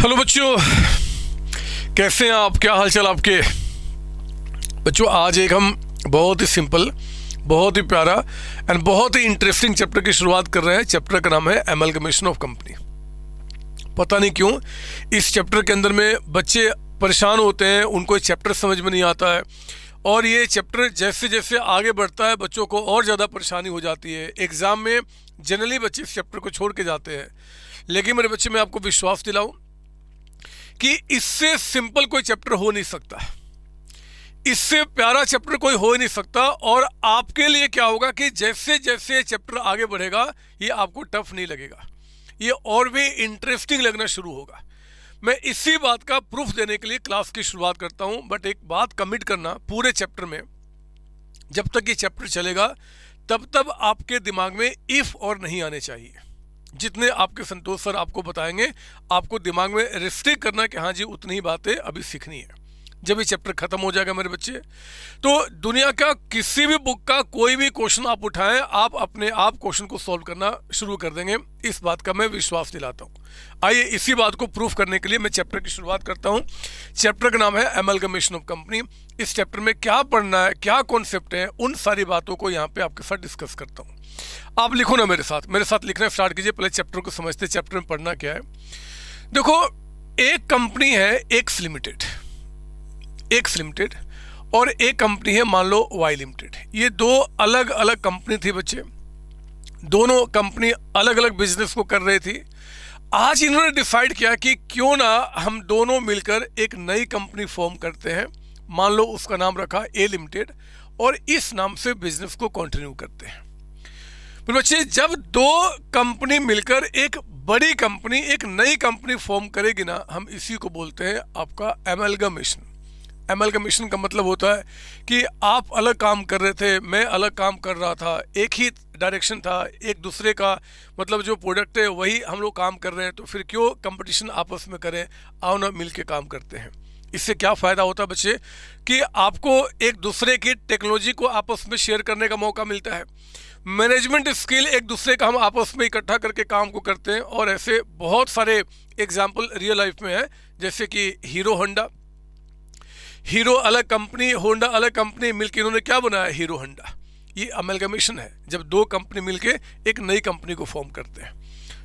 Hello बच्चों, कैसे हैं आप? क्या हाल चाल आपके? बच्चों, आज एक हम बहुत ही सिंपल, बहुत ही प्यारा एंड बहुत ही इंटरेस्टिंग चैप्टर की शुरुआत कर रहे हैं। चैप्टर का नाम है एमलगमेशन ऑफ कंपनी। पता नहीं क्यों इस चैप्टर के अंदर में बच्चे परेशान होते हैं, उनको ये चैप्टर समझ में नहीं आता है, और ये चैप्टर जैसे जैसे आगे बढ़ता है बच्चों को और ज़्यादा परेशानी हो जाती है। एग्ज़ाम में जनरली बच्चे इस चैप्टर को छोड़ के जाते हैं, लेकिन मेरे बच्चे, मैं आपको विश्वास दिलाऊं कि इससे सिंपल कोई चैप्टर हो नहीं सकता, इससे प्यारा चैप्टर कोई हो ही नहीं सकता। और आपके लिए क्या होगा कि जैसे जैसे चैप्टर आगे बढ़ेगा ये आपको टफ नहीं लगेगा, ये और भी इंटरेस्टिंग लगना शुरू होगा। मैं इसी बात का प्रूफ देने के लिए क्लास की शुरुआत करता हूं। बट एक बात कमिट करना, पूरे चैप्टर में जब तक ये चैप्टर चलेगा तब तक आपके दिमाग में इफ और नहीं आने चाहिए। जितने आपके संतोष सर आपको बताएंगे, आपको दिमाग में रिस्ट्रिक्ट करना कि हाँ जी उतनी ही बातें अभी सीखनी है। जब ये चैप्टर खत्म हो जाएगा मेरे बच्चे, तो दुनिया का किसी भी बुक का कोई भी क्वेश्चन आप उठाएं, आप अपने आप क्वेश्चन को सॉल्व करना शुरू कर देंगे। इस बात का मैं विश्वास दिलाता हूं। आइए इसी बात को प्रूफ करने के लिए मैं चैप्टर की शुरुआत करता हूं। चैप्टर का नाम है एमलगमेशन ऑफ कंपनी। इस चैप्टर में क्या पढ़ना है, क्या कॉन्सेप्ट है, उन सारी बातों को यहाँ पे आपके साथ डिस्कस करता हूँ। आप लिखो ना मेरे साथ लिखना स्टार्ट कीजिए। पहले चैप्टर को समझते, चैप्टर में पढ़ना क्या है। देखो, एक कंपनी है एक्स लिमिटेड और एक कंपनी है मान लो वाई लिमिटेड। ये दो अलग अलग कंपनी थी बच्चे, दोनों कंपनी अलग अलग बिजनेस को कर रही थी। आज इन्होंने डिसाइड किया कि क्यों ना हम दोनों मिलकर एक नई कंपनी फॉर्म करते हैं। मान लो उसका नाम रखा ए लिमिटेड, और इस नाम से बिजनेस को कंटिन्यू करते हैं। तो बच्चे, जब दो कंपनी मिलकर एक बड़ी कंपनी, एक नई कंपनी फॉर्म करेगी ना, हम इसी को बोलते हैं आपका एमलगमेशन। एमलगमेशन का मतलब होता है कि आप अलग काम कर रहे थे, मैं अलग काम कर रहा था, एक ही डायरेक्शन था, एक दूसरे का मतलब जो प्रोडक्ट है वही हम लोग काम कर रहे हैं, तो फिर क्यों कंपटीशन आपस में करें, आओ ना मिल के काम करते हैं। इससे क्या फ़ायदा होता है बच्चे कि आपको एक दूसरे की टेक्नोलॉजी को आपस में शेयर करने का मौका मिलता है। मैनेजमेंट स्किल एक दूसरे का हम आपस में इकट्ठा करके काम को करते हैं। और ऐसे बहुत सारे एग्जाम्पल रियल लाइफ में है, जैसे कि हीरो अलग कंपनी, होंडा अलग कंपनी, मिलकर इन्होंने क्या बनाया, हीरो होंडा। ये अमेलगमेशन है, जब दो कंपनी मिलके एक नई कंपनी को फॉर्म करते हैं।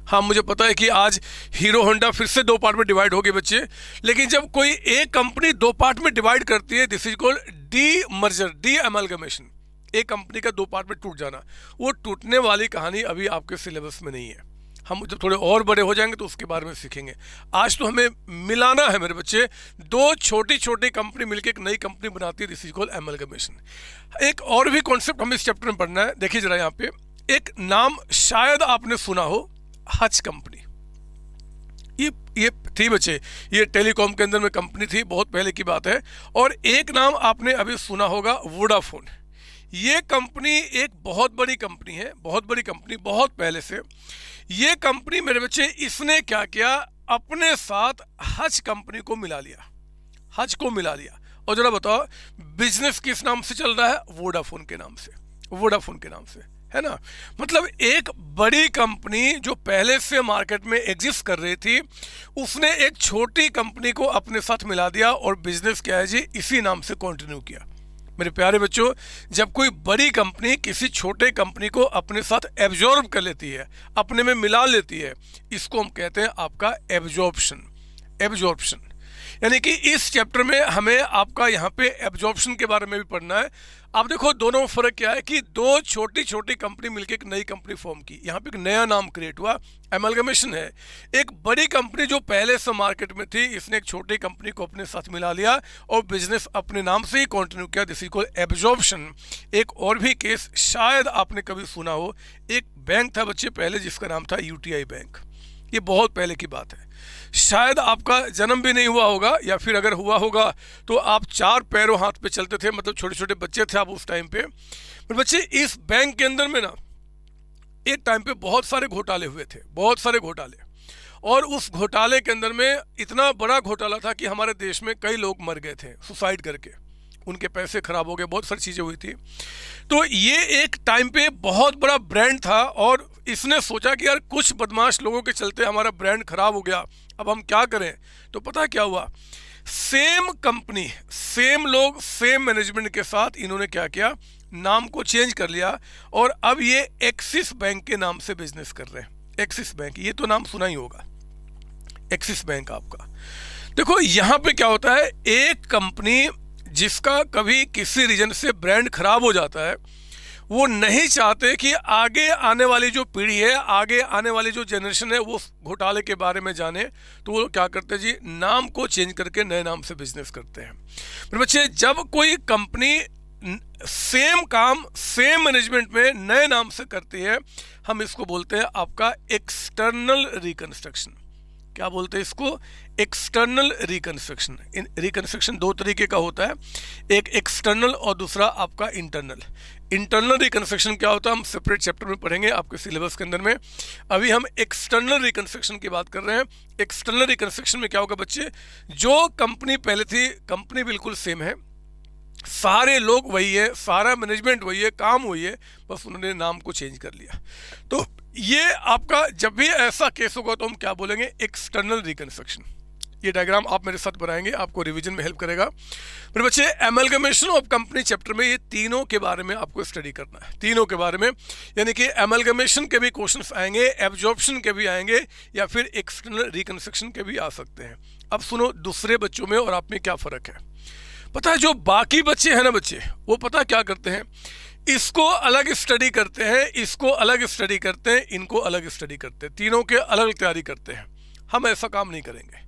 हाँ, मुझे पता है कि आज हीरो होंडा फिर से दो पार्ट में डिवाइड हो गए बच्चे, लेकिन जब कोई एक कंपनी दो पार्ट में डिवाइड करती है, this is called D merger, D amalgamation. एक कंपनी का दो पार्ट में टूट जाना, वो टूटने वाली कहानी अभी आपके सिलेबस में नहीं है। हम जब थोड़े और बड़े हो जाएंगे तो उसके बारे में सीखेंगे। आज तो हमें मिलाना है मेरे बच्चे, दो छोटी छोटी कंपनी मिलकर एक नई कंपनी बनाती है, दिस इज कॉल्ड एमलगमेशन। एक और भी कॉन्सेप्ट हमें इस चैप्टर में पढ़ना है। देखिए जरा, यहाँ पे एक नाम शायद आपने सुना हो, हच कंपनी। ये थी बच्चे, ये टेलीकॉम के अंदर में कंपनी थी, बहुत पहले की बात है। और एक नाम आपने अभी सुना होगा, वोडाफोन। ये कंपनी एक बहुत बड़ी कंपनी है, बहुत बड़ी कंपनी, बहुत पहले से। ये कंपनी मेरे बच्चे, इसने क्या किया, अपने साथ हच कंपनी को मिला लिया, हच को मिला लिया। और जरा बताओ, बिजनेस किस नाम से चल रहा है, वोडाफोन के नाम से, वोडाफोन के नाम से, है ना। मतलब एक बड़ी कंपनी जो पहले से मार्केट में एग्जिस्ट कर रही थी, उसने एक छोटी कंपनी को अपने साथ मिला दिया और बिजनेस क्या है जी, इसी नाम से कंटिन्यू किया। मेरे प्यारे बच्चों, जब कोई बड़ी कंपनी किसी छोटे कंपनी को अपने साथ एब्जॉर्ब कर लेती है, अपने में मिला लेती है, इसको हम कहते हैं आपका एब्जॉर्प्शन। यानी कि इस चैप्टर में हमें आपका यहाँ पे एब्जॉर्प्शन के बारे में भी पढ़ना है। आप देखो दोनों में फ़र्क क्या है कि दो छोटी छोटी कंपनी मिलकर एक नई कंपनी फॉर्म की, यहाँ पे एक नया नाम क्रिएट हुआ, एमलगमेशन है। एक बड़ी कंपनी जो पहले से मार्केट में थी, इसने एक छोटी कंपनी को अपने साथ मिला लिया और बिजनेस अपने नाम से ही कंटिन्यू किया, दिस इज कॉल्ड एब्जॉर्प्शन। एक और भी केस शायद आपने कभी सुना हो, एक बैंक था बच्चे पहले जिसका नाम था यूटीआई बैंक। ये बहुत पहले की बात है, शायद आपका जन्म भी नहीं हुआ होगा, या फिर अगर हुआ होगा तो आप चार पैरों हाथ पे चलते थे, मतलब छोटे छोटे बच्चे थे आप उस टाइम पे। पर बच्चे, इस बैंक के अंदर में ना एक टाइम पे बहुत सारे घोटाले हुए थे, बहुत सारे घोटाले। और उस घोटाले के अंदर में इतना बड़ा घोटाला था कि हमारे देश में कई लोग मर गए थे सुसाइड करके, उनके पैसे खराब हो गए, बहुत सारी चीज़ें हुई थी। तो ये एक टाइम पे बहुत बड़ा ब्रांड था और इसने सोचा कि यार कुछ बदमाश लोगों के चलते हमारा ब्रांड खराब हो गया, अब हम क्या करें। तो पता क्या हुआ, सेम कंपनी, सेम लोग, सेम मैनेजमेंट के साथ इन्होंने क्या किया, नाम को चेंज कर लिया और अब ये एक्सिस बैंक के नाम से बिजनेस कर रहे हैं। एक्सिस बैंक, ये तो नाम सुना ही होगा, एक्सिस बैंक आपका। देखो यहाँ पे क्या होता है, एक कंपनी जिसका कभी किसी रीजन से ब्रांड खराब हो जाता है, वो नहीं चाहते कि आगे आने वाली जो पीढ़ी है, आगे आने वाली जो जनरेशन है वो घोटाले के बारे में जाने, तो वो क्या करते हैं जी, नाम को चेंज करके नए नाम से बिजनेस करते हैं। मेरे बच्चे, जब कोई कंपनी सेम काम सेम मैनेजमेंट में नए नाम से करती है, हम इसको बोलते हैं आपका एक्सटर्नल रिकंस्ट्रक्शन। क्या बोलते हैं इसको, एक्सटर्नल रिकंस्ट्रक्शन। रिकंस्ट्रक्शन दो तरीके का होता है, एक एक्सटर्नल और दूसरा आपका इंटरनल। इंटरनल रिकंस्ट्रक्शन क्या होता है हम सेपरेट चैप्टर में पढ़ेंगे आपके सिलेबस के अंदर में। अभी हम एक्सटर्नल रिकंस्ट्रक्शन की बात कर रहे हैं। एक्सटर्नल रिकंस्ट्रक्शन में क्या होगा बच्चे, जो कंपनी पहले थी, कंपनी बिल्कुल सेम है, सारे लोग वही है, सारा मैनेजमेंट वही है, काम वही है, बस उन्होंने नाम को चेंज कर लिया। तो ये आपका जब भी ऐसा केस होगा तो हम क्या बोलेंगे, एक्सटर्नल रिकंस्ट्रक्शन। ये डायग्राम आप मेरे साथ बनाएंगे, आपको रिवीजन में हेल्प करेगा। मेरे बच्चे, एमलगमेशन ऑफ कंपनी चैप्टर में ये तीनों के बारे में आपको स्टडी करना है, तीनों के बारे में। यानी कि एमलगमेशन के भी क्वेश्चंस आएंगे, एब्जॉर्प्शन के भी आएंगे, या फिर एक्सटर्नल रिकंस्ट्रक्शन के भी आ सकते हैं। अब सुनो, दूसरे बच्चों में और आप में क्या फ़र्क है। पता है, जो बाकी बच्चे हैं ना बच्चे, वो पता क्या करते हैं, इसको अलग स्टडी करते हैं, इसको अलग स्टडी करते हैं, इनको अलग स्टडी करते हैं, तीनों के अलग तैयारी करते हैं। हम ऐसा काम नहीं करेंगे।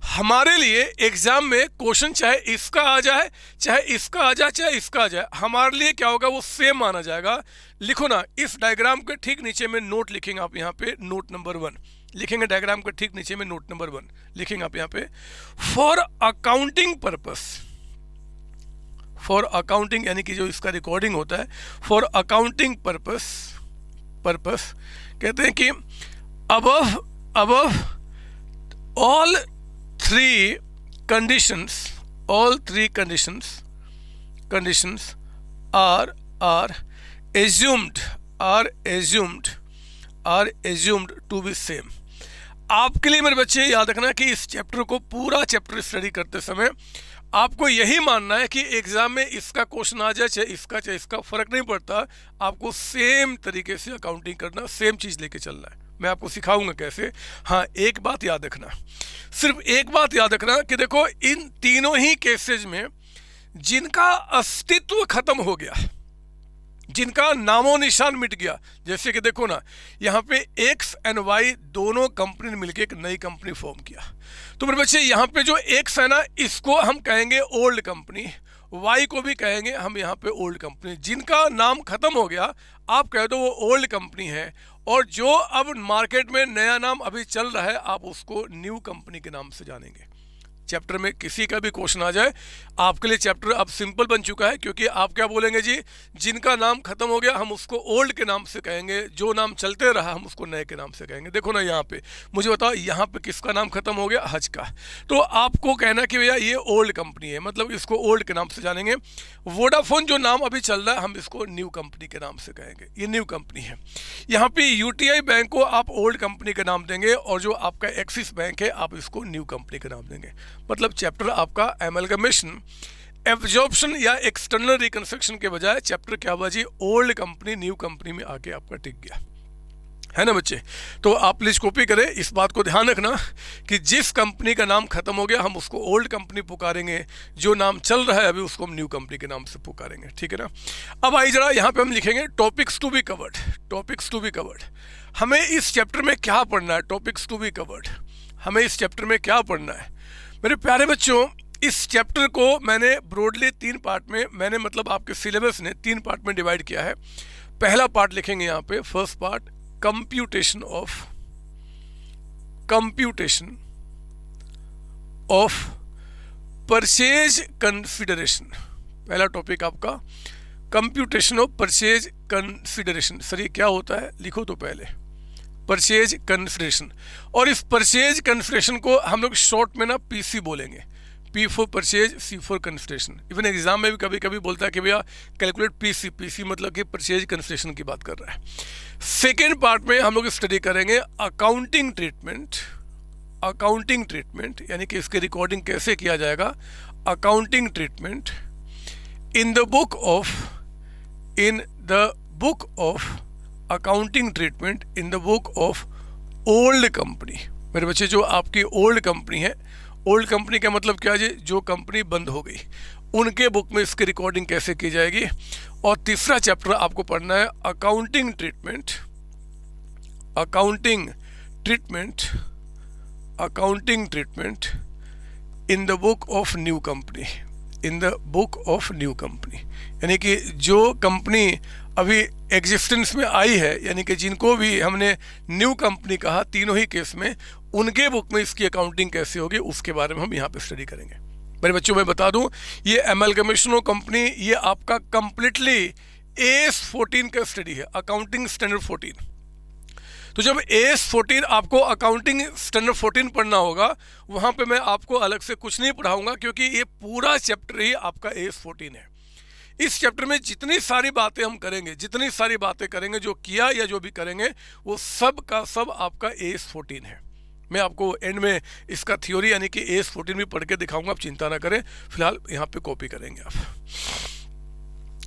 हमारे लिए एग्जाम में क्वेश्चन चाहे इसका आ जाए, चाहे इसका आ जाए, चाहे इसका आ जाए, हमारे लिए क्या होगा, वो सेम माना जाएगा। लिखो ना, इस डायग्राम के ठीक नीचे में नोट लिखेंगे आप, यहाँ पे नोट नंबर 1 लिखेंगे, डायग्राम के ठीक नीचे में नोट नंबर 1 लिखेंगे आप यहाँ पे, for accounting purpose. For accounting यानी कि जो इसका रिकॉर्डिंग होता है, फॉर अकाउंटिंग पर्पस कहते हैं कि above all three conditions are assumed to be same. आपके लिए मेरे बच्चे याद रखना कि इस चैप्टर को, पूरा चैप्टर स्टडी करते समय आपको यही मानना है कि एग्जाम में इसका क्वेश्चन आ जाए, चाहे इसका फर्क नहीं पड़ता। आपको सेम तरीके से अकाउंटिंग करना, सेम चीज़ लेके चलना है। मैं आपको सिखाऊंगा कैसे। हाँ, एक बात याद रखना, सिर्फ एक बात याद रखना कि देखो, इन तीनों ही केसेज में जिनका अस्तित्व खत्म हो गया, जिनका नामो निशान मिट गया, जैसे कि देखो ना, यहाँ पे एक्स एंड वाई दोनों कंपनी ने मिलकर एक नई कंपनी फॉर्म किया। तो मेरे बच्चे, यहाँ पे जो एक्स है ना, इसको हम कहेंगे ओल्ड कंपनी, वाई को भी कहेंगे हम यहाँ पे ओल्ड कंपनी। जिनका नाम खत्म हो गया, आप कह दो वो ओल्ड कंपनी है, और जो अब मार्केट में नया नाम अभी चल रहा है, आप उसको न्यू कंपनी के नाम से जानेंगे। चैप्टर में किसी का भी क्वेश्चन आ जाए, आपके लिए चैप्टर अब सिंपल बन चुका है, क्योंकि आप क्या बोलेंगे जी, जिनका नाम खत्म हो गया हम उसको ओल्ड के नाम से कहेंगे, जो नाम चलते रहा हम उसको नए के नाम से कहेंगे। देखो ना, यहाँ पे मुझे बताओ, यहाँ पे किसका नाम खत्म हो गया, हज का। तो आपको कहना कि भैया ये ओल्ड कंपनी है, मतलब इसको ओल्ड के नाम से जानेंगे। वोडाफोन जो नाम अभी चल रहा है, हम इसको न्यू कंपनी के नाम से कहेंगे, ये न्यू कंपनी है। यहाँ पे यूटीआई बैंक को आप ओल्ड कंपनी का नाम देंगे, और जो आपका एक्सिस बैंक है आप इसको न्यू कंपनी का नाम देंगे। मतलब चैप्टर आपका एमलगमेशन, एब्जॉर्प्शन या एक्सटर्नल रिकंस्ट्रक्शन के बजाय चैप्टर क्या हुआ जी, ओल्ड कंपनी न्यू कंपनी में आके आपका टिक गया, है ना बच्चे। तो आप प्लीज कॉपी करें, इस बात को ध्यान रखना कि जिस कंपनी का नाम खत्म हो गया हम उसको ओल्ड कंपनी पुकारेंगे, जो नाम चल रहा है अभी उसको हम न्यू कंपनी के नाम से पुकारेंगे, ठीक है ना। अब आई जरा, यहाँ पे हम लिखेंगे topics to be covered. Topics to be covered, हमें इस चैप्टर में क्या पढ़ना है, टॉपिक्स टू बी कवर्ड, हमें इस चैप्टर में क्या पढ़ना है। मेरे प्यारे बच्चों, इस चैप्टर को मैंने ब्रॉडली 3 पार्ट में, मैंने मतलब आपके सिलेबस ने 3 पार्ट में डिवाइड किया है। पहला पार्ट लिखेंगे यहाँ पे, first part, computation of purchase consideration. पहला टॉपिक आपका computation of purchase consideration. Sir ये क्या होता है, लिखो तो पहले, परचेज कंसिडरेशन। और इस परचेज कंसिडरेशन को हम लोग शॉर्ट में ना पीसी बोलेंगे। P for purchase, C for consideration. Even exam में भी कभी कभी बोलता है कि भैया कैलकुलेट PC, PC मतलब कि परचेज कंसिडरेशन की बात कर रहा है। सेकेंड पार्ट में हम लोग स्टडी करेंगे अकाउंटिंग ट्रीटमेंट। अकाउंटिंग ट्रीटमेंट यानी कि इसकी रिकॉर्डिंग कैसे किया जाएगा, accounting treatment in the book of accounting treatment in the book of old company. मेरे बच्चे, जो आपकी ओल्ड कंपनी है, ओल्ड कंपनी का मतलब क्या है, जो कंपनी बंद हो गई, उनके बुक में इसकी रिकॉर्डिंग कैसे की जाएगी। और तीसरा चैप्टर आपको पढ़ना है accounting treatment, accounting treatment, accounting treatment in the book of new company, in the book of new company. यानी कि जो कंपनी अभी एग्जिस्टेंस में आई है, यानी कि जिनको भी हमने न्यू कंपनी कहा, तीनों ही केस में उनके बुक में इसकी अकाउंटिंग कैसे होगी उसके बारे में हम यहाँ पे स्टडी करेंगे। मेरे बच्चों, मैं बता दूं, ये अमेलगमेशन ऑफ कंपनी ये आपका कंप्लीटली AS 14 का स्टडी है, अकाउंटिंग स्टैंडर्ड 14। तो जब AS 14 आपको अकाउंटिंग स्टैंडर्ड 14 पढ़ना होगा, वहाँ पे मैं आपको अलग से कुछ नहीं पढ़ाऊंगा, क्योंकि ये पूरा चैप्टर ही आपका AS 14 है। इस चैप्टर में जितनी सारी बातें हम करेंगे, जितनी सारी बातें करेंगे, जो किया या जो भी करेंगे, वो सब का सब आपका AS 14 है। मैं आपको एंड में इसका थ्योरी यानी कि AS 14 भी पढ़ के दिखाऊंगा, आप चिंता ना करें। फिलहाल यहाँ पे कॉपी करेंगे आप।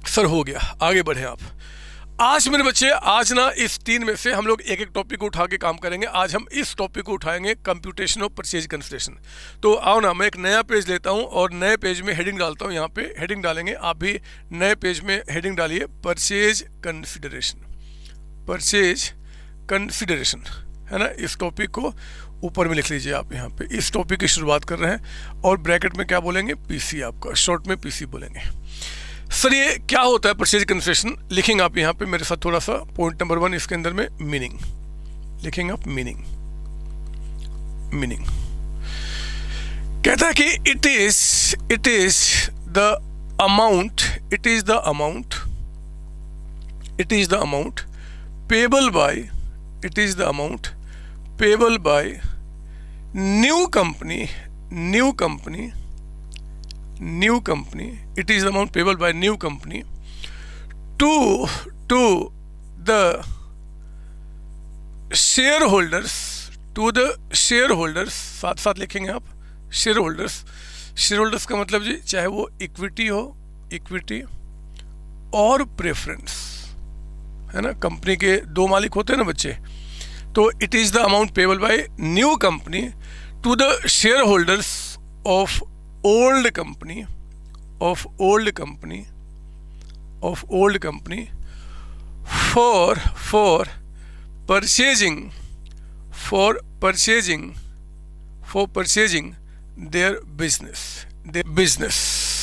सर हो गया, आगे बढ़े आप। आज मेरे बच्चे, आज ना इस 3 में से हम लोग एक एक टॉपिक को उठा के काम करेंगे। आज हम इस टॉपिक को उठाएंगे, कंप्यूटेशन ऑफ परचेज कंसिडरेशन। तो आओ ना, मैं एक नया पेज लेता हूँ और नए पेज में हेडिंग डालता हूँ। यहाँ पे हेडिंग डालेंगे, आप भी नए पेज में हेडिंग डालिए, परचेज कंसिडरेशन, परचेज कंसिडरेशन, है ना। इस टॉपिक को ऊपर में लिख लीजिए आप। यहाँ पे इस टॉपिक की शुरुआत कर रहे हैं और ब्रैकेट में क्या बोलेंगे, PC, आपका शॉर्ट में PC बोलेंगे। सर ये क्या होता है परचेज कंसिडरेशन, लिखेंगे आप यहाँ पे मेरे साथ थोड़ा सा। पॉइंट नंबर 1 इसके अंदर में मीनिंग लिखेंगे आप, मीनिंग। मीनिंग कहता है कि it is the amount, it is the amount, it is the amount payable bye, it is the amount payable by new company, it is the amount payable by new company to the shareholders, to the shareholders, साथ साथ लिखेंगे आप shareholders। shareholders का मतलब जी चाहे वो equity हो, equity और प्रेफरेंस, है ना। कंपनी के 2 मालिक होते हैं ना बच्चे। तो it is the amount payable by new company to the share holders of old company, of old company, of old company for purchasing, for purchasing, for purchasing their business, their business.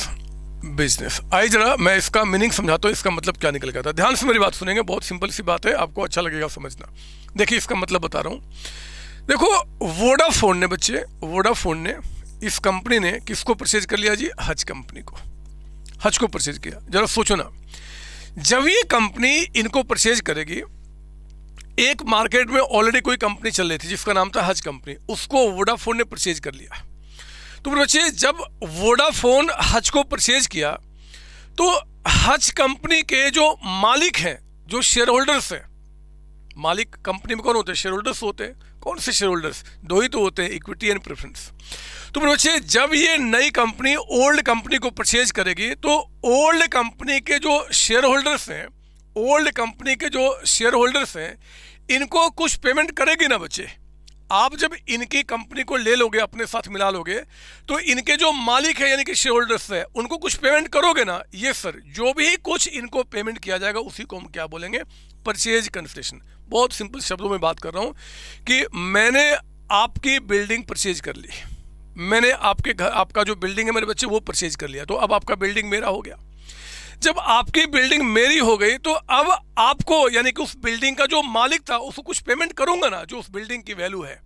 आइए जरा मैं इसका meaning समझाता हूँ, इसका मतलब क्या निकल गया था। ध्यान से मेरी बात सुनेंगे, बहुत सिंपल सी बात है, आपको अच्छा लगेगा समझना। देखिए इसका मतलब बता रहा हूँ। देखो वोडाफोन ने बच्चे, वोडाफोन ने, इस कंपनी ने किसको परचेज कर लिया जी, हज कंपनी को, हज को परचेज किया। जरा सोचो ना, जब ये कंपनी इनको परचेज करेगी, एक मार्केट में ऑलरेडी कोई कंपनी चल रही थी जिसका नाम था हज कंपनी, उसको वोडाफोन ने परचेज कर लिया। तो बच्चे जब वोडाफोन हज को परचेज किया तो हज कंपनी के जो मालिक हैं, जो शेयर होल्डर्स हैं, मालिक कंपनी में कौन होते हैं, शेयर होल्डर्स होते हैं। कौन से शेयर होल्डर्स, 2 ही तो होते हैं, इक्विटी एंड प्रेफरेंस। तो बच्चे जब ये नई कंपनी ओल्ड कंपनी को परचेज करेगी तो ओल्ड कंपनी के जो शेयर होल्डर्स हैं, ओल्ड कंपनी के जो शेयर होल्डर्स हैं, इनको कुछ पेमेंट करेगी ना बच्चे। आप जब इनकी कंपनी को ले लोगे, अपने साथ मिला लोगे, तो इनके जो मालिक है यानी कि शेयर होल्डर्स है, उनको कुछ पेमेंट करोगे ना। ये सर, जो भी कुछ इनको पेमेंट किया जाएगा उसी को हम क्या बोलेंगे, परचेज कंसिडरेशन। बहुत सिंपल शब्दों में बात कर रहा हूँ कि मैंने आपकी बिल्डिंग परचेज कर ली, मैंने आपके घर, आपका जो बिल्डिंग है मेरे बच्चे, वो परचेज कर लिया, तो अब आपका बिल्डिंग मेरा हो गया। जब आपकी बिल्डिंग मेरी हो गई तो अब आपको यानी कि उस बिल्डिंग का जो मालिक था उसको कुछ पेमेंट करूंगा ना, जो उस बिल्डिंग की वैल्यू है।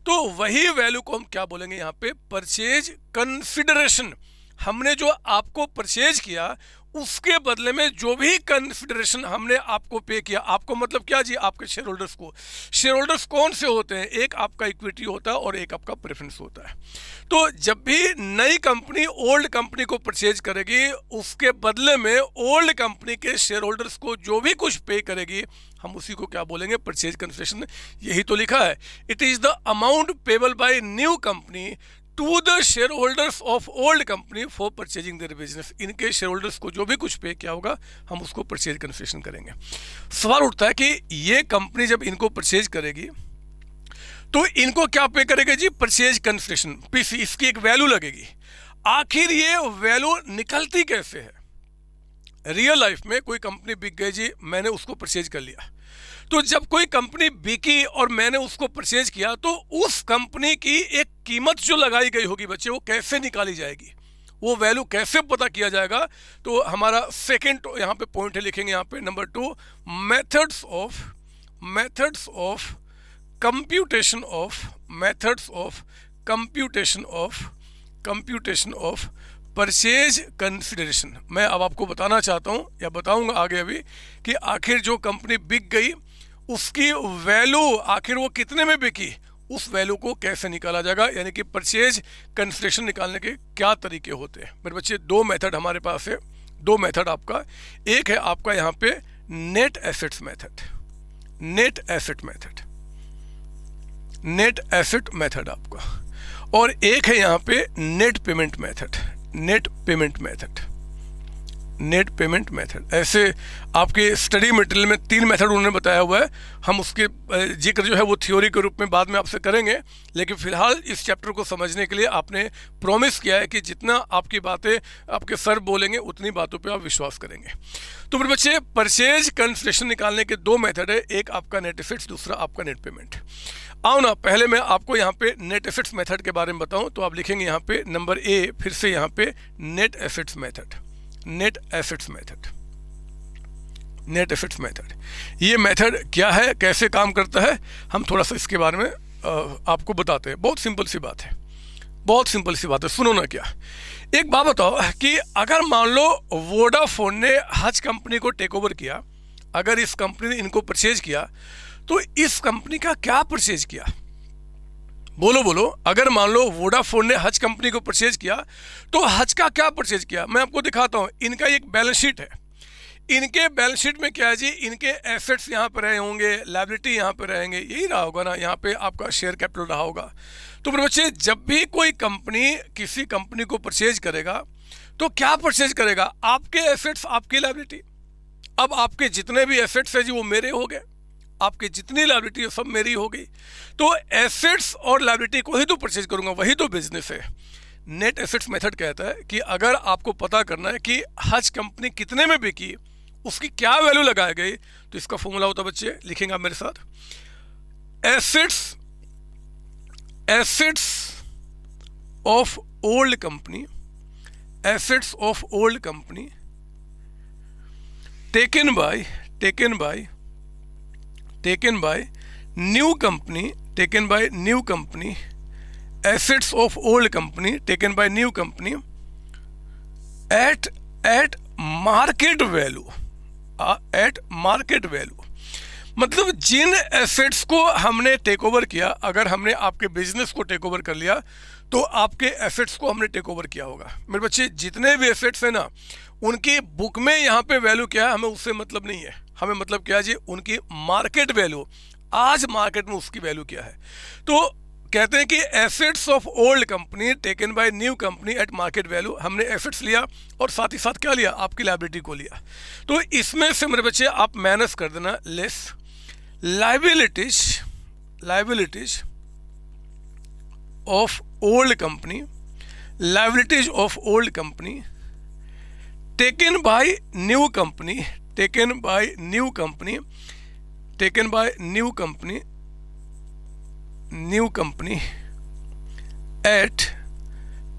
तो वही वैल्यू को हम क्या बोलेंगे यहाँ पे, परचेज कंसिडरेशन। हमने जो आपको परचेज किया उसके बदले में जो भी कंसिडरेशन हमने आपको पे किया, आपको मतलब क्या जी, आपके शेयर होल्डर्स को। शेयर होल्डर्स कौन से होते हैं? एक आपका इक्विटी होता है और एक आपका प्रेफरेंस होता है। तो जब भी नई कंपनी ओल्ड कंपनी को परचेज करेगी, उसके बदले में ओल्ड कंपनी के शेयर होल्डर्स को जो भी कुछ पे करेगी, हम उसी को क्या बोलेंगे? Purchase consideration. यही तो लिखा है, it is the amount payable by new company to the share holders of old company for purchasing their business. इनके शेयर होल्डर्स को जो भी कुछ पे किया होगा, हम उसको परचेज कंसिडरेशन करेंगे। सवाल उठता है कि ये कंपनी जब इनको परचेज करेगी तो इनको क्या पे करेगा जी? परचेज कंसिडरेशन, पीसी, इसकी एक वैल्यू लगेगी। आखिर ये वैल्यू निकलती कैसे है? रियल लाइफ में कोई कंपनी बिक गई जी, मैंने उसको परचेज कर लिया। तो जब कोई कंपनी बिकी और मैंने उसको परचेज किया, तो उस कंपनी की एक कीमत जो लगाई गई होगी बच्चे, वो कैसे निकाली जाएगी? वो वैल्यू कैसे पता किया जाएगा? तो हमारा सेकंड यहाँ पे पॉइंट है, लिखेंगे यहाँ पे number 2, methods of computation of purchase consideration. मैं अब आपको बताना चाहता हूँ या बताऊंगा आगे अभी कि आखिर जो कंपनी बिक गई उसकी वैल्यू आखिर वो कितने में बिकी, उस वैल्यू को कैसे निकाला जाएगा, यानी कि परचेज कंसिडरेशन निकालने के क्या तरीके होते हैं। मेरे बच्चे, 2 मेथड हमारे पास है। 2 मेथड आपका, एक है आपका यहाँ पे नेट एसेट मेथड आपका, और एक है यहाँ पे नेट पेमेंट मेथड। ऐसे आपके स्टडी मटेरियल में 3 मेथड उन्होंने बताया हुआ है। हम उसके जिक्र जो है वो थ्योरी के रूप में बाद में आपसे करेंगे, लेकिन फिलहाल इस चैप्टर को समझने के लिए आपने प्रॉमिस किया है कि जितना आपकी बातें आपके सर बोलेंगे उतनी बातों पे आप विश्वास करेंगे। तो मेरे बच्चे, परचेज कंसिडरेशन निकालने के 2 मेथड है, एक आपका नेट एसेट्स, दूसरा आपका नेट पेमेंट। आओ ना, पहले मैं आपको यहाँ पे नेट एसेट्स मेथड के बारे में बताऊँ। तो आप लिखेंगे यहाँ पे नंबर A, फिर से यहाँ पे नेट एसेट्स मेथड। ये मेथड क्या है, कैसे काम करता है, हम थोड़ा सा इसके बारे में आपको बताते हैं। बहुत सिंपल सी बात है, सुनो ना। क्या, एक बात बताओ कि अगर मान लो वोडाफोन ने हज कंपनी को टेक ओवर किया, अगर इस कंपनी ने इनको परचेज किया, तो इस कंपनी का क्या परचेज किया? बोलो। अगर मान लो वोडाफोन ने हज कंपनी को परचेज किया, तो हज का क्या परचेज किया? मैं आपको दिखाता हूं। इनका एक बैलेंस शीट है। इनके बैलेंस शीट में क्या है जी? इनके एसेट्स यहाँ पर रहे होंगे, लायबिलिटी यहाँ पर रहेंगे, यही रहा होगा ना। यहाँ पे आपका शेयर कैपिटल रहा होगा। तो मेरे बच्चे, जब भी कोई कंपनी किसी कंपनी को परचेज करेगा, तो क्या परचेज करेगा? आपके एसेट्स, आपकी लायबिलिटी। अब आपके जितने भी एसेट्स है जी, वो मेरे हो गए, आपकी जितनी लायबिलिटी है सब मेरी हो गई। तो एसेट्स और लायबिलिटी को ही तो परचेज करूंगा, वही तो बिजनेस है। नेट एसेट्स मेथड कहता है कि अगर आपको पता करना है कि हज कंपनी कितने में बिकी, उसकी क्या वैल्यू लगाई गई, तो इसका फॉर्मूला होता है बच्चे, लिखेंगे आप मेरे साथ, assets of old company taken by new company, assets of old company taken by new company at market value, मतलब जिन एसेट्स को हमने टेक ओवर किया, अगर हमने आपके बिजनेस को टेक ओवर कर लिया, तो आपके एसेट्स को हमने टेक ओवर किया होगा। मेरे बच्चे, जितने भी एसेट्स हैं ना, उनकी बुक में यहाँ पे वैल्यू क्या है, हमें उससे मतलब नहीं है। हमें मतलब क्या है जी? उनकी मार्केट वैल्यू, आज मार्केट में उसकी वैल्यू क्या है। तो कहते हैं कि assets of old company taken by new company eight market value. हमने एसेट्स लिया और साथ ही साथ क्या लिया? आपकी लायबिलिटी को लिया। तो इसमें से मेरे बच्चे आप माइनस कर देना, less liabilities of old company taken by new company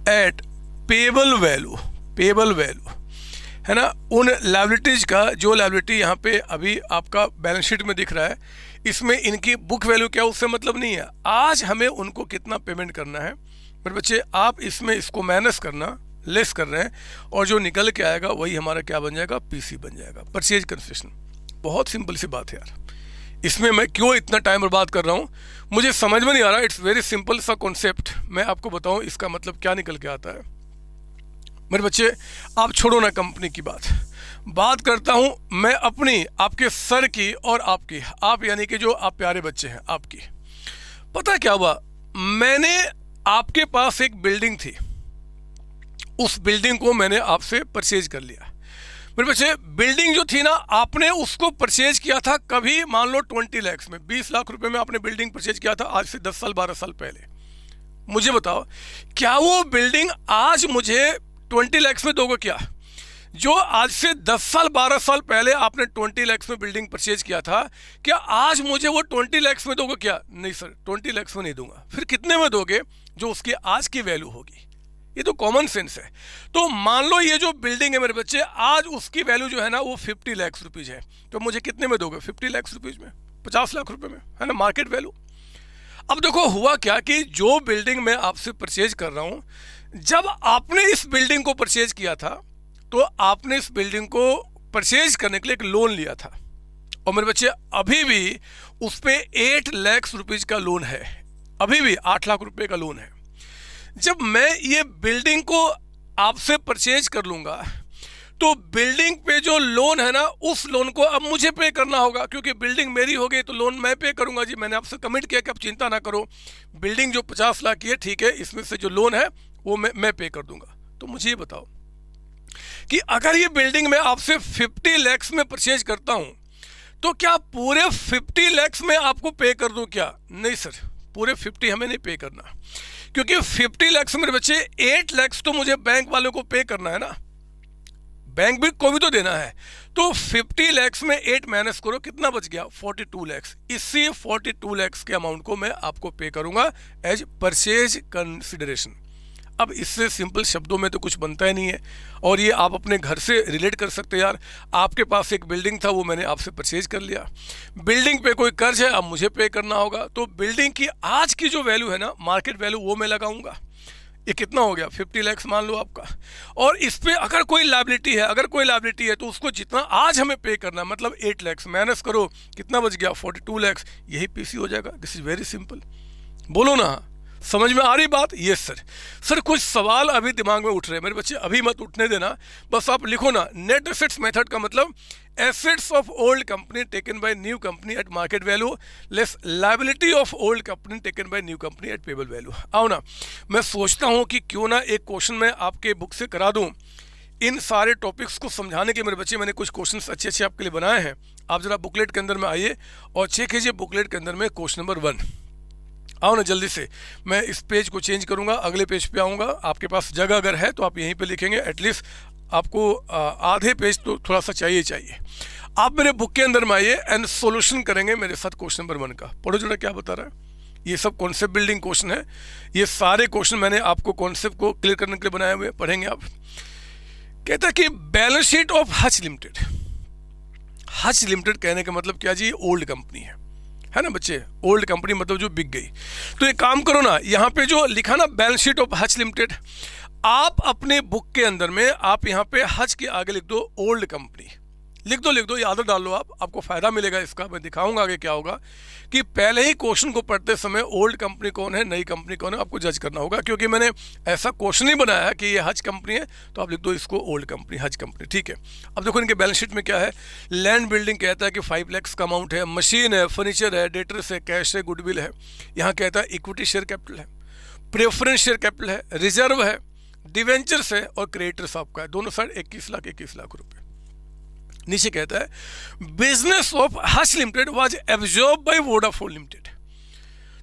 eight payable value है ना। उन लायबिलिटीज का, जो लायबिलिटी यहाँ पे अभी आपका बैलेंस शीट में दिख रहा है, इसमें इनकी बुक वैल्यू क्या, उससे मतलब नहीं है। आज हमें उनको कितना पेमेंट करना है। मेरे बच्चे, आप इसमें इसको माइनस करना, लेस कर रहे हैं, और जो निकल के आएगा वही हमारा क्या बन जाएगा, पीसी बन जाएगा, परचेज कंसिडरेशन। बहुत सिंपल सी बात है यार, इसमें मैं क्यों इतना टाइम बर्बाद कर रहा हूँ मुझे समझ में नहीं आ रहा। इट्स वेरी सिंपल सा कॉन्सेप्ट, मैं आपको बताऊँ इसका मतलब क्या निकल के आता है। मेरे बच्चे आप छोड़ो ना कंपनी की बात करता हूँ मैं अपनी, आपके सर की और आपकी, आप यानी कि जो आप प्यारे बच्चे हैं आपकी। पता क्या हुआ, मैंने आपके पास एक बिल्डिंग थी, उस बिल्डिंग को मैंने आपसे परचेज कर लिया। मेरे बच्चे बिल्डिंग जो थी ना, आपने उसको परचेज किया था कभी, मान लो 20 लाख में, 20 लाख रुपए में आपने बिल्डिंग परचेज किया था आज से 10 साल 12 साल पहले। मुझे बताओ क्या वो बिल्डिंग आज मुझे 20 लाख में दोगे क्या? जो आज से 10 साल 12 साल पहले आपने 20 लाख में बिल्डिंग परचेज किया था, क्या आज मुझे वो 20 लाख में दोगे क्या? नहीं सर, 20 लाख में नहीं दूंगा। फिर कितने में दोगे? जो उसकी आज की वैल्यू होगी। ये तो कॉमन सेंस है। तो मान लो ये जो बिल्डिंग है मेरे बच्चे, आज उसकी वैल्यू जो है ना वो 50 लाख रुपीज है, तो मुझे कितने में दोगे? 50 लाख रुपीज में, 50 लाख रुपए में, है ना मार्केट वैल्यू। अब देखो हुआ क्या कि जो बिल्डिंग मैं आपसे परचेज कर रहा हूं, जब आपने इस बिल्डिंग को परचेज किया था तो आपने इस बिल्डिंग को परचेज करने के लिए एक लोन लिया था, और मेरे बच्चे अभी भी उस पर 8 लाख रुपीज का लोन है, अभी भी 8 लाख रुपए का लोन है। जब मैं ये बिल्डिंग को आपसे परचेज कर लूंगा तो बिल्डिंग पे जो लोन है ना, उस लोन को अब मुझे पे करना होगा, क्योंकि बिल्डिंग मेरी हो गई तो लोन मैं पे करूंगा। जी मैंने आपसे कमिट किया कि आप चिंता ना करो, बिल्डिंग जो 50 लाख की है ठीक है, इसमें से जो लोन है वो मैं पे कर दूंगा। तो मुझे ये बताओ कि अगर ये बिल्डिंग मैं आपसे 50 लाख में परचेज करता हूं तो क्या पूरे 50 लाख में आपको पे कर दूं क्या? नहीं सर, पूरे 50 हमें नहीं पे करना, क्योंकि 50 लाख मेरे बच्चे 8 लाख तो मुझे बैंक वालों को पे करना है ना, बैंक भी को भी तो देना है। तो 50 लाख में 8 माइनस करो, कितना बच गया? 42 लाख। इसी 42 लाख के अमाउंट को मैं आपको पे करूंगा एज परचेज कंसिडरेशन। अब इससे सिंपल शब्दों में तो कुछ बनता ही नहीं है, और ये आप अपने घर से रिलेट कर सकते हैं। यार आपके पास एक बिल्डिंग था, वो मैंने आपसे परचेज कर लिया, बिल्डिंग पे कोई कर्ज है, अब मुझे पे करना होगा, तो बिल्डिंग की आज की जो वैल्यू है ना, मार्केट वैल्यू, वो मैं लगाऊंगा। ये कितना हो गया? 50 लाख मान लो आपका, और इस पे अगर कोई लायबिलिटी है, तो उसको जितना आज हमें पे करना है, मतलब 8 लाख माइनस करो, कितना बच गया? 42 लाख। यही पीसी हो जाएगा। This is very simple. बोलो ना, समझ में आ रही बात? Yes sir. सर कुछ सवाल अभी दिमाग में उठ रहे हैं मेरे बच्चे, अभी मत उठने देना, बस आप लिखो ना। नेट एसेट्स मेथड का मतलब assets of old company taken by new company eight market value less liability of old company taken by new company eight payable value. आओ ना, मैं सोचता हूँ कि क्यों ना एक क्वेश्चन मैं आपके बुक से करा दूँ। इन सारे टॉपिक्स को समझाने के मेरे बच्चे मैंने कुछ क्वेश्चंस अच्छे अच्छे आपके लिए बनाए हैं। आप जरा बुकलेट के अंदर में आइए और चेक कीजिए बुकलेट के अंदर में क्वेश्चन नंबर 1। आओ ना जल्दी से, मैं इस पेज को चेंज करूंगा, अगले पेज पे आऊंगा। आपके पास जगह अगर है तो आप यहीं पे लिखेंगे, एटलीस्ट आपको आधे पेज तो थोड़ा सा चाहिए। आप मेरे बुक के अंदर में आइए एंड सॉल्यूशन करेंगे मेरे साथ क्वेश्चन नंबर 1 का। पढ़ो जरा क्या बता रहा है। ये सब कॉन्सेप्ट बिल्डिंग क्वेश्चन है, ये सारे क्वेश्चन मैंने आपको कॉन्सेप्ट को क्लियर करने के लिए बनाए हुए, पढ़ेंगे आप। कहता है कि balance sheet of Hutch limited. Hutch limited कहने का मतलब क्या जी? ओल्ड कंपनी है ना बच्चे, ओल्ड कंपनी मतलब जो बिक गई। तो एक काम करो ना, यहाँ पे जो लिखा ना balance sheet of Hutch limited, आप अपने बुक के अंदर में आप यहाँ पे हच के आगे लिख दो ओल्ड कंपनी। लिख दो, ये आदत डाल लो आपको फायदा मिलेगा इसका। मैं दिखाऊंगा आगे क्या होगा कि पहले ही क्वेश्चन को पढ़ते समय ओल्ड कंपनी कौन है, नई कंपनी कौन है, आपको जज करना होगा, क्योंकि मैंने ऐसा क्वेश्चन ही बनाया है कि ये हज कंपनी है, तो आप लिख दो इसको ओल्ड कंपनी, हज कंपनी। ठीक है। अब देखो इनके बैलेंस शीट में क्या है। लैंड बिल्डिंग कहता है कि 5 लाख का अमाउंट है, मशीन है, फर्नीचर है, डेटर्स है, कैश है, गुडविल है। यहाँ कहता है इक्विटी शेयर कैपिटल है, प्रेफरेंस शेयर कैपिटल है, रिजर्व है, डिवेंचर्स है और क्रेडिटर्स आपका है, दोनों साइड 21 लाख रुपए। नीचे कहता है business of Hutch limited was absorb by Vodafone limited.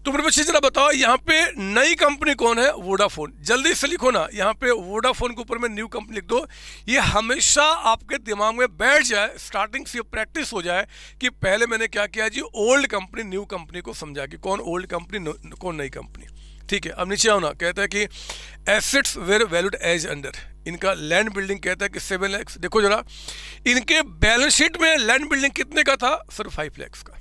तो मेरे बच्चे जरा बताओ यहाँ पे नई कंपनी कौन है? वोडाफोन। जल्दी से लिखो ना, यहाँ पे वोडाफोन के ऊपर में न्यू कंपनी लिख दो। ये हमेशा आपके दिमाग में बैठ जाए, स्टार्टिंग से प्रैक्टिस हो जाए कि पहले मैंने क्या किया जी, ओल्ड कंपनी न्यू कंपनी को समझा कि कौन ओल्ड कंपनी कौन नई कंपनी। ठीक है। अब नीचे आओ ना, कहता है कि assets were valued as under. इनका लैंड बिल्डिंग कहता है कि 7 लाख। देखो जरा इनके बैलेंस शीट में लैंड बिल्डिंग कितने का था? सर 5 लाख का।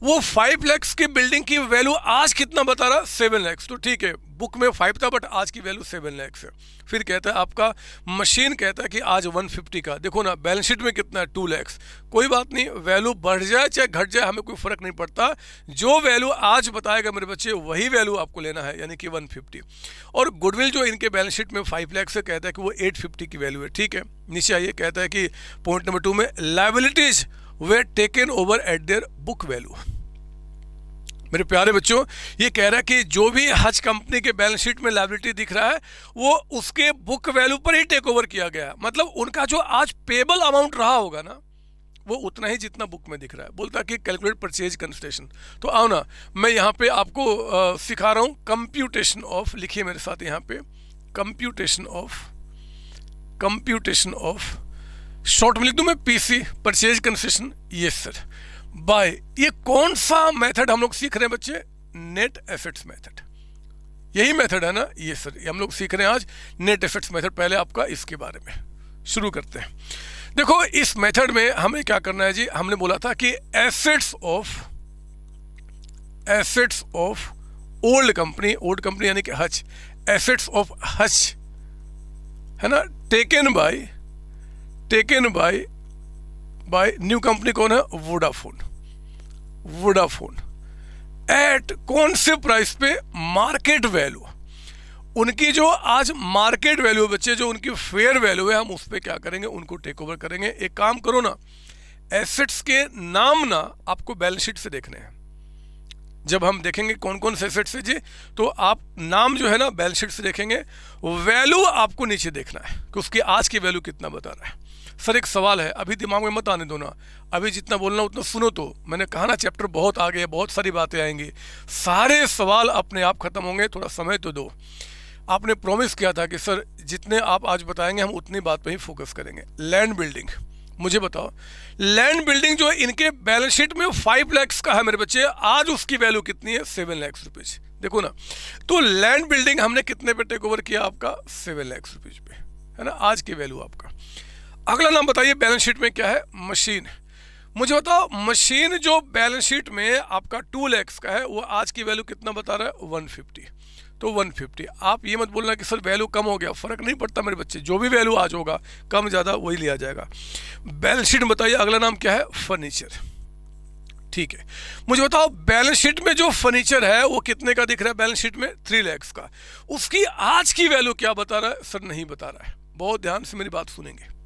वो 5 लाख की बिल्डिंग की वैल्यू आज कितना बता रहा, 7 लाख। तो ठीक है, बुक में 5 था बट आज की वैल्यू 7 लाख है। फिर कहता है आपका मशीन कहता है कि आज 150 का, देखो ना बैलेंस शीट में कितना है 2 लाख। कोई बात नहीं, वैल्यू बढ़ जाए चाहे घट जाए हमें कोई फर्क नहीं पड़ता, जो वैल्यू आज बताएगा मेरे बच्चे वही वैल्यू आपको लेना है, यानी कि 150। और गुडविल जो इनके बैलेंस शीट में 5 लाख से कहता है कि वो 850 की वैल्यू है। ठीक है, नीचे आइए, कहता है कि पॉइंट नंबर 2 में liabilities way taken over eight their book value. मेरे प्यारे बच्चों, ये कह रहा है कि जो भी हज कंपनी के बैलेंस शीट में लायबिलिटी दिख रहा है वो उसके बुक वैल्यू पर ही टेक ओवर किया गया, मतलब उनका जो आज पेबल अमाउंट रहा होगा ना वो उतना ही जितना बुक में दिख रहा है। बोलता कि कैलकुलेट परचेज कंसिडरेशन। तो आओ ना, मैं यहाँ पे आपको सिखा रहा हूँ कंप्यूटेशन ऑफ, लिखिए मेरे साथ यहाँ पे, कंप्यूटेशन ऑफ शॉर्ट में लिख दूं मैं PC, purchase concession. Yes sir, bye. ये कौन सा मेथड हम लोग सीख रहे हैं बच्चे, नेट एसेट्स मेथड, यही मेथड है ना। ये सर, ये हम लोग सीख रहे हैं आज नेट एसेट्स मेथड। पहले आपका इसके बारे में शुरू करते हैं। देखो इस मेथड में हमें क्या करना है जी, हमने बोला था कि एसेट्स ऑफ ओल्ड कंपनी यानी कि हज, एसेट्स ऑफ हज है ना, टेकन बाय न्यू कंपनी कौन है, वोडाफोन एट कौन से प्राइस पे, मार्केट वैल्यू। उनकी जो आज मार्केट वैल्यू है बच्चे, जो उनकी फेयर वैल्यू है, हम उस पर क्या करेंगे, उनको टेक ओवर करेंगे। एक काम करो ना, एसेट्स के नाम ना आपको बैलेंस शीट से देखने हैं। जब हम देखेंगे कौन कौन से एसेट्स है जी, तो आप नाम जो है ना बैलेंस शीट से देखेंगे, वैल्यू आपको नीचे देखना है कि उसकी आज की वैल्यू कितना बता रहा है। सर एक सवाल है, अभी दिमाग में मत आने दो ना, अभी जितना बोलना उतना सुनो। तो मैंने कहा ना चैप्टर बहुत आगे है, बहुत सारी बातें आएंगी, सारे सवाल अपने आप खत्म होंगे, थोड़ा समय तो दो। आपने प्रॉमिस किया था कि सर जितने आप आज बताएंगे हम उतनी बात पे ही फोकस करेंगे। लैंड बिल्डिंग, मुझे बताओ लैंड बिल्डिंग जो इनके बैलेंस शीट में 5 लाख का है मेरे बच्चे, आज उसकी वैल्यू कितनी है, 7 लाख रुपीज। देखो ना, तो लैंड बिल्डिंग हमने कितने पे टेक ओवर किया, आपका 7 लाख रुपीज पे, है ना, आज की वैल्यू आपका। अगला नाम बताइए बैलेंस शीट में क्या है, मशीन। मुझे बताओ मशीन जो बैलेंस शीट में आपका 2 लाख का है, वो आज की वैल्यू कितना बता रहा है, 150। तो 150। आप ये मत बोलना कि सर वैल्यू कम हो गया, फर्क नहीं पड़ता मेरे बच्चे, जो भी वैल्यू आज होगा कम ज़्यादा वही लिया जाएगा। बैलेंस शीट बताइए अगला नाम क्या है, फर्नीचर। ठीक है, मुझे बताओ बैलेंस शीट में जो फर्नीचर है वो कितने का दिख रहा है, बैलेंस शीट में 3 लाख का, उसकी आज की वैल्यू क्या बता रहा है, सर नहीं बता रहा है। बहुत ध्यान से मेरी बात सुनेंगे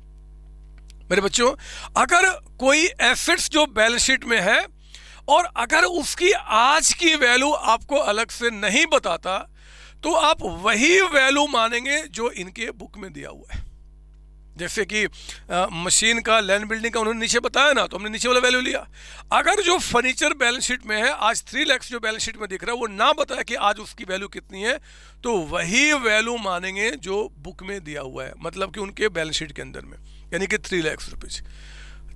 मेरे बच्चों। अगर कोई एसेट्स जो बैलेंस शीट में है और अगर उसकी आज की वैल्यू आपको अलग से नहीं बताता, तो आप वही वैल्यू मानेंगे जो इनके बुक में दिया हुआ है। जैसे कि मशीन का, लैंड बिल्डिंग का उन्होंने नीचे बताया ना, तो हमने नीचे वाला वैल्यू लिया। अगर जो फर्नीचर बैलेंस शीट में है आज 3 लाख जो बैलेंस शीट में दिख रहा है, वो ना बताया कि आज उसकी वैल्यू कितनी है, तो वही वैल्यू मानेंगे जो बुक में दिया हुआ है, मतलब कि उनके बैलेंस शीट के अंदर में, यानी कि 3 lakh rupees.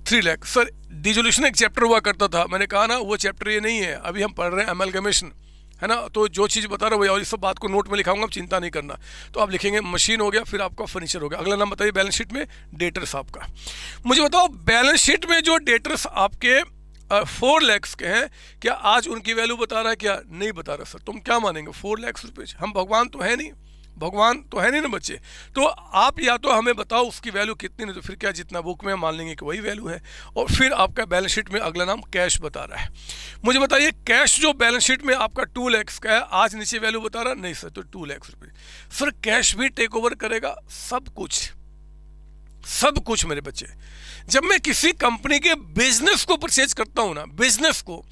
3 lakh. Sir dissolution एक चैप्टर हुआ करता था, मैंने कहा ना वो चैप्टर ये नहीं है, अभी हम पढ़ रहे हैं अमेलगमेशन, है ना। तो जो चीज़ बता रहा हूँ और इस सब बात को नोट में लिखाऊंगा, आप चिंता नहीं करना। तो आप लिखेंगे मशीन हो गया, फिर आपका फर्नीचर हो गया। अगला नाम बताइए बैलेंस शीट में, डेटर्स आपका। मुझे बताओ बैलेंस शीट में जो डेटर्स आपके 4 लाख के हैं, क्या आज उनकी वैल्यू बता रहा है, क्या नहीं बता रहा। सर तुम क्या मानेंगे, 4 लाख रुपये, हम भगवान तो है नहीं, भगवान तो है नहीं ना बच्चे। तो आप या तो हमें बताओ उसकी वैल्यू कितनी, नहीं तो फिर क्या जितना बुक में मान लेंगे कि वही वैल्यू है। और फिर आपका बैलेंस शीट में अगला नाम कैश बता रहा है। मुझे बताइए कैश जो बैलेंस शीट में आपका 2 लाख का है, आज नीचे वैल्यू बता रहा है, नहीं सर, तो 2 लाख रुपये। सर कैश भी टेक ओवर करेगा सब कुछ मेरे बच्चे। जब मैं किसी कंपनी के बिजनेस को परचेज करता हूं ना, बिजनेस को,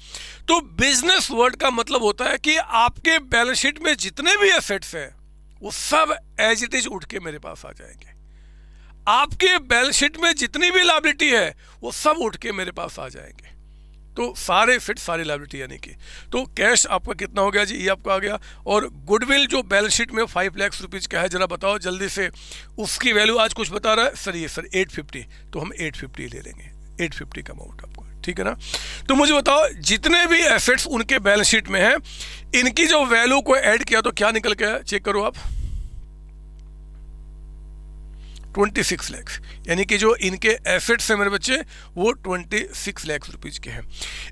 तो बिजनेस वर्ड का मतलब होता है कि आपके बैलेंस शीट में जितने भी एसेट्स हैं वो सब एज इट इज उठ के मेरे पास आ जाएंगे। आपके बैलेंस शीट में जितनी भी लायबिलिटी है वो सब उठ के मेरे पास आ जाएंगे। तो सारे फिट सारी लायबिलिटी यानी कि, तो कैश आपका कितना हो गया जी, ये आपका आ गया। और गुडविल जो बैलेंस शीट में 5 लाख रुपीज का है, जरा बताओ जल्दी से उसकी वैल्यू आज कुछ बता रहा है, सर ये सर 850, तो हम 850 ले लेंगे, 850 का अमाउंट आपको, ठीक है ना। तो मुझे बताओ जितने भी एसेट्स उनके बैलेंस शीट में है, इनकी जो वैल्यू को ऐड किया तो क्या निकल के आया, चेक करो आप। 26 लाख, यानी कि जो इनके एसेट्स हैं मेरे बच्चे वो 26 लाख रुपीज के हैं।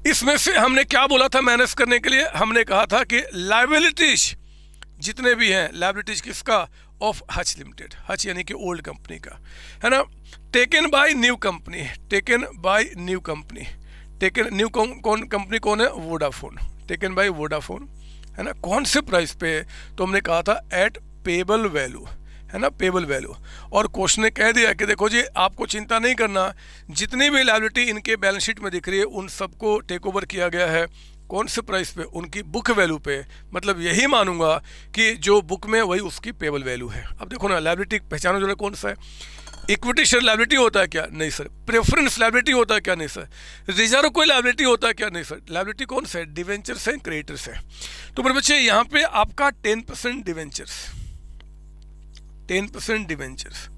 इसमें से हमने क्या बोला था मैनेज करने के लिए, हमने कहा था कि लायबिलिटीज जितने भी हैं, लायबिलिटीज किसका, ऑफ हच लिमिटेड, हच यानी कि ओल्ड कंपनी का, है ना, taken by new company, taken by new company, taken new कौन कंपनी कौन है, वोडाफोन, टेकन बाय वोडाफोन, है ना। कौन से प्राइस पे, तो हमने कहा था एट पेबल वैल्यू, है ना, पेबल वैल्यू। और क्वेश्चन ने कह दिया कि देखो जी आपको चिंता नहीं करना, जितनी भी लायबिलिटी इनके बैलेंस शीट में दिख रही है उन सबको टेक ओवर किया गया है, कौन से प्राइस पे, उनकी बुक वैल्यू पे, मतलब यही मानूंगा कि जो बुक में वही उसकी पेबल वैल्यू है। अब देखो ना, लायबिलिटी पहचानो जो है कौन सा है, इक्विटी शेयर लायबिलिटी होता है क्या, नहीं सर। प्रेफरेंस लायबिलिटी होता है क्या, नहीं सर। रिजर्व कोई लायबिलिटी होता है क्या, नहीं सर। लायबिलिटी कौन सा है, डिवेंचर्स हैं, क्रेडिटर्स हैं। तो मेरे बच्चे यहाँ पे आपका 10% डिवेंचर्स, 10% डिवेंचर्स,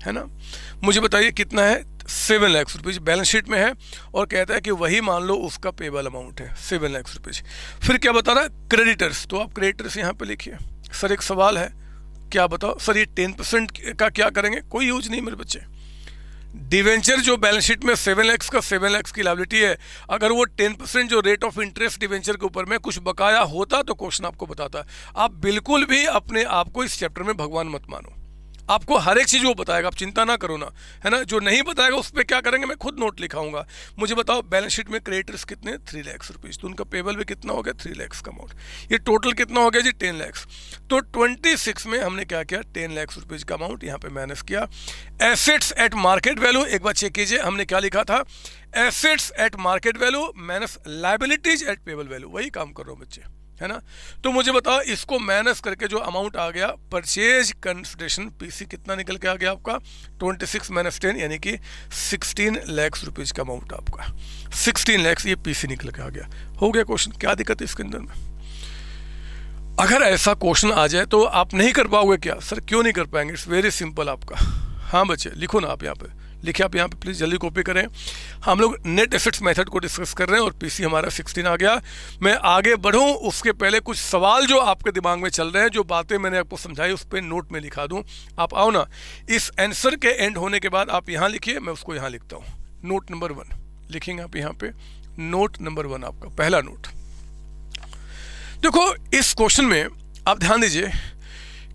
है ना। मुझे बताइए कितना है, 7 लाख रुपीज बैलेंस शीट में है, और कहता है कि वही मान लो उसका पेबल अमाउंट है 7 लाख रुपीज। फिर क्या बता रहा है, क्रेडिटर्स, तो आप क्रेडिटर्स यहाँ पे लिखिए। सर एक सवाल है, क्या बताओ सर, ये 10% का क्या करेंगे, कोई यूज नहीं मेरे बच्चे। डिवेंचर जो बैलेंस शीट में 7 लाख का 7 लाख की लायबिलिटी है, अगर वो 10% जो रेट ऑफ इंटरेस्ट डिवेंचर के ऊपर में कुछ बकाया होता तो क्वेश्चन आपको बताता। आप बिल्कुल भी अपने आप को इस चैप्टर में भगवान मत मानो, आपको हर एक चीज़ वो बताएगा, आप चिंता ना करो ना, है ना। जो नहीं बताएगा उस पर क्या करेंगे, मैं खुद नोट लिखाऊंगा। मुझे बताओ बैलेंस शीट में क्रेडिटर्स कितने, 3 लाख रुपीज़, तो उनका पेबल भी कितना हो गया, 3 लाख का अमाउंट। ये टोटल कितना हो गया जी, 10 लाख। तो 26 में हमने क्या किया, 10 लाख रुपीज़ का अमाउंट यहाँ पे माइनस किया। एसेट्स एट मार्केट वैल्यू, एक बार चेक कीजिए हमने क्या लिखा था, assets at market value minus liabilities at payable value, वही काम कर रहा हूँ बच्चे, है ना। तो मुझे बताओ इसको माइनस करके जो अमाउंट आ गया, परचेज कंसिडरेशन पीसी कितना निकल के आ गया आपका, 26 माइनस 10 यानी कि 16 लाख रुपीज का अमाउंट आपका, 16 लाख ये पीसी निकल के आ गया। हो गया क्वेश्चन, क्या दिक्कत है इसके अंदर में। अगर ऐसा क्वेश्चन आ जाए तो आप नहीं कर पाओगे क्या, सर क्यों नहीं कर पाएंगे, इट्स वेरी सिंपल आपका। हाँ बच्चे लिखो ना, आप यहाँ पे लिखिए, आप यहाँ पे प्लीज़ जल्दी कॉपी करें। हम लोग नेट एसेट्स मेथड को डिस्कस कर रहे हैं और पीसी हमारा 16 आ गया। मैं आगे बढ़ूँ उसके पहले कुछ सवाल जो आपके दिमाग में चल रहे हैं, जो बातें मैंने आपको समझाई उस पर नोट में लिखा दूँ। आप आओ ना, इस आंसर के एंड होने के बाद आप यहाँ लिखिए, मैं उसको यहाँ लिखता हूँ। नोट नंबर 1 लिखेंगे आप यहाँ पे, नोट नंबर 1 आपका पहला नोट। देखो इस क्वेश्चन में आप ध्यान दीजिए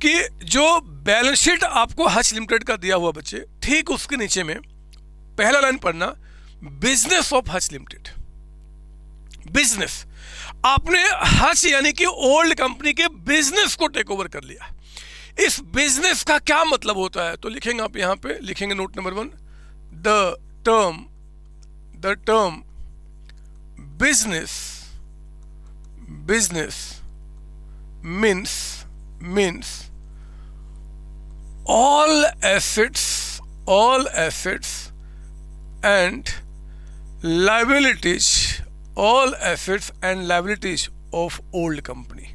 कि जो बैलेंस शीट आपको हच लिमिटेड का दिया हुआ बच्चे, ठीक उसके नीचे में पहला लाइन पढ़ना, business of Hutch limited. Business, आपने हच यानी कि ओल्ड कंपनी के बिजनेस को टेक ओवर कर लिया। इस बिजनेस का क्या मतलब होता है, तो लिखेंगे आप यहां पे, लिखेंगे note number 1, the term business means all assets and liabilities of old company,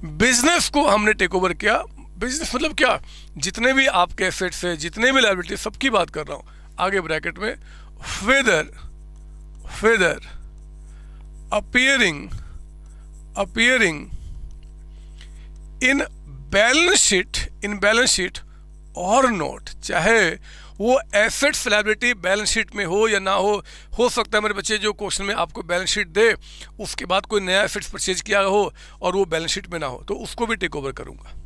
business को हमने टेक ओवर किया। बिजनेस मतलब क्या, जितने भी आपके एसेट्स है, जितने भी लायबिलिटी, सबकी बात कर रहा हूं। आगे ब्रैकेट में whether appearing in balance sheet और नोट, चाहे वो एसेट्स लायबिलिटी बैलेंस शीट में हो या ना हो सकता है मेरे बच्चे जो क्वेश्चन में आपको बैलेंस शीट दे, उसके बाद कोई नया एसेट्स परचेज किया हो और वो बैलेंस शीट में ना हो, तो उसको भी टेक ओवर करूंगा।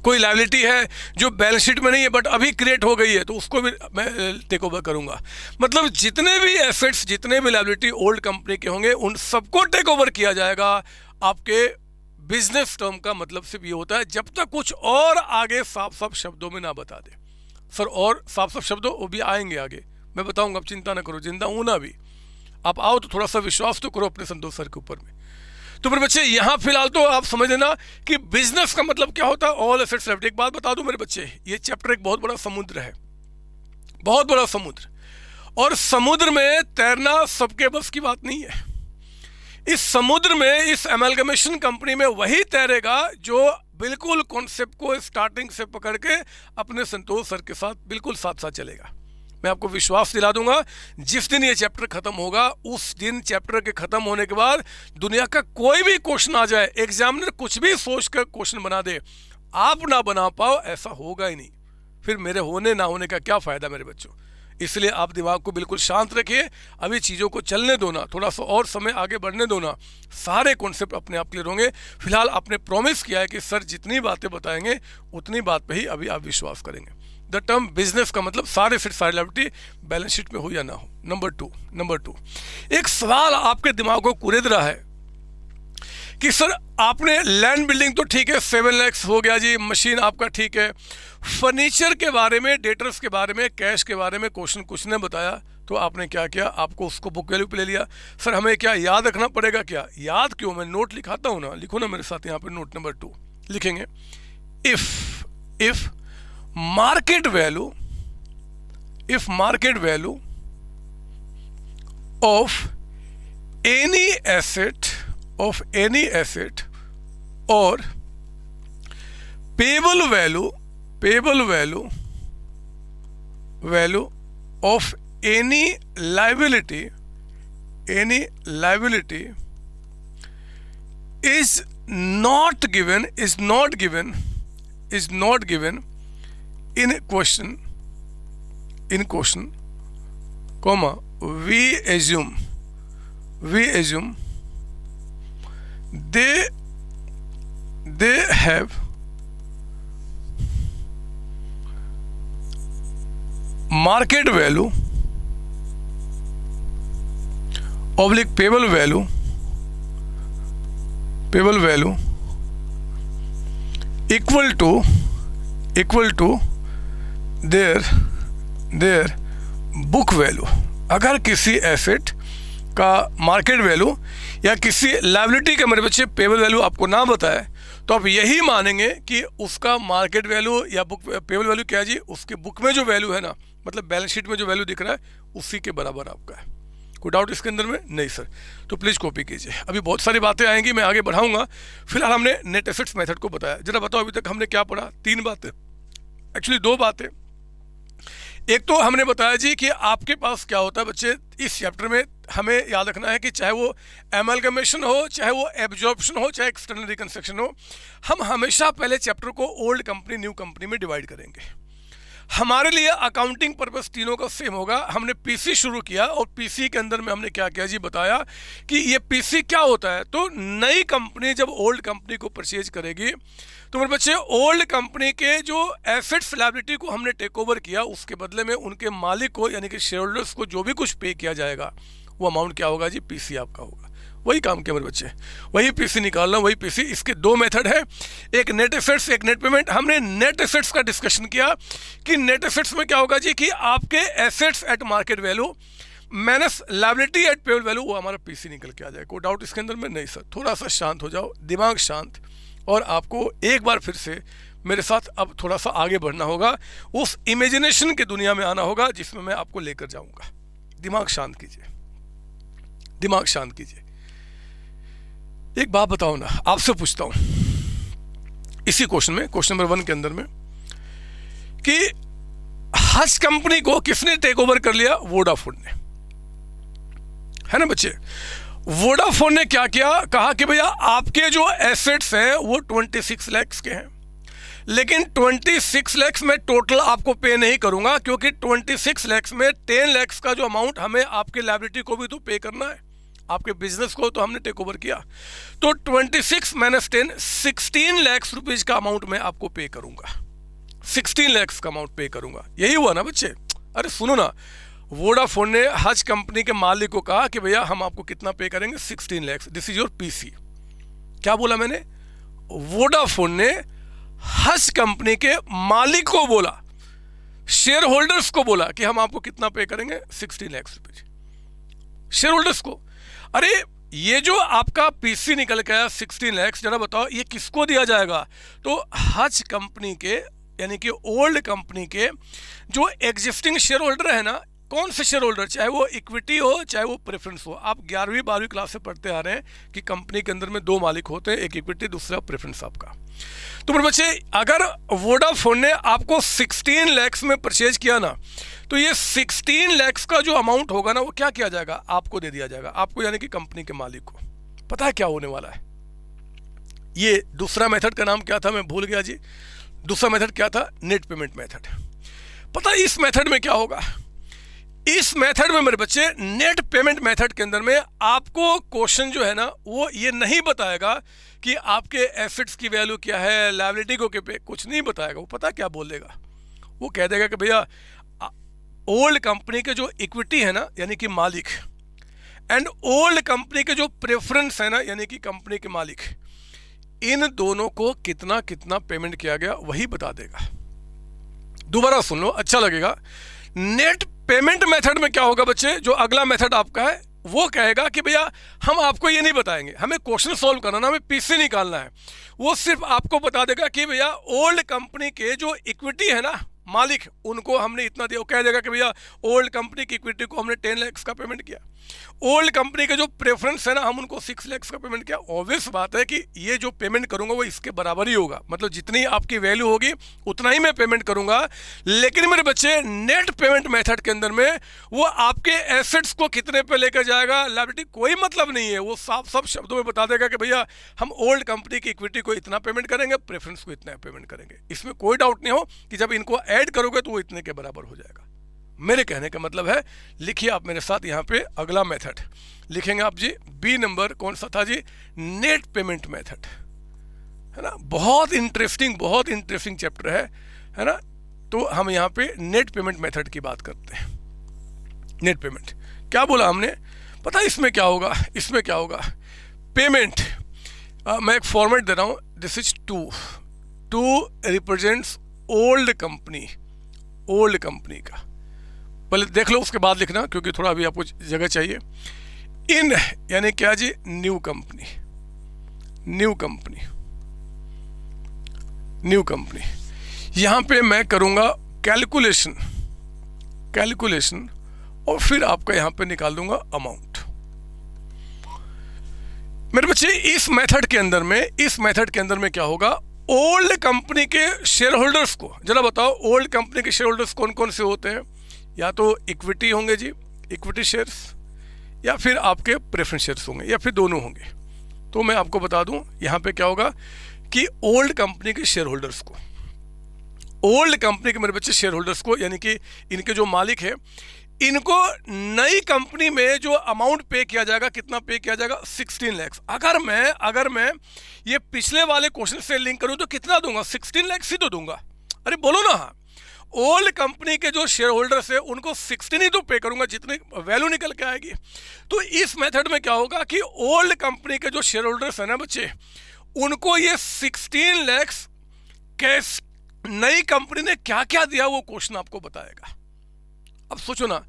कोई लायबिलिटी है जो बैलेंस शीट में नहीं है बट अभी क्रिएट हो गई है, तो उसको भी मैं टेक ओवर करूंगा। मतलब जितने भी एसेट्स, जितने भी लायबिलिटी ओल्ड कंपनी के होंगे, उन सबको टेक ओवर किया जाएगा। आपके बिजनेस टर्म का मतलब सिर्फ ये होता है, जब तक कुछ और आगे साफ साफ शब्दों में ना बता दे। सर और साफ साफ शब्दों वो भी आएंगे आगे, मैं बताऊंगा, आप चिंता ना करो, जिंदा हूं ना भी। आप आओ तो थोड़ा सा विश्वास तो करो अपने संतोष सर के ऊपर में। तो फिर बच्चे यहाँ फिलहाल तो आप समझ लेना कि बिजनेस का मतलब क्या होता है, ऑल एसेट्स लायबिलिटी। एक बात बता दूं मेरे बच्चे, ये चैप्टर एक बहुत बड़ा समुद्र है, बहुत बड़ा समुद्र, और समुद्र में तैरना सबके बस की बात नहीं है। इस समुद्र में, इस अमेलगमेशन कंपनी में वही तैरेगा जो बिल्कुल कॉन्सेप्ट को स्टार्टिंग से पकड़ के अपने संतोष सर के साथ बिल्कुल साथ साथ चलेगा। मैं आपको विश्वास दिला दूंगा, जिस दिन ये चैप्टर खत्म होगा उस दिन चैप्टर के खत्म होने के बाद दुनिया का कोई भी क्वेश्चन आ जाए, एग्जामिनर कुछ भी सोच कर क्वेश्चन बना दे, आप ना बना पाओ ऐसा होगा ही नहीं, फिर मेरे होने ना होने का क्या फ़ायदा मेरे बच्चों। इसलिए आप दिमाग को बिल्कुल शांत रखिए, अभी चीज़ों को चलने दो ना, थोड़ा सा और समय आगे बढ़ने दो ना, सारे कॉन्सेप्ट अपने आप क्लियर होंगे। फिलहाल आपने प्रॉमिस किया है कि सर जितनी बातें बताएंगे उतनी बात पे ही अभी आप विश्वास करेंगे। द टर्म बिजनेस का मतलब सारे फिर सारी लायबिलिटी बैलेंस शीट में हो या ना हो। नंबर टू एक सवाल आपके दिमाग को कुरेद रहा है कि सर आपने लैंड बिल्डिंग तो ठीक है 7 लाख हो गया जी, मशीन आपका ठीक है, फर्नीचर के बारे में, डेटर्स के बारे में, कैश के बारे में क्वेश्चन कुछ ने बताया, तो आपने क्या किया, आपको उसको बुक वैल्यू पे ले लिया। सर हमें क्या याद रखना पड़ेगा? क्या याद क्यों, मैं नोट लिखाता हूँ ना, लिखो ना मेरे साथ यहाँ पे नोट नंबर 2 लिखेंगे। If market value of any asset or payable value of any liability is not given in question, comma, we assume they have market value oblique payable value equal to their book value। अगर किसी asset का market value या किसी liability का मेरे बच्चे payable value आपको ना बताए, तो आप यही मानेंगे कि उसका मार्केट वैल्यू या बुक पेबल वैल्यू क्या है जी, उसके बुक में जो वैल्यू है ना, मतलब बैलेंस शीट में जो वैल्यू दिख रहा है उसी के बराबर आपका है। कोई डाउट इसके अंदर में? नहीं सर, तो प्लीज़ कॉपी कीजिए। अभी बहुत सारी बातें आएंगी, मैं आगे बढ़ाऊंगा। फिलहाल हमने नेट एसेट्स मेथड को बताया। जरा बताओ अभी तक हमने क्या पढ़ा? 3 बातें, एक्चुअली 2 बातें। एक तो हमने बताया जी कि आपके पास क्या होता है बच्चे, इस चैप्टर में हमें याद रखना है कि चाहे वो एमलगमेशन हो, चाहे वो एब्जॉर्प्शन हो, चाहे एक्सटर्नल रिकंस्ट्रक्शन हो, हम हमेशा पहले चैप्टर को ओल्ड कंपनी न्यू कंपनी में डिवाइड करेंगे। हमारे लिए अकाउंटिंग पर्पस तीनों का सेम होगा। हमने पीसी शुरू किया और पीसी के अंदर में हमने क्या किया जी, बताया कि ये पीसी क्या होता है। तो नई कंपनी जब ओल्ड कंपनी को परचेज करेगी तो मेरे बच्चे ओल्ड कंपनी के जो एसेट्स लायबिलिटी को हमने टेक ओवर किया, उसके बदले में उनके मालिक को यानी कि शेयर होल्डर्स को जो भी कुछ पे किया जाएगा वो अमाउंट क्या होगा जी, पीसी आपका होगा। वही काम किया मेरे बच्चे, वही पीसी निकालना, वही पीसी। इसके 2 मेथड है, एक नेट एसेट्स, एक नेट पेमेंट। हमने नेट एसेट्स का डिस्कशन किया कि नेट एसेट्स में क्या होगा जी कि आपके assets at market value minus liability at payable value, वो हमारा पीसी निकल के आ जाए। कोई डाउट इसके अंदर में? नहीं सर। थोड़ा सा शांत हो जाओ, दिमाग शांत, और आपको एक बार फिर से मेरे साथ अब थोड़ा सा आगे बढ़ना होगा, उस इमेजिनेशन की दुनिया में आना होगा जिसमें मैं आपको लेकर जाऊंगा। दिमाग शांत कीजिए, दिमाग शांत कीजिए। एक बात बताओ ना, आपसे पूछता हूं इसी क्वेश्चन में, क्वेश्चन नंबर 1 के अंदर में, कि हज कंपनी को किसने टेक ओवर कर लिया? वोडाफोन ने, है ना बच्चे। वोडाफोन ने क्या किया, कहा कि भैया आपके जो एसेट्स हैं वो 26 लाख के हैं, लेकिन 26 लाख में टोटल आपको पे नहीं करूंगा, क्योंकि 26 लाख में 10 लाख का जो अमाउंट हमें आपके लायबिलिटी को भी तो पे करना है, आपके बिजनेस को तो हमने टेक ओवर किया। तो 26 माइनस 10, 16 लाख रुपीज का अमाउंट मैं आपको पे करूंगा, 16 लाख का अमाउंट पे करूंगा। यही हुआ ना बच्चे? अरे सुनो ना, वोडाफोन ने हज कंपनी के मालिक को कहा कि भैया हम आपको कितना पे करेंगे, 16 lakh, this is your PC. क्या बोला मैंने? वोडाफोन ने हज कंपनी के मालिक को बोला, शेयर होल्डर्स को बोला कि हम आपको कितना पे करेंगे, 16 लाख रुपीज, शेयर होल्डर्स को। अरे ये जो आपका पीसी निकल के आया 16 लाख, जरा बताओ ये किसको दिया जाएगा? तो हज कंपनी के यानी कि ओल्ड कंपनी के जो एग्जिस्टिंग शेयर होल्डर है ना, कौन से शेयर होल्डर, चाहे वो इक्विटी हो चाहे वो प्रेफरेंस हो। आप 11वीं 12वीं क्लास से पढ़ते आ रहे हैं कि कंपनी के अंदर में 2 मालिक होते हैं, एक इक्विटी दूसरा प्रेफरेंस आपका। तो मेरे बच्चे अगर वोडाफोन ने आपको 16 लाख में परचेज किया ना, तो ये 16 लाख का जो अमाउंट होगा ना वो क्या किया जाएगा, आपको दे दिया जाएगा, आपको यानी कि कंपनी के मालिक को। पता है क्या होने वाला है? ये दूसरा मेथड का नाम क्या था, मैं भूल गया जी। दूसरा मेथड क्या था? Net payment method. पता है इस मेथड में क्या होगा? इस मेथड में मेरे बच्चे, नेट पेमेंट मेथड के अंदर में आपको क्वेश्चन जो है ना वो ये नहीं बताएगा कि आपके एसेट्स की वैल्यू क्या है, लायबिलिटी को पे कुछ नहीं बताएगा। वो पता क्या बोल देगा? वो कह देगा कि भैया ओल्ड कंपनी के जो इक्विटी है ना यानी कि मालिक, एंड ओल्ड कंपनी के जो प्रेफरेंस है ना यानी कि कंपनी के मालिक, इन दोनों को कितना कितना पेमेंट किया गया वही बता देगा। दोबारा सुन लो, अच्छा लगेगा। नेट पेमेंट मेथड में क्या होगा बच्चे, जो अगला मेथड आपका है वो कहेगा कि भैया हम आपको ये नहीं बताएंगे, हमें क्वेश्चन सॉल्व करना ना, हमें पीसी निकालना है। वो सिर्फ आपको बता देगा कि भैया ओल्ड कंपनी के जो इक्विटी है ना मालिक, उनको हमने इतना दिया। वो कह देगा कि भैया ओल्ड कंपनी की इक्विटी को हमने 10 लाख का पेमेंट किया, ओल्ड कंपनी के जो प्रेफरेंस है ना हम उनको 6 लाख का पेमेंट किया। ऑब्वियस बात है कि ये जो पेमेंट करूंगा वो इसके बराबर ही होगा, मतलब जितनी आपकी वैल्यू होगी उतना ही मैं पेमेंट करूंगा। लेकिन मेरे बच्चे नेट पेमेंट मेथड के अंदर में वो आपके एसेट्स को कितने पे लेकर जाएगा, लायबिलिटी कोई मतलब नहीं है। वो साफ साफ शब्दों में बता देगा कि भैया हम ओल्ड कंपनी की इक्विटी को इतना पेमेंट करेंगे, प्रेफरेंस को इतना पेमेंट करेंगे। इसमें कोई डाउट नहीं हो कि जब इनको ऐड करोगे तो वो इतने के बराबर हो जाएगा। मेरे कहने का मतलब है, लिखिए आप मेरे साथ यहाँ पे अगला मेथड लिखेंगे आप जी। बी नंबर कौन सा था जी? नेट पेमेंट मेथड, है ना। बहुत इंटरेस्टिंग चैप्टर है ना। तो हम यहाँ पे नेट पेमेंट मेथड की बात करते हैं। नेट पेमेंट क्या बोला हमने? पता है इसमें क्या होगा? इसमें क्या होगा? पेमेंट, मैं एक फॉर्मेट दे रहा हूँ, this is to represents old company का। पहले देख लो उसके बाद लिखना, क्योंकि थोड़ा अभी आपको जगह चाहिए। इन यानी क्या जी? New company. यहां पे मैं करूंगा कैलकुलेशन और फिर आपका यहां पे निकाल दूंगा अमाउंट। मेरे बच्चे इस मेथड के अंदर में क्या होगा? ओल्ड कंपनी के शेयर होल्डर्स को जरा बताओ, ओल्ड कंपनी के शेयर होल्डर्स कौन कौन से होते हैं? या तो इक्विटी होंगे जी, इक्विटी शेयर्स, या फिर आपके प्रेफरेंस शेयर्स होंगे, या फिर दोनों होंगे। तो मैं आपको बता दूं यहाँ पे क्या होगा कि ओल्ड कंपनी के शेयर होल्डर्स को, ओल्ड कंपनी के मेरे बच्चे शेयर होल्डर्स को, यानी कि इनके जो मालिक है, इनको नई कंपनी में जो अमाउंट पे किया जाएगा, कितना पे किया जाएगा? 16 लाख। अगर मैं ये पिछले वाले क्वेश्चन से लिंक करूं तो कितना दूंगा? 16 लाख ही तो दूंगा। अरे बोलो ना। ओल्ड कंपनी के जो शेयर होल्डर्स है उनको 16 ही तो पे करूंगा, जितनी वैल्यू निकल के आएगी। तो इस मेथड में क्या होगा कि ओल्ड कंपनी के जो शेयर होल्डर्स है ना बच्चे, उनको ये 16 लाख कैश नई कंपनी ने क्या क्या दिया वो क्वेश्चन आपको बताएगा। अब सोचो ना,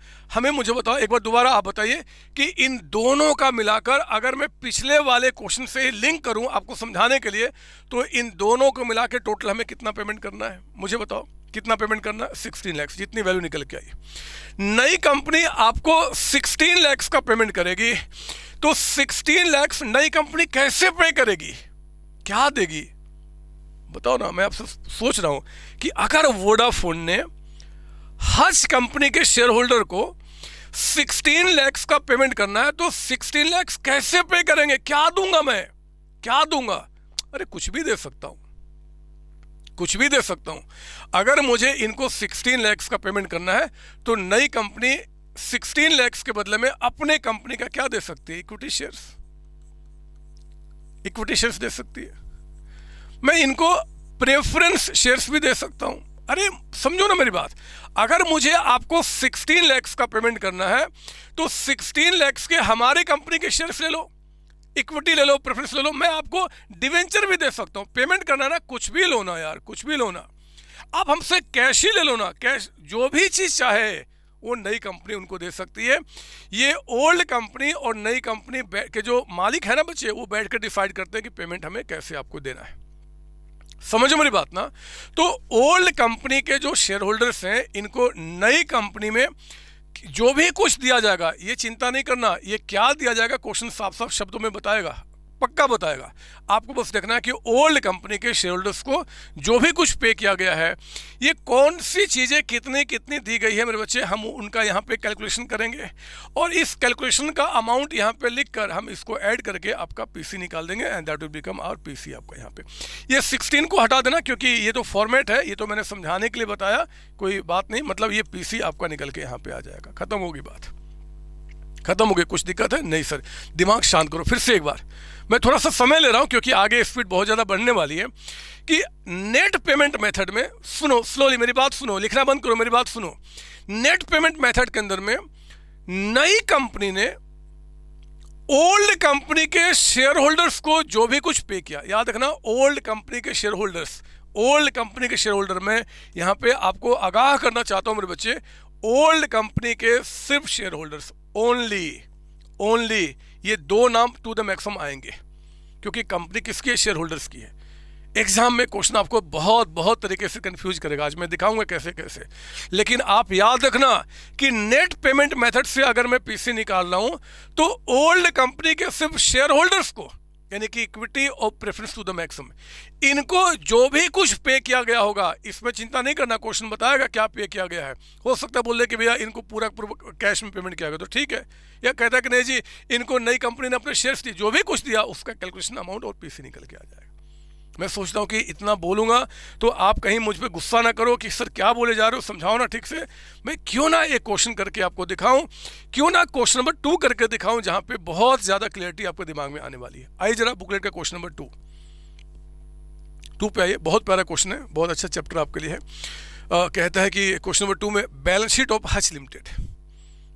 मुझे बताओ एक बार दोबारा, आप बताइए कि इन दोनों का मिलाकर अगर मैं पिछले वाले क्वेश्चन से लिंक करूं आपको समझाने के लिए, तो इन दोनों को मिला के टोटल हमें कितना पेमेंट करना है? मुझे बताओ कितना पेमेंट करना है? 16 लाख, जितनी वैल्यू निकल के आई। नई कंपनी आपको 16 लाख का पेमेंट करेगी, तो 16 लाख नई कंपनी कैसे पे करेगी, क्या देगी? बताओ ना। मैं आपसे सोच रहा हूं कि अगर वोडाफोन ने हज कंपनी के शेयर होल्डर को 16 लाख का पेमेंट करना है, तो 16 लाख कैसे पे करेंगे? क्या दूंगा मैं? क्या दूंगा? अरे कुछ भी दे सकता हूं, कुछ भी दे सकता हूं। अगर मुझे इनको 16 लाख का पेमेंट करना है, तो नई कंपनी 16 लाख के बदले में अपने कंपनी का क्या दे सकती है? इक्विटी शेयर्स दे सकती है। मैं इनको प्रेफरेंस शेयर्स भी दे सकता हूं। अरे समझो ना मेरी बात। अगर मुझे आपको 16 लाख का पेमेंट करना है, तो 16 लाख के हमारे कंपनी के शेयर्स ले लो, इक्विटी ले लो, प्रेफरेंस ले लो। मैं आपको डिवेंचर भी दे सकता हूं। पेमेंट करना ना, कुछ भी लो ना यार, कुछ भी लो ना। आप हमसे कैश ही ले लो ना, कैश, जो भी चीज चाहे वो नई कंपनी उनको दे सकती है। ये ओल्ड कंपनी और नई कंपनी के जो मालिक है ना बच्चे, वो बैठ कर डिसाइड करते हैं कि पेमेंट हमें कैसे आपको देना है। समझो मेरी बात ना। तो ओल्ड कंपनी के जो शेयर होल्डर्स हैं, इनको नई कंपनी में जो भी कुछ दिया जाएगा, ये चिंता नहीं करना, ये क्या दिया जाएगा क्वेश्चन साफ साफ शब्दों में बताएगा, पक्का बताएगा। आपको बस देखना है कि ओल्ड कंपनी के शेयर होल्डर्स को जो भी कुछ पे किया गया है, ये कौन सी चीज़ें कितनी कितनी दी गई है मेरे बच्चे, हम उनका यहाँ पे कैलकुलेशन करेंगे और इस कैलकुलेशन का अमाउंट यहाँ पे लिख कर हम इसको ऐड करके आपका पीसी निकाल देंगे and that will become our PC. आपका यहाँ पे ये 16 को हटा देना क्योंकि ये तो फॉर्मेट है, ये तो मैंने समझाने के लिए बताया, कोई बात नहीं, मतलब ये पीसी आपका निकल के यहाँ पे आ जाएगा। खत्म होगी बात, खत्म हो गई। कुछ दिक्कत है? नहीं सर, दिमाग शांत करो। फिर से एक बार मैं थोड़ा सा समय ले रहा हूं क्योंकि आगे स्पीड बहुत ज़्यादा बढ़ने वाली है। कि नेट पेमेंट मेथड में, सुनो स्लोली मेरी बात सुनो, लिखना बंद करो, मेरी बात सुनो। नेट पेमेंट मेथड के अंदर में नई कंपनी ने ओल्ड कंपनी के शेयर होल्डर्स को जो भी कुछ पे किया, याद रखना ओल्ड कंपनी के शेयर होल्डर्स, ओल्ड कंपनी के शेयर होल्डर में यहाँ पे आपको आगाह करना चाहता हूं मेरे बच्चे, ओल्ड कंपनी के सिर्फ शेयर होल्डर्स, ओनली ये दो नाम टू द मैक्सिमम आएंगे क्योंकि कंपनी किसकी है? शेयर होल्डर्स की है। एग्जाम में क्वेश्चन आपको बहुत तरीके से कंफ्यूज करेगा, आज मैं दिखाऊंगा कैसे कैसे। लेकिन आप याद रखना कि नेट पेमेंट मेथड से अगर मैं पीसी निकाल रहा हूं तो ओल्ड कंपनी के सिर्फ शेयर होल्डर्स को, यानी कि इक्विटी और प्रेफरेंस टू द मैक्सिमम, इनको जो भी कुछ पे किया गया होगा, इसमें चिंता नहीं करना, क्वेश्चन बताएगा क्या पे किया गया है। हो सकता है बोले कि भैया इनको पूरा कैश में पेमेंट किया गया, तो ठीक है। या कहता है कि नहीं जी इनको नई कंपनी ने अपने शेयर्स दिए, जो भी कुछ दिया उसका कैलकुलेशन अमाउंट और पीसी निकल के आ जाएगा। मैं सोचता हूँ कि इतना बोलूँगा तो आप कहीं मुझ पर गुस्सा ना करो कि सर क्या बोले जा रहे हो, समझाओ ना ठीक से। मैं क्यों ना एक क्वेश्चन करके आपको दिखाऊं, क्यों ना क्वेश्चन नंबर 2 करके दिखाऊं जहाँ पे बहुत ज़्यादा क्लियरिटी आपके दिमाग में आने वाली है। आइए जरा बुकलेट का क्वेश्चन नंबर 2 पे आइए। बहुत प्यारा क्वेश्चन है, बहुत अच्छा चैप्टर आपके लिए है। कहता है कि क्वेश्चन नंबर 2 में balance sheet of Hutch limited.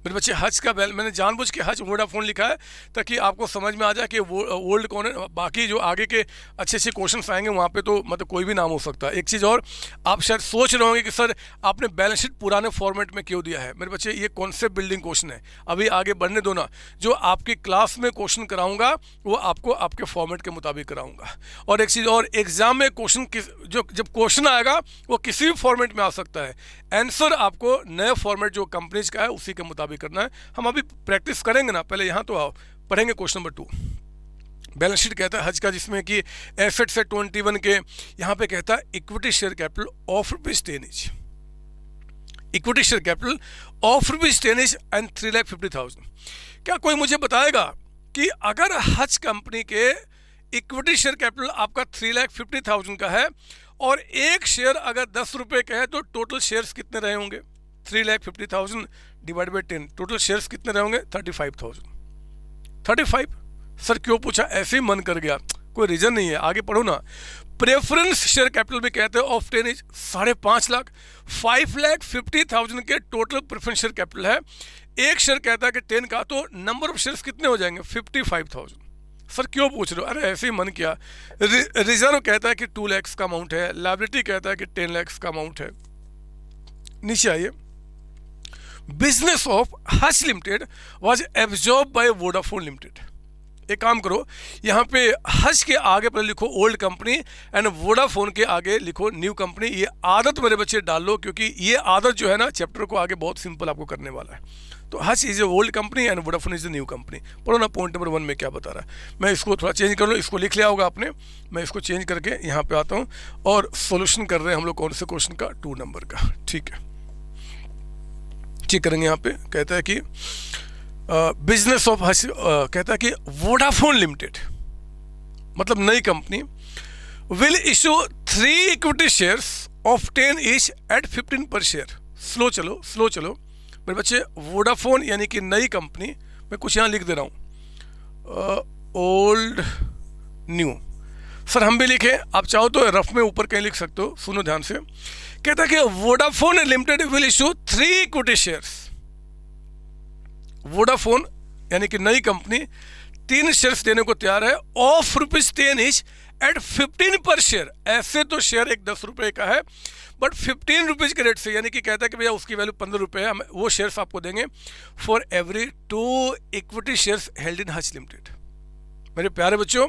मेरे बच्चे हच का मैंने जानबूझ के हच वोडाफोन लिखा है ताकि आपको समझ में आ जाए कि वो ओल्ड कौन है। बाकी जो आगे के अच्छे क्वेश्चंस आएंगे वहाँ पे तो मतलब कोई भी नाम हो सकता है। एक चीज़ और, आप शायद सोच रहे होंगे कि सर आपने बैलेंस शीट पुराने फॉर्मेट में क्यों दिया है। मेरे बच्चे ये कॉन्सेप्ट बिल्डिंग क्वेश्चन है, अभी आगे बढ़ने दो ना। जो आपकी क्लास में क्वेश्चन कराऊंगा वो आपको आपके फॉर्मेट के मुताबिक कराऊंगा। और एक चीज़ और, एग्जाम में क्वेश्चन जब क्वेश्चन आएगा वो किसी भी फॉर्मेट में आ सकता है, आंसर आपको नए फॉर्मेट जो कंपनीज का है उसी के मुताबिक करना है। हम अभी प्रैक्टिस करेंगे ना, पहले यहाँ तो आओ पढ़ेंगे क्वेश्चन नंबर 2। बैलेंस शीट कहता है हज का, जिसमें कि एसेट्स है 21 के, यहाँ पे कहता है equity share capital of ₹10 each, equity share capital of ₹10 each and 3,50,000। क्या कोई मुझे बताएगा कि अगर हज कंपनी के इक्विटी शेयर कैपिटल आपका 3,50,000 का है और एक शेयर अगर 10 रुपये का है तो टोटल शेयर्स कितने रहे होंगे? 3,50,000 डिवाइड बाई 10, टोटल शेयर्स कितने रहे होंगे? 35,000। 35 सर क्यों पूछा? ऐसे ही मन कर गया, कोई रीजन नहीं है, आगे पढ़ो ना। प्रेफरेंस शेयर कैपिटल भी कहते हैं ऑफ 10 इज 5.5 लाख। 5,50,000 के टोटल प्रेफरेंस शेयर कैपिटल है, एक शेयर कहता है कि 10 का, तो नंबर ऑफ शेयर्स कितने हो जाएंगे? 55,000। सर क्यों पूछ रहे हो? अरे ऐसे ही मन किया। रिजर्व कहता है कि 2 लाख का अमाउंट है, लायबिलिटी कहता है कि 10 लाख का अमाउंट है। नीचे आइए, business of Hutch limited was absorb by Vodafone limited. एक काम करो, यहाँ पे हच के आगे पर लिखो ओल्ड कंपनी एंड वोडाफोन के आगे लिखो न्यू कंपनी। ये आदत मेरे बच्चे डाल लो क्योंकि ये आदत जो है ना चैप्टर को आगे बहुत सिंपल आपको करने वाला है। तो Hutch is a old company and Vodafone is a new company. पढ़ो ना पॉइंट नंबर 1 में क्या बता रहा है। मैं इसको थोड़ा चेंज कर लो, इसको लिख लिया होगा आपने, मैं इसको चेंज करके यहाँ पे आता हूँ और सोल्यूशन कर रहे हैं हम लोग कौन से क्वेश्चन का? 2 नंबर का। ठीक है, ठीक करेंगे। यहाँ पे कहता है कि बिजनेस ऑफ हच, कहता है कि वोडाफोन लिमिटेड मतलब नई company will issue 3 equity shares of 10 each eight 15 पर शेयर। स्लो चलो, स्लो चलो मेरे बच्चे। वोडाफोन यानी कि नई कंपनी, मैं कुछ यहाँ लिख दे रहा हूँ, ओल्ड न्यू। सर हम भी लिखें, आप चाहो तो रफ में ऊपर कहीं लिख सकते हो, सुनो ध्यान से। कहता है कि Vodafone limited will issue 3 equity shares. Vodafone यानी कि नई कंपनी 3 शेयर्स देने को तैयार है ऑफ ₹10 ईच एट 15 पर शेयर। ऐसे तो शेयर एक 10 रुपये का है, बट 15 रुपीज़ के रेट से, यानी कि कहता है कि भैया उसकी वैल्यू 15 रुपये है, हम वो शेयर्स आपको देंगे for every 2 equity shares held in Hutch limited. मेरे प्यारे बच्चों,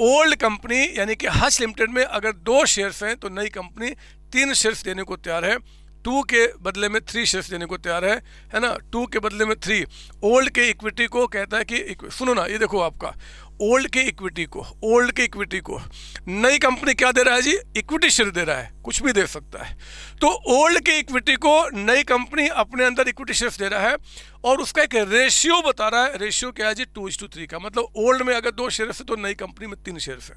ओल्ड कंपनी यानी कि हच लिमिटेड में अगर 2 शेयर्स हैं तो नई कंपनी 3 शेयर्स देने को तैयार है, 2 के बदले में 3 शेयर्स देने को तैयार है ना, 2 के बदले में 3। ओल्ड के इक्विटी को कहता है कि सुनो ना, ये देखो आपका ओल्ड के इक्विटी को नई कंपनी क्या दे रहा है जी, इक्विटी शेयर दे रहा है, कुछ भी दे सकता है। तो ओल्ड के इक्विटी को नई कंपनी अपने अंदर इक्विटी शेयर्स दे रहा है और उसका एक रेशियो बता रहा है। रेशियो क्या है जी, 2:3 का। मतलब ओल्ड में अगर 2 शेयर्स है तो नई कंपनी में 3 शेयर्स है।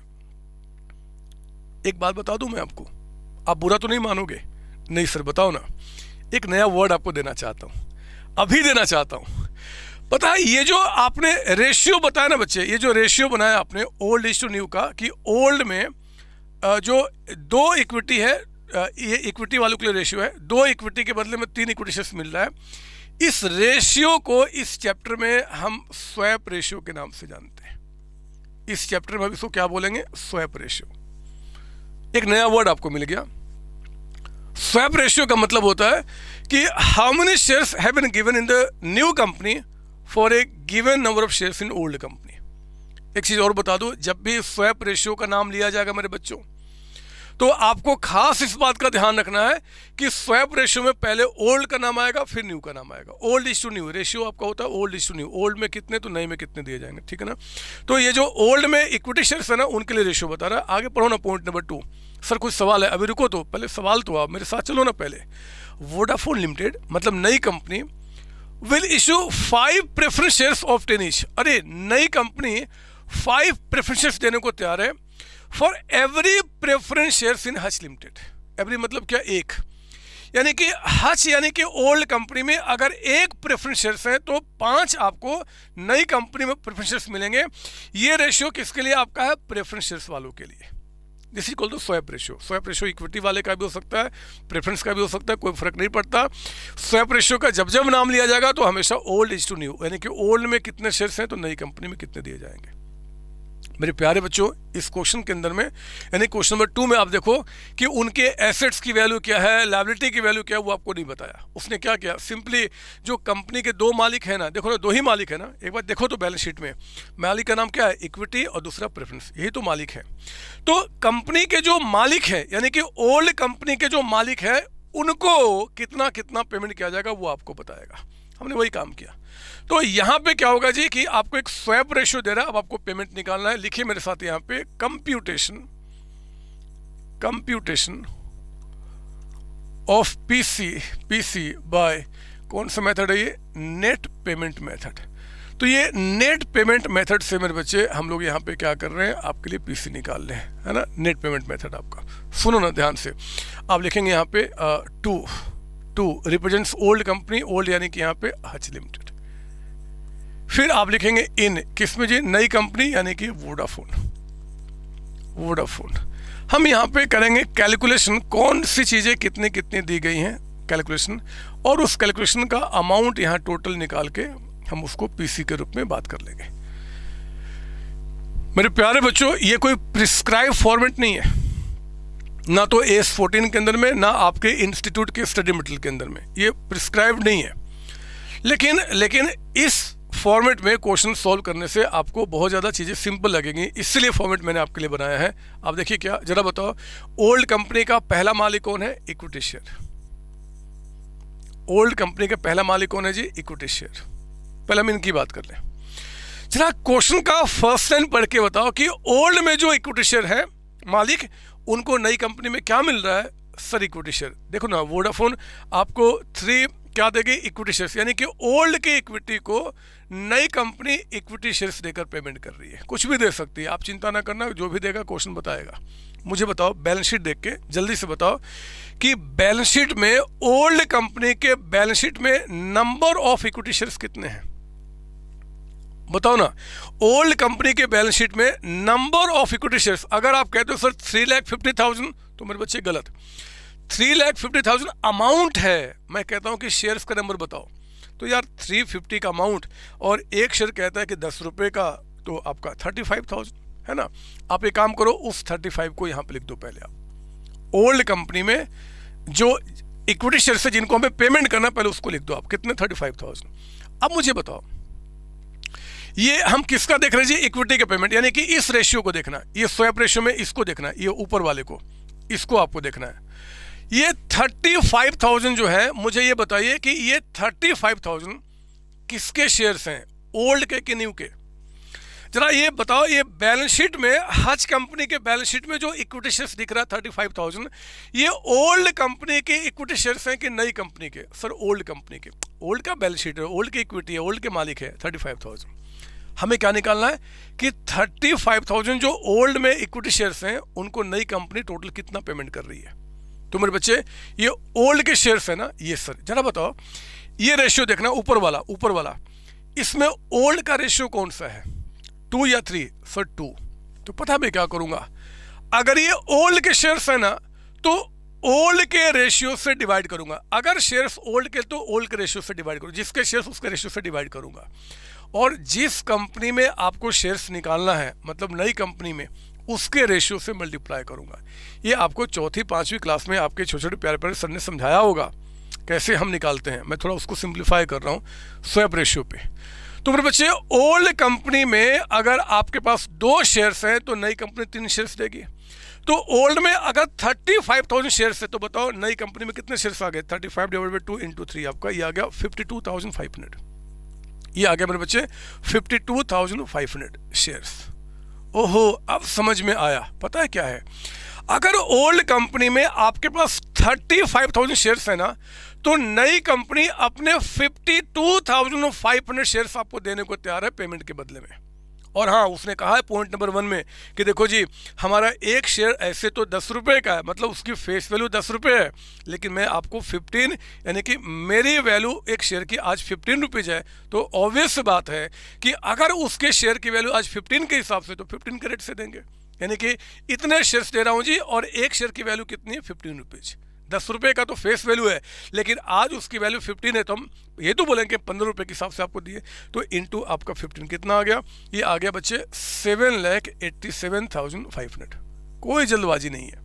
एक बात बता दूं मैं आपको, आप बुरा तो नहीं मानोगे? नहीं सर बताओ ना। एक नया वर्ड आपको देना चाहता हूं, अभी देना चाहता हूं। पता है ये जो आपने रेशियो बताया ना बच्चे, ये जो रेशियो बनाया आपने ओल्ड इज टू न्यू का, कि ओल्ड में जो 2 इक्विटी है, ये इक्विटी वालों के लिए रेशियो है, 2 इक्विटी के बदले में 3 इक्विटी शेयर्स मिल रहा है। इस रेशियो को इस चैप्टर में हम स्वैप रेशियो के नाम से जानते हैं। इस चैप्टर में इसको क्या बोलेंगे, स्वैप रेशियो। एक नया वर्ड आपको मिल गया। स्वैप रेशियो का मतलब होता है कि how many shares have been given in the new company for a given number of shares in old company. एक चीज और बता दूं, जब भी स्वैप रेशियो का नाम लिया जाएगा मेरे बच्चों, तो आपको खास इस बात का ध्यान रखना है कि स्वैप रेशियो में पहले ओल्ड का नाम आएगा फिर न्यू का नाम आएगा। Old is to new ratio आपका होता है old is to new. Old में कितने तो नए में कितने दिए जाएंगे, ठीक है ना। तो ये जो ओल्ड में इक्विटी शेयर्स है ना, उनके लिए रेशियो बता रहा है। आगे पढ़ो ना, पॉइंट नंबर 2। सर कुछ सवाल है, अभी रुको तो, पहले सवाल तो आप मेरे साथ चलो ना। पहले वोडाफोन लिमिटेड मतलब नई company will issue 5 preference shares of 10 each. अरे नई कंपनी 5 प्रेफरेंस शेयर्स देने को तैयार है for every preference shares in Hutch limited. Every मतलब क्या, एक। यानी कि हच यानी कि ओल्ड कंपनी में अगर 1 प्रेफरेंस शेयर्स है तो 5 आपको नई कंपनी में प्रेफरेंस शेयर्स मिलेंगे। ये रेशियो किसके लिए आपका है, प्रेफरेंस शेयर्स वालों के लिए। This is called the swap ratio. Swap ratio equity वाले का भी हो सकता है, प्रेफरेंस का भी हो सकता है, कोई फर्क नहीं पड़ता। स्वैप रेशियो का जब जब नाम लिया जाएगा तो हमेशा ओल्ड इज टू न्यू, यानी कि ओल्ड में कितने शेयर्स हैं तो नई कंपनी में कितने दिए जाएंगे। मेरे प्यारे बच्चों, इस क्वेश्चन के अंदर में यानी क्वेश्चन नंबर 2 में आप देखो कि उनके एसेट्स की वैल्यू क्या है, लायबिलिटी की वैल्यू क्या है, वो आपको नहीं बताया। उसने क्या किया, सिंपली जो कंपनी के 2 मालिक है ना, देखो ना 2 ही मालिक है ना, एक बार देखो तो बैलेंस शीट में मालिक का नाम क्या है, इक्विटी, और दूसरा प्रेफरेंस, यही तो मालिक है। तो कंपनी के जो मालिक है यानी कि ओल्ड कंपनी के जो मालिक है उनको कितना कितना पेमेंट किया जाएगा वो आपको बताएगा। हमने वही काम किया। तो यहाँ पे क्या होगा जी कि आपको एक स्वैप रेशियो दे रहा है, अब आपको पेमेंट निकालना है। लिखिए मेरे साथ यहाँ पे, कंप्यूटेशन ऑफ पीसी बाय कौन सा मेथड है ये, नेट पेमेंट मेथड। तो ये नेट पेमेंट मेथड से मेरे बच्चे हम लोग यहाँ पे क्या कर रहे हैं, आपके लिए पीसी निकाल रहे हैं, है ना। नेट पेमेंट मेथड आपका, सुनो ना ध्यान से। आप लिखेंगे यहाँ पे 2 रिप्रेजेंट्स ओल्ड कंपनी, ओल्ड यानी कि यहाँ पे हच लिमिटेड। फिर आप लिखेंगे इन, किसमें जी, नई कंपनी यानी कि वोडाफोन। हम यहाँ पे करेंगे कैलकुलेशन, कौन सी चीज़ें कितनी कितनी दी गई हैं कैलकुलेशन, और उस कैलकुलेशन का अमाउंट यहाँ टोटल निकाल के हम उसको पीसी के रूप में बात कर लेंगे। मेरे प्यारे बच्चों, ये कोई प्रिस्क्राइब फॉर्मेट नहीं है, ना तो AS14 के अंदर में, ना आपके इंस्टीट्यूट के स्टडी मटेरियल के अंदर में, ये प्रिस्क्राइब नहीं है। लेकिन इस फॉर्मेट में क्वेश्चन सॉल्व करने से आपको बहुत ज़्यादा चीज़ें सिंपल लगेंगी, इसलिए फॉर्मेट मैंने आपके लिए बनाया है। आप देखिए क्या, जरा बताओ, ओल्ड कंपनी का पहला मालिक कौन है, इक्विटी शेयर। ओल्ड कंपनी का पहला मालिक कौन है जी, इक्विटी शेयर। पहले हम इनकी बात कर लें। जरा क्वेश्चन का फर्स्ट लाइन पढ़ के बताओ कि ओल्ड में जो इक्विटी शेयर है मालिक, उनको नई कंपनी में क्या मिल रहा है, सर इक्विटी शेयर। देखो ना, वोडाफोन आपको 3 क्या देगी, इक्विटी शेयर्स, यानी कि ओल्ड के इक्विटी को नई कंपनी इक्विटी शेयर्स देकर पेमेंट कर रही है। कुछ भी दे सकती है, आप चिंता ना करना, जो भी देगा क्वेश्चन बताएगा। मुझे बताओ बैलेंस शीट देख के जल्दी से बताओ कि बैलेंस शीट में, ओल्ड कंपनी के बैलेंस शीट में नंबर ऑफ इक्विटी शेयर्स कितने हैं, बताओ ना। ओल्ड कंपनी के बैलेंस शीट में नंबर ऑफ इक्विटी शेयर्स, अगर आप कहते हो सर 3,50,000, तो मेरे बच्चे गलत। 3,50,000 अमाउंट है, मैं कहता हूं कि शेयर्स का नंबर बताओ। तो यार 350 का अमाउंट और एक शेयर कहता है कि 10 रुपये का, तो आपका 35,000 है ना। आप एक काम करो, उस 35 को यहाँ पे लिख दो पहले आप। ओल्ड कंपनी में जो इक्विटी शेयर्स है जिनको हमें पेमेंट करना, पहले उसको लिख दो आप, कितने, 35,000। अब मुझे बताओ, ये हम किसका देख रहे हैं जी, इक्विटी का पेमेंट, यानी कि इस रेशियो को देखना, ये स्वैप रेशियो में इसको देखना है, ये ऊपर वाले को, इसको आपको देखना है। ये 35,000 जो है, मुझे ये बताइए कि ये 35,000 किसके शेयर्स हैं, ओल्ड के कि न्यू के। जरा ये बताओ, ये बैलेंस शीट में हज कंपनी के बैलेंस शीट में जो इक्विटी शेयर्स दिख रहा है 35,000, ये ओल्ड कंपनी के इक्विटी शेयर्स हैं कि नई कंपनी के? सर ओल्ड कंपनी के, ओल्ड का बैलेंस शीट है, ओल्ड की इक्विटी है, ओल्ड के मालिक है 35,000। हमें क्या निकालना है कि 35,000 जो ओल्ड में इक्विटी शेयर्स हैं उनको नई कंपनी टोटल कितना पेमेंट कर रही है। तो मेरे बच्चे ये ओल्ड के शेयर्स है ना, ये सर जरा बताओ, ये रेशियो देखना ऊपर वाला, इसमें ओल्ड का रेशियो कौन सा है, 2 या 3? सर 2। तो पता मैं क्या करूंगा, अगर ये ओल्ड के शेयर्स है ना तो ओल्ड के रेशियो से डिवाइड करूंगा। अगर शेयर्स ओल्ड के तो ओल्ड के रेशियो से डिवाइड करूंगा, जिसके शेयर्स उसके रेशियो से डिवाइड करूंगा। और जिस कंपनी में आपको शेयर्स निकालना है, मतलब नई कंपनी में, उसके रेशियो से मल्टीप्लाई करूंगा। ये आपको चौथी 5वीं क्लास में आपके छोटे छोटे प्यारे प्यारे सर ने समझाया होगा कैसे हम निकालते हैं। मैं थोड़ा उसको सिंप्लीफाई कर रहा हूँ स्वैप रेशियो पे। तो मेरे बच्चे, ओल्ड कंपनी में अगर आपके पास 2 शेयर्स हैं तो नई कंपनी 3 शेयर्स देगी। तो ओल्ड में अगर 35,000 शेयर्स है तो बताओ नई कंपनी में कितने शेयर्स आ गए? 35 डिवाइडेड बाय 2 इंटू 3, आपका ये आ गया 52,500। ये आ गया मेरे बच्चे 52,500 शेयर्स। ओहो, अब समझ में आया। पता है क्या है, अगर ओल्ड कंपनी में आपके पास 35,000 शेयर्स है ना तो नई कंपनी अपने 52,500 शेयर्स आपको देने को तैयार है पेमेंट के बदले में। और हाँ, उसने कहा है पॉइंट नंबर 1 में कि देखो जी, हमारा एक शेयर ऐसे तो 10 रुपये का है, मतलब उसकी फेस वैल्यू 10 रुपये है, लेकिन मैं आपको 15, यानी कि मेरी वैल्यू एक शेयर की आज 15 रुपीज़ है। तो ऑब्वियस बात है कि अगर उसके शेयर की वैल्यू आज 15 के हिसाब से तो 15 के रेट से देंगे, यानी कि इतने शेयर्स दे रहा हूँ जी, और एक शेयर की वैल्यू कितनी है? 15 रुपीज़। 10 रुपये का तो फेस वैल्यू है, लेकिन आज उसकी वैल्यू 15 है, तो हम ये तो बोलेंगे 15 रुपये के हिसाब से आपको दिए। तो इंटू आपका 15 कितना आ गया? ये आ गया बच्चे 7,87,500। कोई जल्दबाजी नहीं है,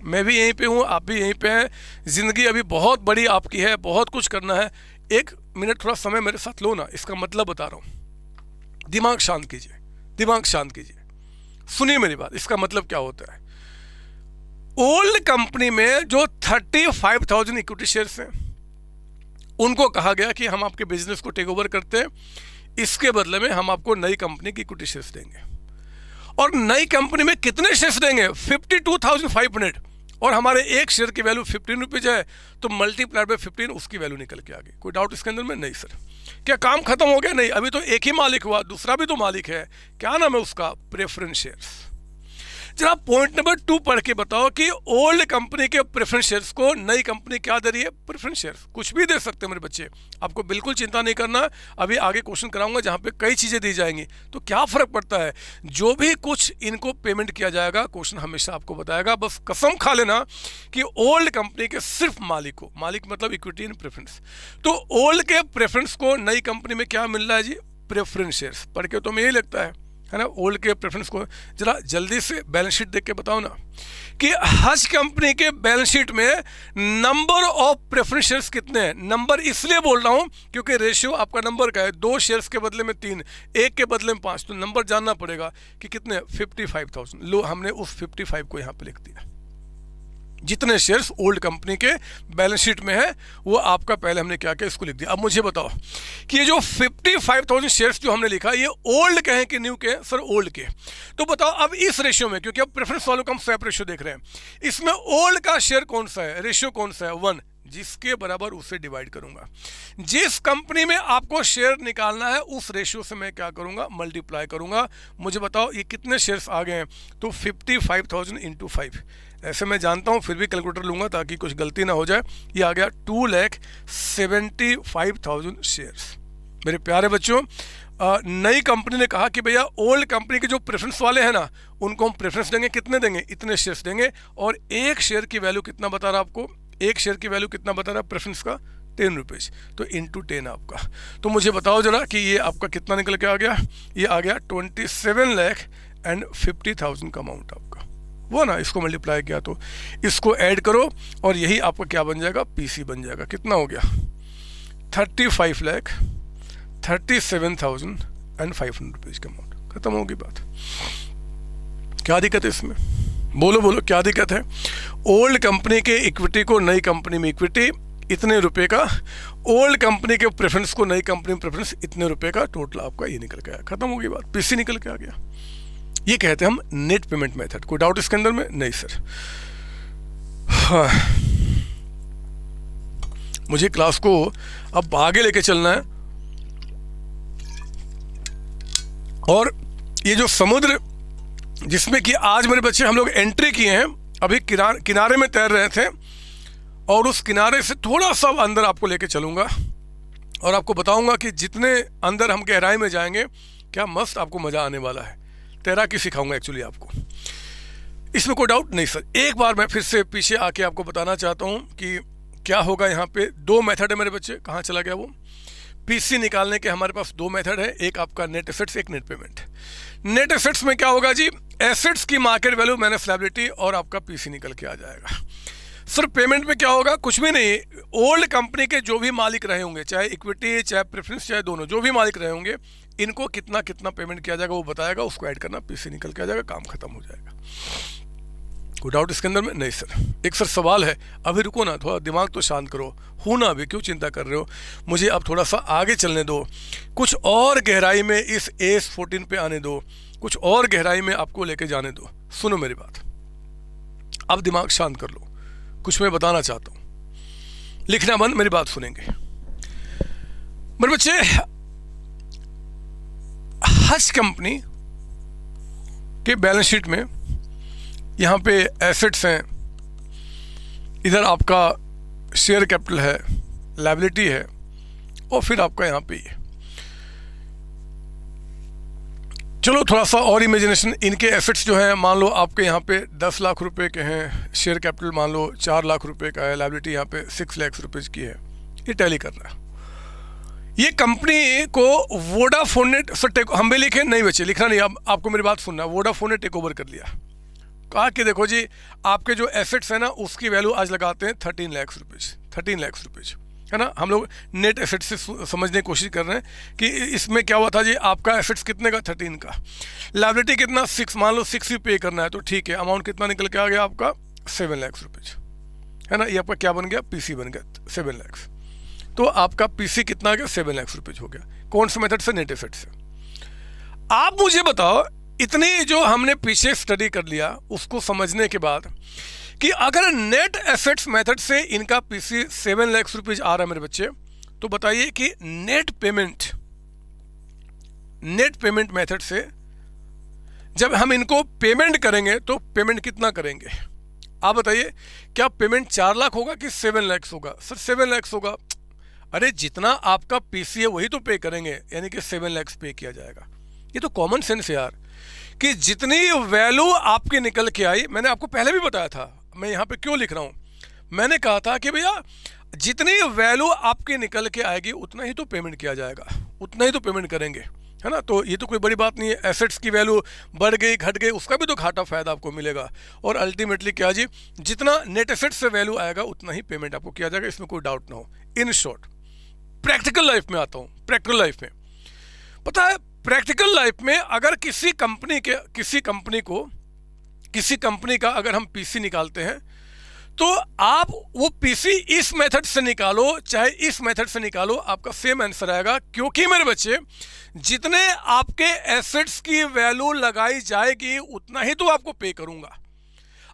मैं भी यहीं पे हूँ, आप भी यहीं पे हैं। ज़िंदगी अभी बहुत बड़ी आपकी है, बहुत कुछ करना है। 1 मिनट थोड़ा समय मेरे साथ लो ना, इसका मतलब बता रहा हूँ। दिमाग शांत कीजिए, दिमाग शांत कीजिए, सुनिए मेरी बात। इसका मतलब क्या होता है, ओल्ड कंपनी में जो 35,000 इक्विटी शेयर्स हैं उनको कहा गया कि हम आपके बिजनेस को टेक ओवर करते हैं, इसके बदले में हम आपको नई कंपनी की इक्विटी शेयर्स देंगे। और नई कंपनी में कितने शेयर्स देंगे? 52,500। और हमारे एक शेयर की वैल्यू 15 रुपीज़ है, तो मल्टीप्लाइड बाय 15 उसकी वैल्यू निकल के आ गई। कोई डाउट इसके अंदर में? नहीं सर। क्या काम खत्म हो गया? नहीं, अभी तो एक ही मालिक हुआ, दूसरा भी तो मालिक है। क्या नाम है उसका? Preference shares. जरा पॉइंट नंबर 2 पढ़ के बताओ कि ओल्ड कंपनी के प्रेफरेंस शेयर्स को नई कंपनी क्या दे रही है? Preference shares. कुछ भी दे सकते हैं मेरे बच्चे, आपको बिल्कुल चिंता नहीं करना। अभी आगे क्वेश्चन कराऊंगा जहां पे कई चीजें दी जाएंगी। तो क्या फर्क पड़ता है, जो भी कुछ इनको पेमेंट किया जाएगा क्वेश्चन हमेशा आपको बताएगा। बस कसम खा लेना कि ओल्ड कंपनी के सिर्फ मालिक को, मालिक मतलब इक्विटी एंड प्रेफरेंस, तो ओल्ड के प्रेफरेंस को नई कंपनी में क्या मिल रहा है जी? Preference shares. पढ़ के तो हमें यही लगता है ना, ओल्ड के प्रेफरेंस को। जरा जल्दी से बैलेंस शीट देख के बताओ ना कि हज कंपनी के बैलेंस शीट में नंबर ऑफ प्रेफरेंस शेयर्स कितने हैं। नंबर इसलिए बोल रहा हूं क्योंकि रेशियो आपका नंबर का है, 2 शेयर्स के बदले में 3, 1 के बदले में 5, तो नंबर जानना पड़ेगा कि कितने? 55,000। लो, हमने उस 55 को यहां पे लिख दिया। जितने शेयर्स ओल्ड कंपनी के बैलेंस शीट में है वो आपका पहले हमने क्या किया, इसको लिख दिया। अब मुझे बताओ कि ये जो 55,000 शेयर्स जो हमने लिखा, ये ओल्ड के हैं कि न्यू के? सर ओल्ड के। तो बताओ अब इस रेशियो में, क्योंकि अब प्रेफरेंस वालों का हम स्वैप रेशियो देख रहे हैं, इसमें ओल्ड का शेयर कौन सा है? रेशियो कौन सा है? 1, जिसके बराबर उसे डिवाइड करूंगा। जिस कंपनी में आपको शेयर निकालना है उस रेशियो से मैं क्या करूंगा? मल्टीप्लाई करूंगा। मुझे बताओ ये कितने शेयर्स आ गए हैं? तो 55,000 इंटू 5। ऐसे मैं जानता हूं, फिर भी कैलकुलेटर लूंगा ताकि कुछ गलती ना हो जाए। ये आ गया 2,75,000 शेयर्स। मेरे प्यारे बच्चों, नई कंपनी ने कहा कि भैया ओल्ड कंपनी के जो प्रेफरेंस वाले हैं ना, उनको हम प्रेफरेंस देंगे। कितने देंगे? इतने शेयर्स देंगे। और एक शेयर की वैल्यू कितना बता रहा आपको? एक शेयर की वैल्यू कितना बता रहा है प्रेफरेंस का? 10 रुपीज़। तो इंटू 10 आपका। तो मुझे बताओ जरा कि ये आपका कितना निकल के आ गया? ये आ गया 27,50,000 का अमाउंट आपका, वो ना। इसको मल्टीप्लाई किया तो इसको ऐड करो और यही आपका क्या बन जाएगा? पीसी बन जाएगा। कितना हो गया? 35,37,500 रुपीज़ का अमाउंट। खत्म होगी बात। क्या दिक्कत है इसमें? बोलो बोलो, क्या दिक्कत है? ओल्ड कंपनी के इक्विटी को नई कंपनी में इक्विटी, इतने रुपए का, ओल्ड कंपनी के प्रेफरेंस को नई कंपनी में प्रेफरेंस इतने रुपए का, टोटल आपका ये निकल के आया, खत्म हो गई बात, पीसी निकल के आ गया। ये कहते हैं हम नेट पेमेंट मेथड। कोई डाउट इसके अंदर में? नहीं सर। हाँ, मुझे क्लास को अब आगे लेके चलना है, और ये जो समुद्र जिसमें कि आज मेरे बच्चे हम लोग एंट्री किए हैं, अभी किनारे में तैर रहे थे, और उस किनारे से थोड़ा सा अंदर आपको लेके चलूँगा और आपको बताऊंगा कि जितने अंदर हम गहराई में जाएंगे क्या मस्त आपको मज़ा आने वाला है। तैराकी सिखाऊंगा एक्चुअली आपको, इसमें कोई डाउट नहीं सर। एक बार मैं फिर से पीछे आके आपको बताना चाहता हूँ कि क्या होगा। यहाँ पे दो मेथड है मेरे बच्चे, कहाँ चला गया वो? पीसी निकालने के हमारे पास दो मेथड है, एक आपका नेट एसेट्स, एक नेट पेमेंट। नेट एसेट्स में क्या होगा जी? एसेट्स की मार्केट वैल्यू माइनस लायबिलिटी और आपका पीसी निकल के आ जाएगा। सर पेमेंट में क्या होगा? कुछ भी नहीं, ओल्ड कंपनी के जो भी मालिक रहे होंगे, चाहे इक्विटी चाहे प्रेफरेंस चाहे दोनों, जो भी मालिक रहे होंगे, इनको कितना कितना पेमेंट किया जाएगा वो बताएगा, उसको ऐड करना, पीसी निकल के आ जाएगा, काम खत्म हो जाएगा। कोई डाउट इसके अंदर में? नहीं सर। एक सर सवाल है, अभी रुको ना, थोड़ा दिमाग तो शांत करो, हो ना, अभी क्यों चिंता कर रहे हो? मुझे अब थोड़ा सा आगे चलने दो, कुछ और गहराई में इस AS14 पे आने दो, कुछ और गहराई में आपको लेके जाने दो। सुनो मेरी बात, अब दिमाग शांत कर लो, कुछ मैं बताना चाहता हूं, लिखना बंद, मेरी बात सुनेंगे मेरे बच्चे। हज कंपनी के बैलेंस शीट में यहाँ पे एसेट्स हैं, इधर आपका शेयर कैपिटल है, लायबिलिटी है, और फिर आपका यहाँ पे ये। चलो थोड़ा सा और इमेजिनेशन, इनके एसेट्स जो हैं मान लो आपके यहाँ पे 10 लाख रुपए के हैं, शेयर कैपिटल मान लो 4 लाख रुपए का है, लायबिलिटी यहाँ पे 6 लाख रुपए की है, ये टैली कर रहा है। ये कंपनी को वोडाफोन ने हम भी लिखे नहीं बच्चे, लिखना नहीं, अब आपको मेरी बात सुनना, वोडाफोन ने टेक ओवर कर लिया। कहा कि देखो जी आपके जो एसेट्स है ना उसकी वैल्यू आज लगाते हैं 13 लाख रुपीज़, 13 लाख रुपीज़, है ना। हम लोग नेट एसेट्स से समझने की कोशिश कर रहे हैं कि इसमें क्या हुआ था जी, आपका एसेट्स कितने का? 13 का। लायबिलिटी कितना? 6, मान लो 6 ही पे करना है तो ठीक है, अमाउंट कितना निकल के आ गया आपका? 7 लाख रुपीज़, है ना। ये आपका क्या बन गया? पीसी बन गया 7 लाख। तो आपका पीसी कितना आ गया? 7 लाख रुपीज़ हो गया। कौन से मेथड से? नेट एसेट से। आप मुझे बताओ, इतनी जो हमने पीछे स्टडी कर लिया उसको समझने के बाद कि अगर नेट एसेट्स मेथड से इनका पीसी 7 लाख रुपीज आ रहा है मेरे बच्चे, तो बताइए कि नेट पेमेंट मेथड से जब हम इनको पेमेंट करेंगे तो पेमेंट कितना करेंगे? आप बताइए, क्या पेमेंट 4 लाख होगा कि 7 लाख होगा? सर 7 लाख होगा। अरे जितना आपका पीसी है वही तो पे करेंगे, यानी कि 7 लाख पे किया जाएगा। ये तो कॉमन सेंस है यार, कि जितनी वैल्यू आपकी निकल के आई, मैंने आपको पहले भी बताया था, मैं यहाँ पे क्यों लिख रहा हूँ, मैंने कहा था कि भैया जितनी वैल्यू आपकी निकल के आएगी उतना ही तो पेमेंट किया जाएगा, उतना ही तो पेमेंट करेंगे, है ना। तो ये तो कोई बड़ी बात नहीं है। एसेट्स की वैल्यू बढ़ गई घट गई उसका भी तो घाटा फायदा आपको मिलेगा, और अल्टीमेटली क्या जी, जितना नेट एसेट्स से वैल्यू आएगा उतना ही पेमेंट आपको किया जाएगा, इसमें कोई डाउट ना हो। इन शॉर्ट प्रैक्टिकल लाइफ में आता हूँ। प्रैक्टिकल लाइफ में पता है, प्रैक्टिकल लाइफ में अगर किसी कंपनी का अगर हम पीसी निकालते हैं तो आप वो पीसी इस मेथड से निकालो चाहे इस मेथड से निकालो, आपका सेम आंसर आएगा। क्योंकि मेरे बच्चे जितने आपके एसेट्स की वैल्यू लगाई जाएगी उतना ही तो आपको पे करूंगा।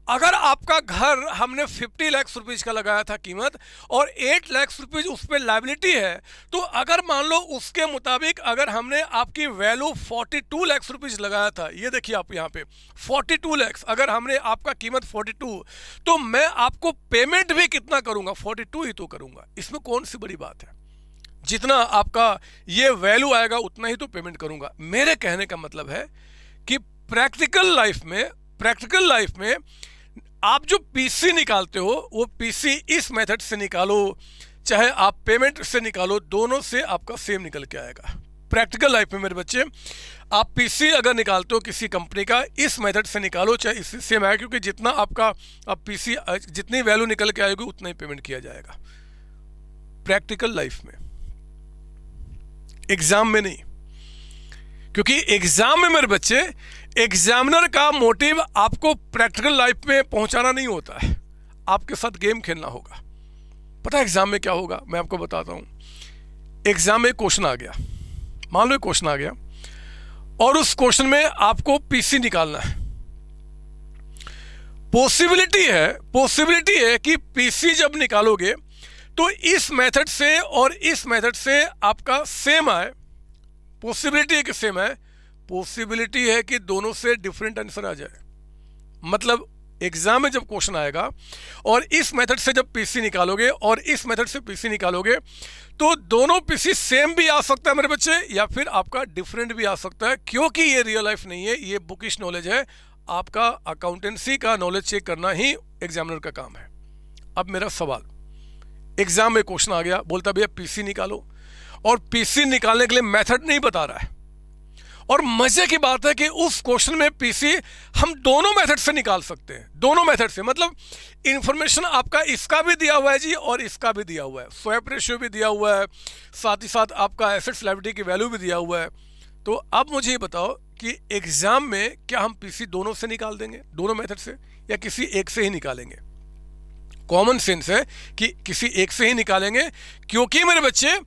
अगर आपका घर हमने 50 लाख रुपीज का लगाया था कीमत और 8 लाख रुपीज उस पर लायबिलिटी है, तो अगर मान लो उसके मुताबिक अगर हमने आपकी वैल्यू 42 लाख रुपीज लगाया था, ये देखिए आप यहाँ पे 42 लाख, अगर हमने आपका कीमत 42, तो मैं आपको पेमेंट भी कितना करूंगा? 42 ही तो करूंगा। इसमें कौन सी बड़ी बात है? जितना आपका ये वैल्यू आएगा उतना ही तो पेमेंट करूंगा। मेरे कहने का मतलब है कि प्रैक्टिकल लाइफ में आप जो पीसी निकालते हो वो पीसी इस मेथड से निकालो चाहे आप पेमेंट से निकालो, दोनों से आपका सेम निकल के आएगा। प्रैक्टिकल लाइफ में मेरे बच्चे आप पीसी अगर निकालते हो किसी कंपनी का, इस मेथड से निकालो चाहे इससे सेम आएगा, क्योंकि जितना आपका अब पीसी जितनी वैल्यू निकल के आएगी उतना ही पेमेंट किया जाएगा प्रैक्टिकल लाइफ में, एग्जाम में नहीं। क्योंकि एग्जाम में मेरे बच्चे एग्जामिनर का मोटिव आपको प्रैक्टिकल लाइफ में पहुंचाना नहीं होता है, आपके साथ गेम खेलना होगा। पता है एग्जाम में क्या होगा, मैं आपको बताता हूँ। एग्जाम में क्वेश्चन आ गया, मान लो क्वेश्चन आ गया और उस क्वेश्चन में आपको पीसी निकालना है। पॉसिबिलिटी है कि पीसी जब निकालोगे तो इस मेथड से और इस मेथड से आपका सेम आए। पॉसिबिलिटी है कि सेम है, पॉसिबिलिटी है कि दोनों से डिफरेंट आंसर आ जाए। मतलब एग्जाम में जब क्वेश्चन आएगा और इस मेथड से जब पीसी निकालोगे और इस मेथड से पीसी निकालोगे तो दोनों पीसी सेम भी आ सकता है मेरे बच्चे, या फिर आपका डिफरेंट भी आ सकता है, क्योंकि ये रियल लाइफ नहीं है, ये बुकिश नॉलेज है। आपका अकाउंटेंसी का नॉलेज चेक करना ही एग्जामिनर का काम है। अब मेरा सवाल, एग्जाम में क्वेश्चन आ गया, बोलता भैया पीसी निकालो, और पीसी निकालने के लिए मेथड नहीं बता रहा है। और मजे की बात है कि उस क्वेश्चन में पीसी हम दोनों मेथड से निकाल सकते हैं, दोनों मेथड से। मतलब इंफॉर्मेशन आपका इसका भी दिया हुआ है जी और इसका भी दिया हुआ है, स्वैप रेशियो भी दिया हुआ है, साथ ही साथ आपका एसेट्स लायबिलिटी की वैल्यू भी दिया हुआ है। तो अब मुझे ये बताओ कि एग्जाम में क्या हम पीसी दोनों से निकाल देंगे, दोनों मेथड से, या किसी एक से ही निकालेंगे? कॉमन सेंस है कि किसी एक से ही निकालेंगे, क्योंकि मेरे बच्चे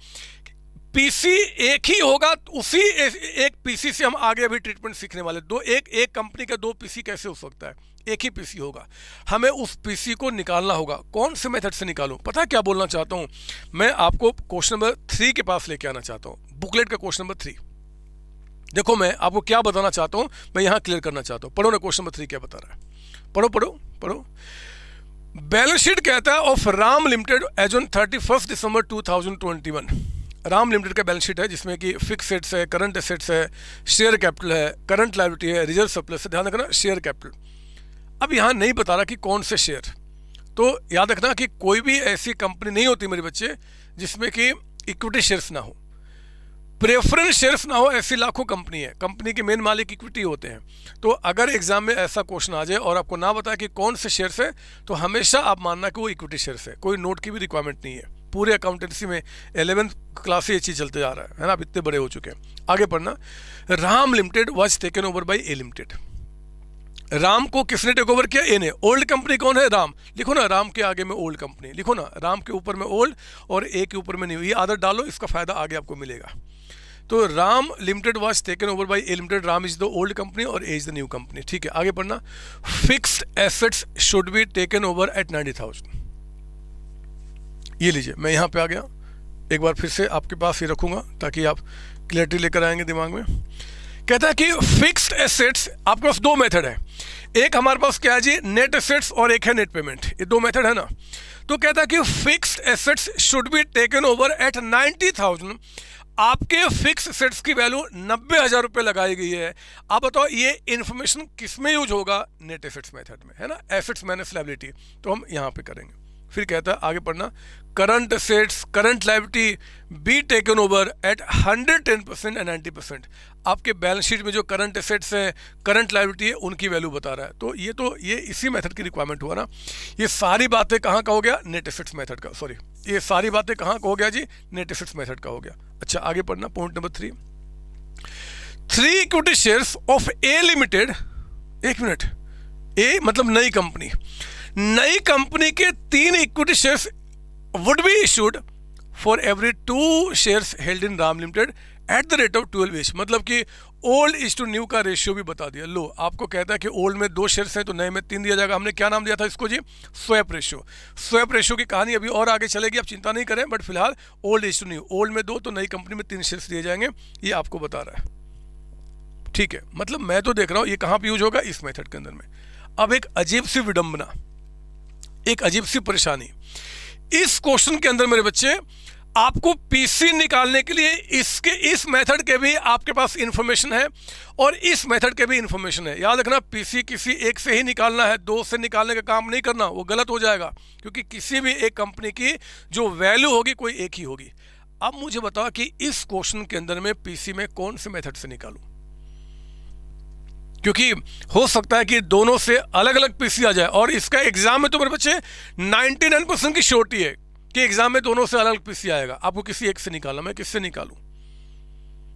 पीसी एक ही होगा, उसी एक पीसी से हम आगे अभी ट्रीटमेंट सीखने वाले। एक कंपनी का दो पीसी कैसे हो सकता है? एक ही पीसी होगा, हमें उस पीसी को निकालना होगा। कौन से मेथड से निकालूं? पता है क्या बोलना चाहता हूं मैं? आपको क्वेश्चन नंबर 3 के पास लेके आना चाहता हूं, बुकलेट का क्वेश्चन नंबर 3। देखो मैं आपको क्या बताना चाहता हूं, मैं यहां क्लियर करना चाहता हूं। पढ़ो ना क्वेश्चन नंबर 3 क्या बता रहा है, पढ़ो पढ़ो पढ़ो। बैलेंस शीट कहता है of Ram limited as on 31 December 2021। Ram limited का बैलेंस शीट है जिसमें कि फिक्स एसेट्स है, करंट एसेट्स है, शेयर कैपिटल है, करंट लायबिलिटी है, रिजर्व सरप्लस है। ध्यान रखना शेयर कैपिटल। अब यहाँ नहीं बता रहा कि कौन से शेयर, तो याद रखना कि कोई भी ऐसी कंपनी नहीं होती मेरे बच्चे जिसमें कि इक्विटी शेयर्स ना हो, प्रेफरेंस शेयर्स ना हो। ऐसी लाखों कंपनी है, कंपनी के मेन मालिक इक्विटी होते हैं। तो अगर एग्जाम में ऐसा क्वेश्चन आ जाए और आपको ना बताए कि कौन से शेयर्स है, तो हमेशा आप मानना कि वो इक्विटी शेयर्स है, कोई नोट की भी रिक्वायरमेंट नहीं है। पूरे अकाउंटेंसी में 11th क्लास से ये चीज़ चलते जा रहा है ना, आप इतने बड़े हो चुके हैं। आगे पढ़ना। Ram limited was taken over by A limited. Ram को किसने टेक ओवर किया? ए ने। ओल्ड कंपनी कौन है? राम। लिखो ना, राम के आगे में ओल्ड कंपनी लिखो ना, राम के ऊपर में ओल्ड और ए के ऊपर में न्यू। ये आदत डालो, इसका फायदा आगे आपको मिलेगा। तो Ram limited was taken over by A limited. Ram is the old company और A is the new company. ठीक है, आगे पढ़ना। Fixed assets should be taken over at 90,000। ये लीजिए, मैं यहाँ पे आ गया, एक बार फिर से आपके पास ही रखूंगा ताकि आप क्लियरिटी लेकर आएंगे दिमाग में। कहता है कि फिक्स्ड एसेट्स, आपके पास दो मेथड है, एक हमारे पास क्या है जी, नेट एसेट्स, और एक है नेट पेमेंट। ये दो मेथड है ना। तो कहता है कि fixed assets should be taken over at 90,000। आपके फिक्स एसेट्स की वैल्यू 90,000 रुपये लगाई गई है। आप बताओ ये इन्फॉर्मेशन किस में यूज होगा? नेट एसेट्स मेथड में, है ना, एसेट्स माइनस लायबिलिटी। तो हम यहाँ पे करेंगे। फिर कहता है आगे पढ़ना, current assets, current liability be taken over at 110% and 90%। आपके बैलेंस शीट में जो करंट एसेट्स है, करंट लायबिलिटी है, उनकी वैल्यू बता रहा है। तो ये इसी मेथड की रिक्वायरमेंट हुआ ना। ये सारी बातें कहाँ का हो गया? नेट एसेट्स मेथड का। सॉरी, ये सारी बातें कहाँ का हो गया जी? नेट एसेट्स मेथड का हो गया। अच्छा, आगे पढ़ना, point number 3। 3 equity shares of A limited. एक मिनट, ए मतलब नई कंपनी, नई कंपनी के 3 equity shares would be issued for every 2 shares held in Ram limited eight the rate of 12 each. मतलब कि ओल्ड इज टू न्यू का रेशियो भी बता दिया। लो, आपको कहता है कि ओल्ड में 2 शेयर्स हैं तो नए में 3 दिया जाएगा। हमने क्या नाम दिया था इसको जी? Swap ratio. स्वैप रेशियो की कहानी अभी और आगे चलेगी, आप चिंता नहीं करें, बट फिलहाल old is to new, old में 2 तो नई कंपनी में 3 शेयर्स दिए जाएंगे। ये आपको बता रहा है। ठीक है, मतलब मैं तो देख रहा हूँ ये कहाँ पर यूज होगा? इस मेथड के अंदर में। अब एक अजीब सी विडंबना, एक अजीब सी परेशानी इस क्वेश्चन के अंदर मेरे बच्चे। आपको पीसी निकालने के लिए इस मेथड के भी आपके पास इंफॉर्मेशन है और इस मेथड के भी इंफॉर्मेशन है। याद रखना, पीसी किसी एक से ही निकालना है, 2 से निकालने का काम नहीं करना, वो गलत हो जाएगा, क्योंकि किसी भी एक कंपनी की जो वैल्यू होगी कोई एक ही होगी। अब मुझे बताओ कि इस क्वेश्चन के अंदर में पीसी में कौन से मेथड से निकालूं, क्योंकि हो सकता है कि दोनों से अलग अलग पीसी आ जाए। और इसका एग्जाम में तो मेरे बच्चे 99% की श्योरिटी है कि एग्जाम में दोनों से अलग अलग पीसी आएगा। आपको किसी एक से निकालना, मैं किससे निकालूं?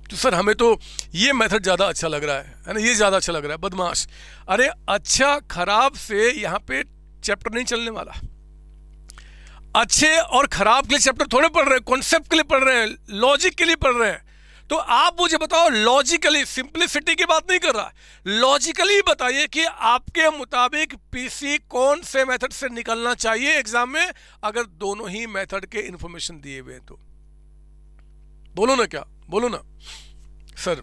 तो सर हमें तो ये मेथड ज़्यादा अच्छा लग रहा है ना, ये ज़्यादा अच्छा लग रहा है। बदमाश, अरे अच्छा खराब से यहाँ पे चैप्टर नहीं चलने वाला। अच्छे और खराब के लिए चैप्टर थोड़े पढ़ रहे हैं, कॉन्सेप्ट के लिए पढ़ रहे हैं, लॉजिक के लिए पढ़ रहे हैं। तो आप मुझे बताओ लॉजिकली, सिंपलिसिटी की बात नहीं कर रहा, लॉजिकली बताइए कि आपके मुताबिक पीसी कौन से मेथड से निकलना चाहिए एग्जाम में, अगर दोनों ही मेथड के इंफॉर्मेशन दिए हुए हैं तो। बोलो ना, क्या बोलो ना सर।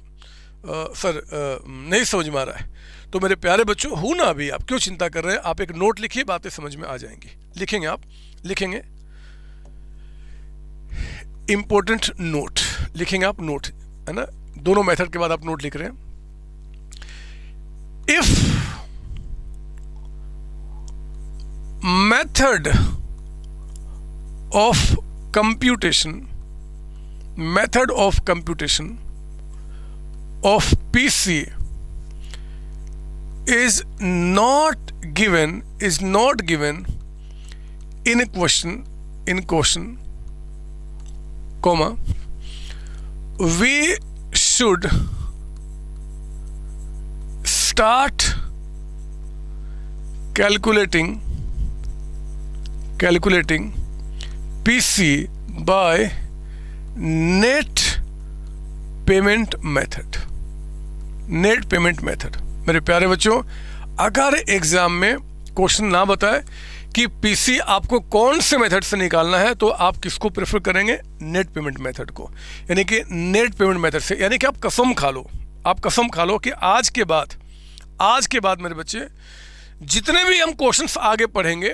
नहीं समझ में आ रहा है तो मेरे प्यारे बच्चों, हूं ना अभी, आप क्यों चिंता कर रहे हैं? आप एक नोट लिखिए, बातें समझ में आ जाएंगी। लिखेंगे, आप लिखेंगे इंपॉर्टेंट नोट, लिखेंगे आप नोट, है ना। दोनों मेथड के बाद आप नोट लिख रहे हैं। If method of computation of PC is not given in question, comma, we should start calculating PC by net payment method. मेरे प्यारे बच्चों, अगर एग्जाम में क्वेश्चन ना बताए कि पीसी आपको कौन से मेथड से निकालना है, तो आप किसको प्रेफर करेंगे? नेट पेमेंट मेथड को। यानी कि नेट पेमेंट मेथड से, यानी कि आप कसम खा लो कि आज के बाद मेरे बच्चे, जितने भी हम क्वेश्चंस आगे पढ़ेंगे,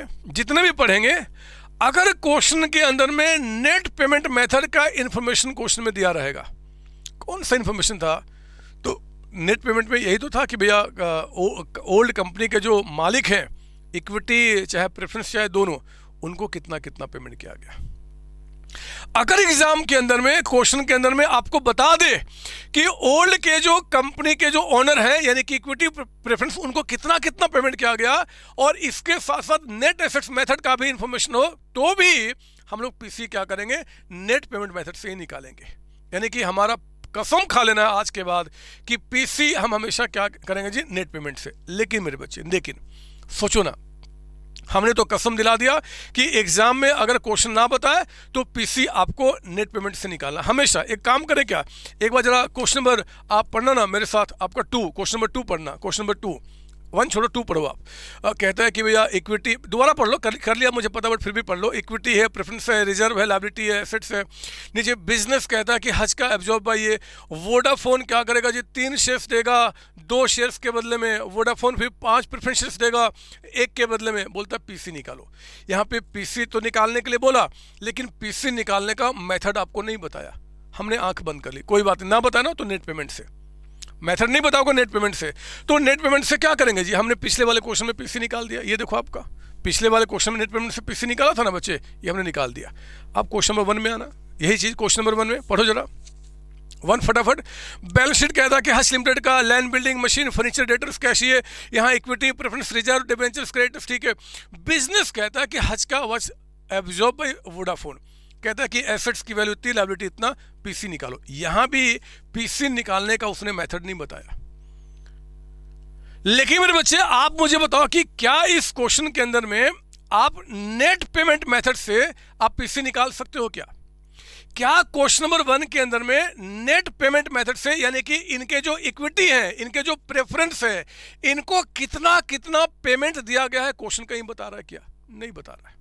अगर क्वेश्चन के अंदर में नेट पेमेंट मेथड का इंफॉर्मेशन क्वेश्चन में दिया रहेगा, कौन सा इंफॉर्मेशन था? तो नेट पेमेंट में यही तो था कि भैया ओल्ड कंपनी के जो मालिक हैं, इक्विटी चाहे प्रेफरेंस चाहे दोनों, उनको कितना कितना पेमेंट किया गया। अगर एग्जाम के अंदर में, क्वेश्चन के अंदर में आपको बता दे कि ओल्ड के जो कंपनी के जो ओनर हैं, यानी कि इक्विटी प्रेफरेंस, उनको कितना कितना पेमेंट किया गया, और इसके साथ साथ नेट एसेट्स मेथड का भी इंफॉर्मेशन हो, तो भी हम लोग पीसी क्या करेंगे? नेट पेमेंट मेथड से ही निकालेंगे। यानी कि हमारा कसम खा लेना है आज के बाद कि पीसी हम हमेशा क्या करेंगे जी? नेट पेमेंट से। लेकिन मेरे बच्चे, लेकिन सोचो ना, हमने तो कसम दिला दिया कि एग्जाम में अगर क्वेश्चन ना बताए तो पीसी आपको नेट पेमेंट से निकालना हमेशा। एक काम करें क्या, एक बार जरा क्वेश्चन नंबर आप पढ़ना ना मेरे साथ, आपका 2, क्वेश्चन नंबर 2 पढ़ना। क्वेश्चन नंबर 2, 1 छोड़ो, 2 पढ़ो आप। कहता है कि भैया इक्विटी, दोबारा पढ़ लो, कर लिया मुझे पता, बट फिर भी पढ़ लो। इक्विटी है, प्रेफरेंस है, रिजर्व है, लायबिलिटी है, एसेट्स है। नीचे बिजनेस कहता है कि हज का एब्जॉर्ब बाय ये। वोडाफोन क्या करेगा जी? 3 शेयर्स देगा 2 शेयर्स के बदले में। वोडाफोन फिर 5 प्रेफरेंस शेयर्स देगा 1 के बदले में। बोलता है पीसी निकालो। यहाँ पे पीसी तो निकालने के लिए बोला, लेकिन पीसी निकालने का मेथड आपको नहीं बताया। हमने आंख बंद कर ली, कोई बात नहीं, ना बताया ना तो नेट पेमेंट से। मेथड नहीं बताओगे नेट पेमेंट से, तो नेट पेमेंट से क्या करेंगे जी? हमने पिछले वाले क्वेश्चन में पीसी निकाल दिया। ये देखो, आपका पिछले वाले क्वेश्चन में नेट पेमेंट से पीसी निकाला था ना बच्चे, ये हमने निकाल दिया। अब क्वेश्चन नंबर 1 में आना, यही चीज क्वेश्चन नंबर 1 में पढ़ो जरा। 1 फटाफट। बैलेंस शीट कहता है कि हज लिमिटेड का land, building, machine, furniture, debtors, cashier, यहाँ equity, preference, reserve, debentures, creditors, ठीक है। बिजनेस कहता है कि हज का वाज एब्जॉर्ब बाय वोडाफोन, कहता है कि एसेट्स की वैल्यू इतनी, लायबिलिटी इतना, पीसी निकालो। यहां भी पीसी निकालने का उसने मेथड नहीं बताया। लेकिन मेरे बच्चे, आप मुझे बताओ कि क्या इस क्वेश्चन के अंदर में आप नेट पेमेंट मेथड से आप पीसी निकाल सकते हो? क्या क्वेश्चन नंबर 1 के अंदर में नेट पेमेंट मेथड से, यानी कि इनके जो इक्विटी है, इनके जो प्रेफरेंस है, इनको कितना कितना पेमेंट दिया गया है, क्वेश्चन कहीं बता रहा है क्या? नहीं बता रहा है,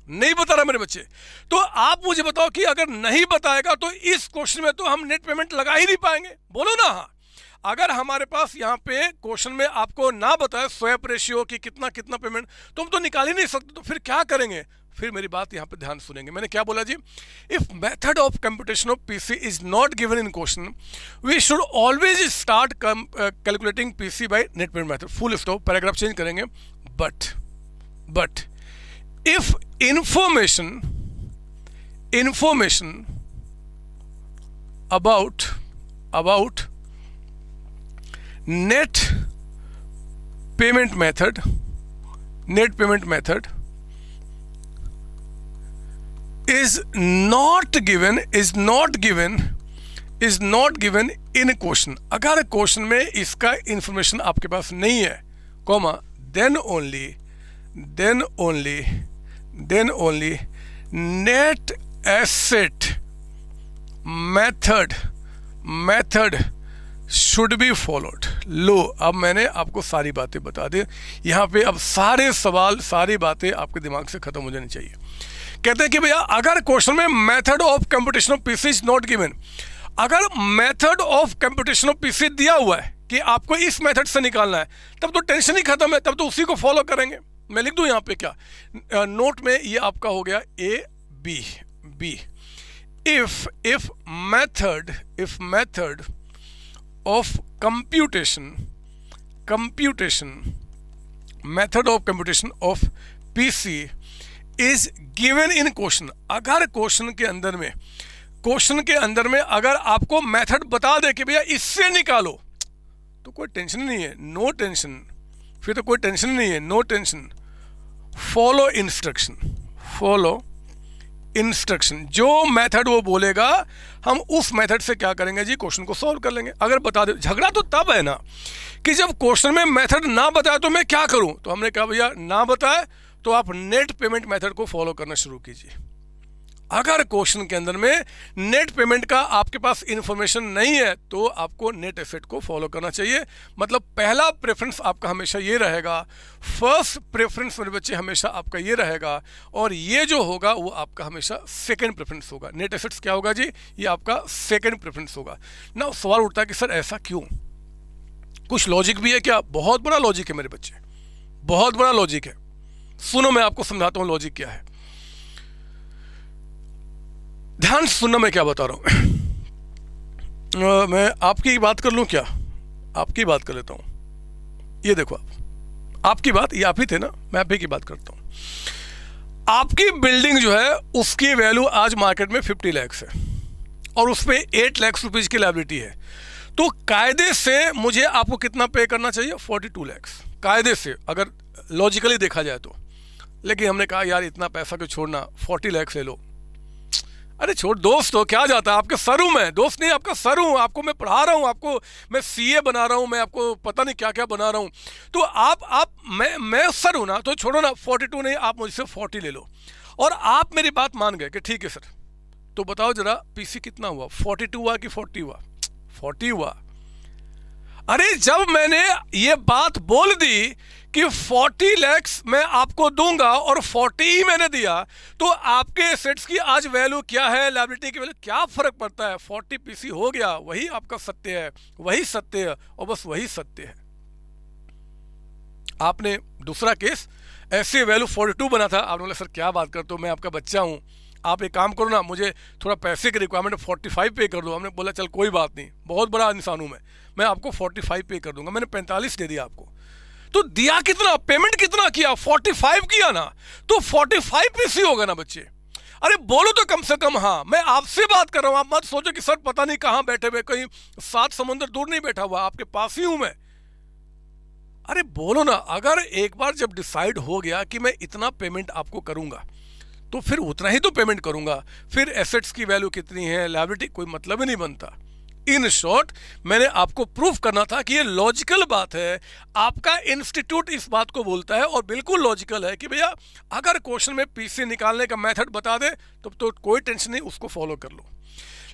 नहीं बता रहा मेरे बच्चे। तो आप मुझे बताओ कि अगर नहीं बताएगा तो इस क्वेश्चन में तो हम नेट पेमेंट लगा ही नहीं पाएंगे। बोलो ना हाँ। अगर हमारे पास यहाँ पे क्वेश्चन में आपको ना बताए स्वैप रेशियो की कितना कितना पेमेंट, तो हम तो निकाल ही नहीं सकते। तो फिर क्या करेंगे? फिर मेरी बात यहाँ पे ध्यान सुनेंगे। मैंने क्या बोला जी? If method of computation of PC is not given in question, we should always start calculating PC by net payment method. Full stop, paragraph change करेंगे। But if information about net payment method is not given in question, अगर question में इसका information आपके पास नहीं है, comma, then only then only net asset method should be followed. लो, अब मैंने आपको सारी बातें बता दी। यहाँ पे अब सारे सवाल, सारी बातें आपके दिमाग से खत्म हो जानी चाहिए। कहते हैं कि भैया अगर क्वेश्चन में method of computation of PC is not given, अगर method of computation of PC दिया हुआ है कि आपको इस मेथड से निकालना है, तब तो टेंशन ही खत्म है, तब तो उसी को फॉलो करेंगे। मैं लिख दूं यहाँ पे क्या, नोट में ये आपका हो गया A B. if method of computation method of computation of PC is given in question, अगर क्वेश्चन के अंदर में अगर आपको मेथड बता दे कि भैया इससे निकालो, तो कोई टेंशन नहीं है, नो टेंशन, फिर तो कोई टेंशन नहीं है, नो टेंशन। फॉलो इंस्ट्रक्शन, जो मेथड वो बोलेगा हम उस मेथड से क्या करेंगे जी, क्वेश्चन को सॉल्व कर लेंगे। अगर बता दे, झगड़ा तो तब है ना कि जब क्वेश्चन में मेथड ना बताए तो मैं क्या करूं। तो हमने कहा भैया ना बताए तो आप नेट पेमेंट मेथड को फॉलो करना शुरू कीजिए। अगर क्वेश्चन के अंदर में नेट पेमेंट का आपके पास इंफॉर्मेशन नहीं है तो आपको नेट एसेट को फॉलो करना चाहिए। मतलब पहला प्रेफरेंस आपका हमेशा ये रहेगा, फर्स्ट प्रेफरेंस मेरे बच्चे हमेशा आपका ये रहेगा, और ये जो होगा वो आपका हमेशा सेकंड प्रेफरेंस होगा। नेट एसेट्स क्या होगा जी, ये आपका सेकंड प्रेफरेंस होगा ना। सवाल उठता है कि सर ऐसा क्यों, कुछ लॉजिक भी है क्या? बहुत बड़ा लॉजिक है मेरे बच्चे, बहुत बड़ा लॉजिक है। सुनो मैं आपको समझाता हूँ लॉजिक क्या है, ध्यान से सुनना मैं क्या बता रहा हूं। मैं आपकी बात कर लूं क्या, आपकी बात कर लेता हूं। ये देखो आपकी बात, ये आप ही थे ना, मैं आप ही की बात करता हूं। आपकी बिल्डिंग जो है उसकी वैल्यू आज मार्केट में 50 लाख है और उस पर 8 लाख रुपीज की लायबिलिटी है। तो कायदे से मुझे आपको कितना पे करना चाहिए, 42 लाख, कायदे से अगर लॉजिकली देखा जाए तो। लेकिन हमने कहा यार इतना पैसा क्यों छोड़ना, 40 लाख ले लो। अरे छोड़ दोस्त, हो क्या जाता है, आपके सर हूं मैं, दोस्त नहीं आपका सर हूं, आपको मैं पढ़ा रहा हूं, आपको मैं सीए बना रहा हूं, मैं आपको पता नहीं क्या क्या बना रहा हूं। तो आप मैं सर हूं ना, तो छोड़ो ना, 42 नहीं, आप मुझसे 40 ले लो। और आप मेरी बात मान गए कि ठीक है सर, तो बताओ जरा पीसी कितना हुआ, 42 हुआ कि 40 हुआ? 40 हुआ। अरे जब मैंने ये बात बोल दी कि 40 लाख मैं आपको दूंगा और 40 ही मैंने दिया, तो आपके एसेट्स की आज वैल्यू क्या है, लायबिलिटी की वैल्यू क्या फर्क पड़ता है? 40 पीसी हो गया, वही आपका सत्य है, वही सत्य है और बस वही सत्य है। आपने दूसरा केस ऐसे वैल्यू 42 बना था, आपने बोला सर क्या बात करते हो, मैं आपका बच्चा हूं, आप एक काम करो ना, मुझे थोड़ा पैसे की रिक्वायरमेंट 45 पे कर दो। हमने बोला चल कोई बात नहीं, बहुत बड़ा इंसान हूं मैं आपको 45 पे कर दूंगा। मैंने 45 दे दिया आपको, तो दिया कितना, पेमेंट कितना किया, 45 किया ना, तो 45 पीसी होगा ना बच्चे। अरे बोलो तो कम से कम, हाँ मैं आपसे बात कर रहा हूं, आप मत सोचो कि सर पता नहीं कहां बैठे हुए, कहीं 7 समुंदर दूर नहीं बैठा हुआ, आपके पास ही हूं मैं। अरे बोलो ना, अगर एक बार जब डिसाइड हो गया कि मैं इतना पेमेंट आपको करूंगा तो फिर उतना ही तो पेमेंट करूंगा, फिर एसेट्स की वैल्यू कितनी है, लायबिलिटी, कोई मतलब ही नहीं बनता। इन शॉर्ट मैंने आपको प्रूफ करना था कि ये लॉजिकल बात है, आपका इंस्टीट्यूट इस बात को बोलता है और बिल्कुल लॉजिकल है कि भैया अगर क्वेश्चन में पीसी निकालने का मेथड बता दे तो कोई टेंशन नहीं, उसको फॉलो कर लो।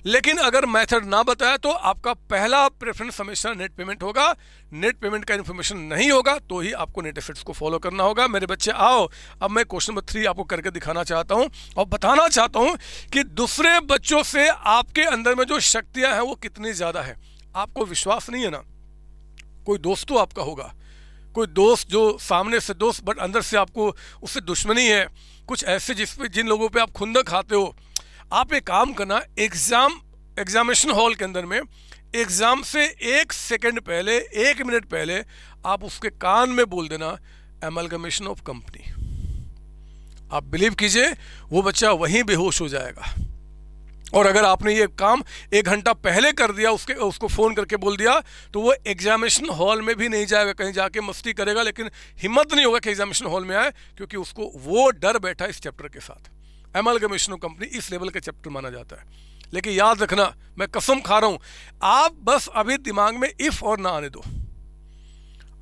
लेकिन अगर मेथड ना बताया तो आपका पहला प्रेफरेंस हमेशा नेट पेमेंट होगा। नेट पेमेंट का इन्फॉर्मेशन नहीं होगा तो ही आपको नेट एसेट्स को फॉलो करना होगा। मेरे बच्चे आओ, अब मैं क्वेश्चन नंबर 3 आपको करके दिखाना चाहता हूं और बताना चाहता हूं कि दूसरे बच्चों से आपके अंदर में जो शक्तियां हैं वो कितनी ज़्यादा है। आपको विश्वास नहीं है ना, कोई दोस्त तो आपका होगा, कोई दोस्त जो सामने से दोस्त बट अंदर से आपको उससे दुश्मनी है, कुछ ऐसे जिन लोगों पे आप खुंदक खाते हो। आप एक काम करना, एग्जामिनेशन हॉल के अंदर में एग्जाम से 1 सेकंड पहले, 1 मिनट पहले आप उसके कान में बोल देना एमलगमेशन ऑफ कंपनी। आप बिलीव कीजिए वो बच्चा वहीं बेहोश हो जाएगा। और अगर आपने ये काम 1 घंटा पहले कर दिया, उसको फ़ोन करके बोल दिया, तो वो एग्जामिनेशन हॉल में भी नहीं जाएगा, कहीं जाके मस्ती करेगा, लेकिन हिम्मत नहीं होगा कि एग्जामिनेशन हॉल में आए, क्योंकि उसको वो डर बैठा इस चैप्टर के साथ। एमलगमेशन ऑफ कंपनी इस लेवल का चैप्टर माना जाता है। लेकिन याद रखना, मैं कसम खा रहा हूं, आप बस अभी दिमाग में इफ और ना आने दो।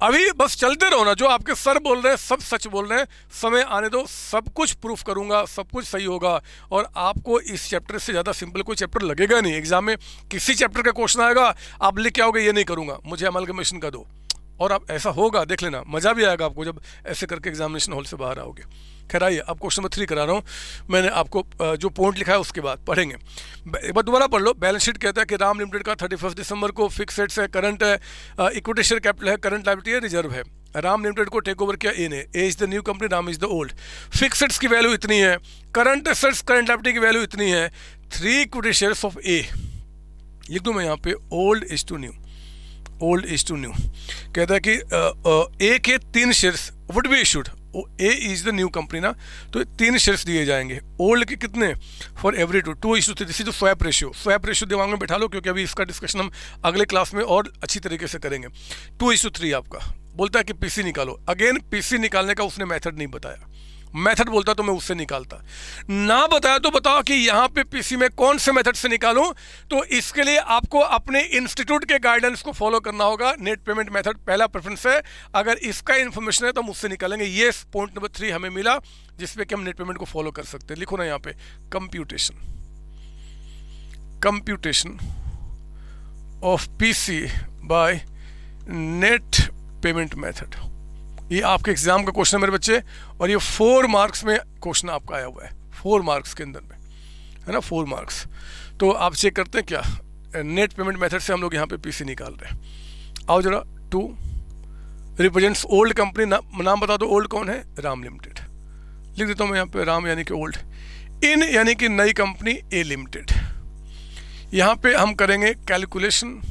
अभी बस चलते रहो ना, जो आपके सर बोल रहे हैं सब सच बोल रहे हैं, समय आने दो, सब कुछ प्रूफ करूंगा, सब कुछ सही होगा। और आपको इस चैप्टर से ज़्यादा सिंपल कोई चैप्टर लगेगा नहीं। एग्जाम में किसी चैप्टर का क्वेश्चन आएगा, आप लिख के आओगे ये नहीं करूंगा, मुझे अमलगमेशन का दो, और आप ऐसा होगा, देख लेना, मज़ा भी आएगा आपको जब ऐसे करके एग्जामिनेशन हॉल से बाहर आओगे। खैर आइए, अब क्वेश्चन नंबर 3 करा रहा हूँ। मैंने आपको जो पॉइंट लिखा है उसके बाद पढ़ेंगे, एक बार दोबारा पढ़ लो। बैलेंस शीट कहता है कि राम लिमिटेड का 31 दिसंबर को फिक्स एसेट्स है, करंट है, इक्विटी शेयर कैपिटल है, करंट लायबिलिटी है, रिजर्व है। राम लिमिटेड को टेक ओवर किया ए ने, A is the new company, Ram is the old. Fix assets की वैल्यू इतनी है, करंट एसेट्स करंट लायबिलिटी की वैल्यू इतनी है। 3 इक्विटी शेयर्स ऑफ ए, लिख दूँ मैं यहाँ पे, old is to new, old is to new. कहता है कि ए के 3 shares would be issued, A is the new company ना, तो 3 शेयर्स दिए जाएंगे। ओल्ड के कितने, for every 2:3। This is swap ratio, swap ratio दिमाग में बैठा लो, क्योंकि अभी इसका डिस्कशन हम अगले क्लास में और अच्छी तरीके से करेंगे। 2:3 आपका बोलता है कि पीसी निकालो। अगेन पीसी निकालने का उसने मेथड नहीं बताया, मेथड बोलता तो मैं उससे निकालता, ना बताया तो बताओ कि यहाँ पे पीसी में कौन से मेथड से निकालूं। तो इसके लिए आपको अपने इंस्टीट्यूट के गाइडेंस को फॉलो करना होगा। नेट पेमेंट मेथड पहला प्रेफरेंस है, अगर इसका इन्फॉर्मेशन है तो हम उससे निकालेंगे। ये पॉइंट नंबर 3 हमें मिला जिसपे कि हम नेट पेमेंट को फॉलो कर सकते हैं। लिखो ना यहाँ पे, computation, computation of PC by net payment method. ये आपके एग्जाम का क्वेश्चन है मेरे बच्चे, और ये 4 मार्क्स में क्वेश्चन आपका आया हुआ है, 4 मार्क्स के अंदर में, है ना, 4 मार्क्स। तो आप चेक करते हैं क्या, नेट पेमेंट मेथड से हम लोग यहाँ पे पीसी निकाल रहे हैं। आओ जरा, 2 रिप्रेजेंट्स ओल्ड कंपनी, नाम बता दो, ओल्ड कौन है, राम लिमिटेड। लिख देता हूँ मैं यहाँ पे, राम यानी कि ओल्ड, इन यानी कि नई कंपनी ए लिमिटेड। यहाँ पे हम करेंगे कैलकुलेशन,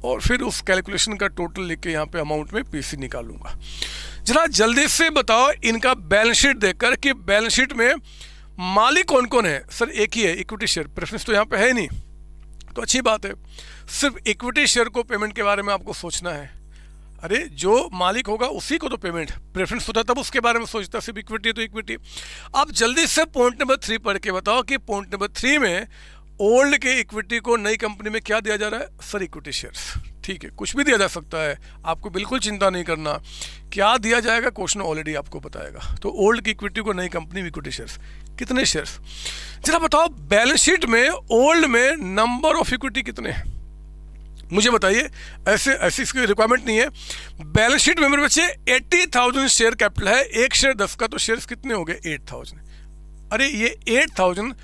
और फिर उस कैलकुलेशन का टोटल लिख के यहाँ पे अमाउंट में पीसी निकालूंगा। जरा जल्दी से बताओ इनका बैलेंस शीट देखकर कि बैलेंस शीट में मालिक कौन कौन है। सर एक ही है, इक्विटी शेयर, प्रेफरेंस तो यहाँ पे है ही नहीं, तो अच्छी बात है। सिर्फ इक्विटी शेयर को पेमेंट के बारे में आपको सोचना है। अरे जो मालिक होगा उसी को तो पेमेंट, प्रेफरेंस होता है तब उसके बारे में सोचता, सिर्फ इक्विटी तो इक्विटी। आप जल्दी से पॉइंट नंबर 3 पढ़ के बताओ कि पॉइंट नंबर 3 में ओल्ड के इक्विटी को नई कंपनी में क्या दिया जा रहा है, सर इक्विटी शेयर्स। ठीक है, कुछ भी दिया जा सकता है, आपको बिल्कुल चिंता नहीं करना क्या दिया जाएगा, क्वेश्चन ऑलरेडी आपको बताएगा। तो ओल्ड की इक्विटी को नई कंपनी में इक्विटी शेयर्स, कितने शेयर्स जरा बताओ। बैलेंस शीट में ओल्ड में नंबर ऑफ इक्विटी कितने हैं मुझे बताइए, ऐसे इसकी रिक्वायरमेंट नहीं है। बैलेंस शीट में मेरे बच्चे 80,000 शेयर कैपिटल है, एक शेयर 10 का, तो शेयर्स कितने हो गए, 8,000। अरे ये 8,000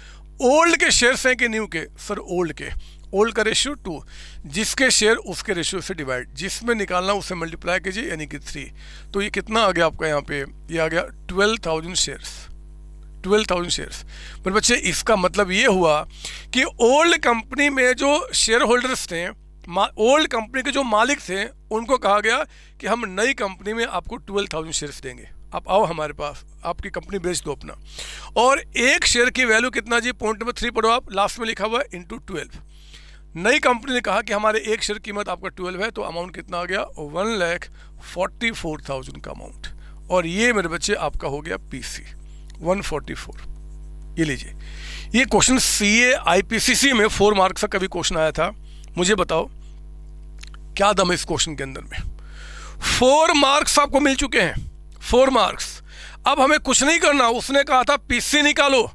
ओल्ड के शेयर्स हैं कि न्यू के, सर ओल्ड के। ओल्ड का रेशियो 2, जिसके शेयर उसके रेशियो से डिवाइड, जिसमें निकालना उसे मल्टीप्लाई कीजिए यानी कि 3। तो ये कितना आ गया आपका यहाँ पे, ये आ गया 12,000 शेयर्स, 12,000 शेयर्स। पर बच्चे इसका मतलब ये हुआ कि ओल्ड कंपनी में जो शेयर होल्डर्स थे, ओल्ड कंपनी के जो मालिक थे, उनको कहा गया कि हम नई कंपनी में आपको 12,000 शेयर्स देंगे, आप आओ हमारे पास, आपकी कंपनी बेच दो अपना। और एक शेयर की वैल्यू कितना जी, पॉइंट नंबर 3 पढ़ो आप, लास्ट में लिखा हुआ है इंटू 12। नई कंपनी ने कहा कि हमारे एक शेयर कीमत आपका 12 है, तो अमाउंट कितना आ गया, 1,44,000 का अमाउंट। और ये मेरे बच्चे आपका हो गया पीसी 144। ये लीजिए, ये क्वेश्चन CA IPCC में 4 मार्क्स का कभी क्वेश्चन आया था। मुझे बताओ क्या दम है इस क्वेश्चन के अंदर में। 4 मार्क्स आपको मिल चुके हैं, 4 मार्क्स। अब हमें कुछ नहीं करना, उसने कहा था पीसी निकालो।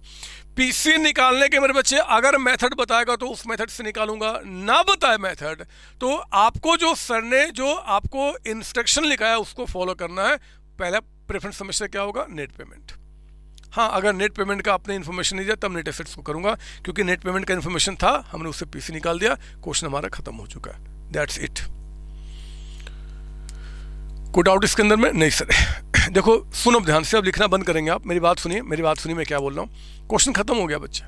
पीसी निकालने के मेरे बच्चे अगर मेथड बताएगा तो उस मेथड से निकालूंगा, ना बताए मेथड तो आपको जो सर ने जो आपको इंस्ट्रक्शन लिखा है उसको फॉलो करना है। पहला प्रेफरेंस समझते क्या होगा, नेट पेमेंट। हाँ, अगर नेट पेमेंट का आपने इन्फॉर्मेशन नहीं दिया तब नेट एसेट्स को करूंगा, क्योंकि नेट पेमेंट का इन्फॉर्मेशन था, हमने उससे पीसी निकाल दिया, क्वेश्चन हमारा खत्म हो चुका है। That's it. कोई डाउट इसके अंदर में? नहीं सर। देखो सुनो ध्यान से, अब लिखना बंद करेंगे आप, मेरी बात सुनिए, मेरी बात सुनिए मैं क्या बोल रहा हूँ। क्वेश्चन खत्म हो गया बच्चे,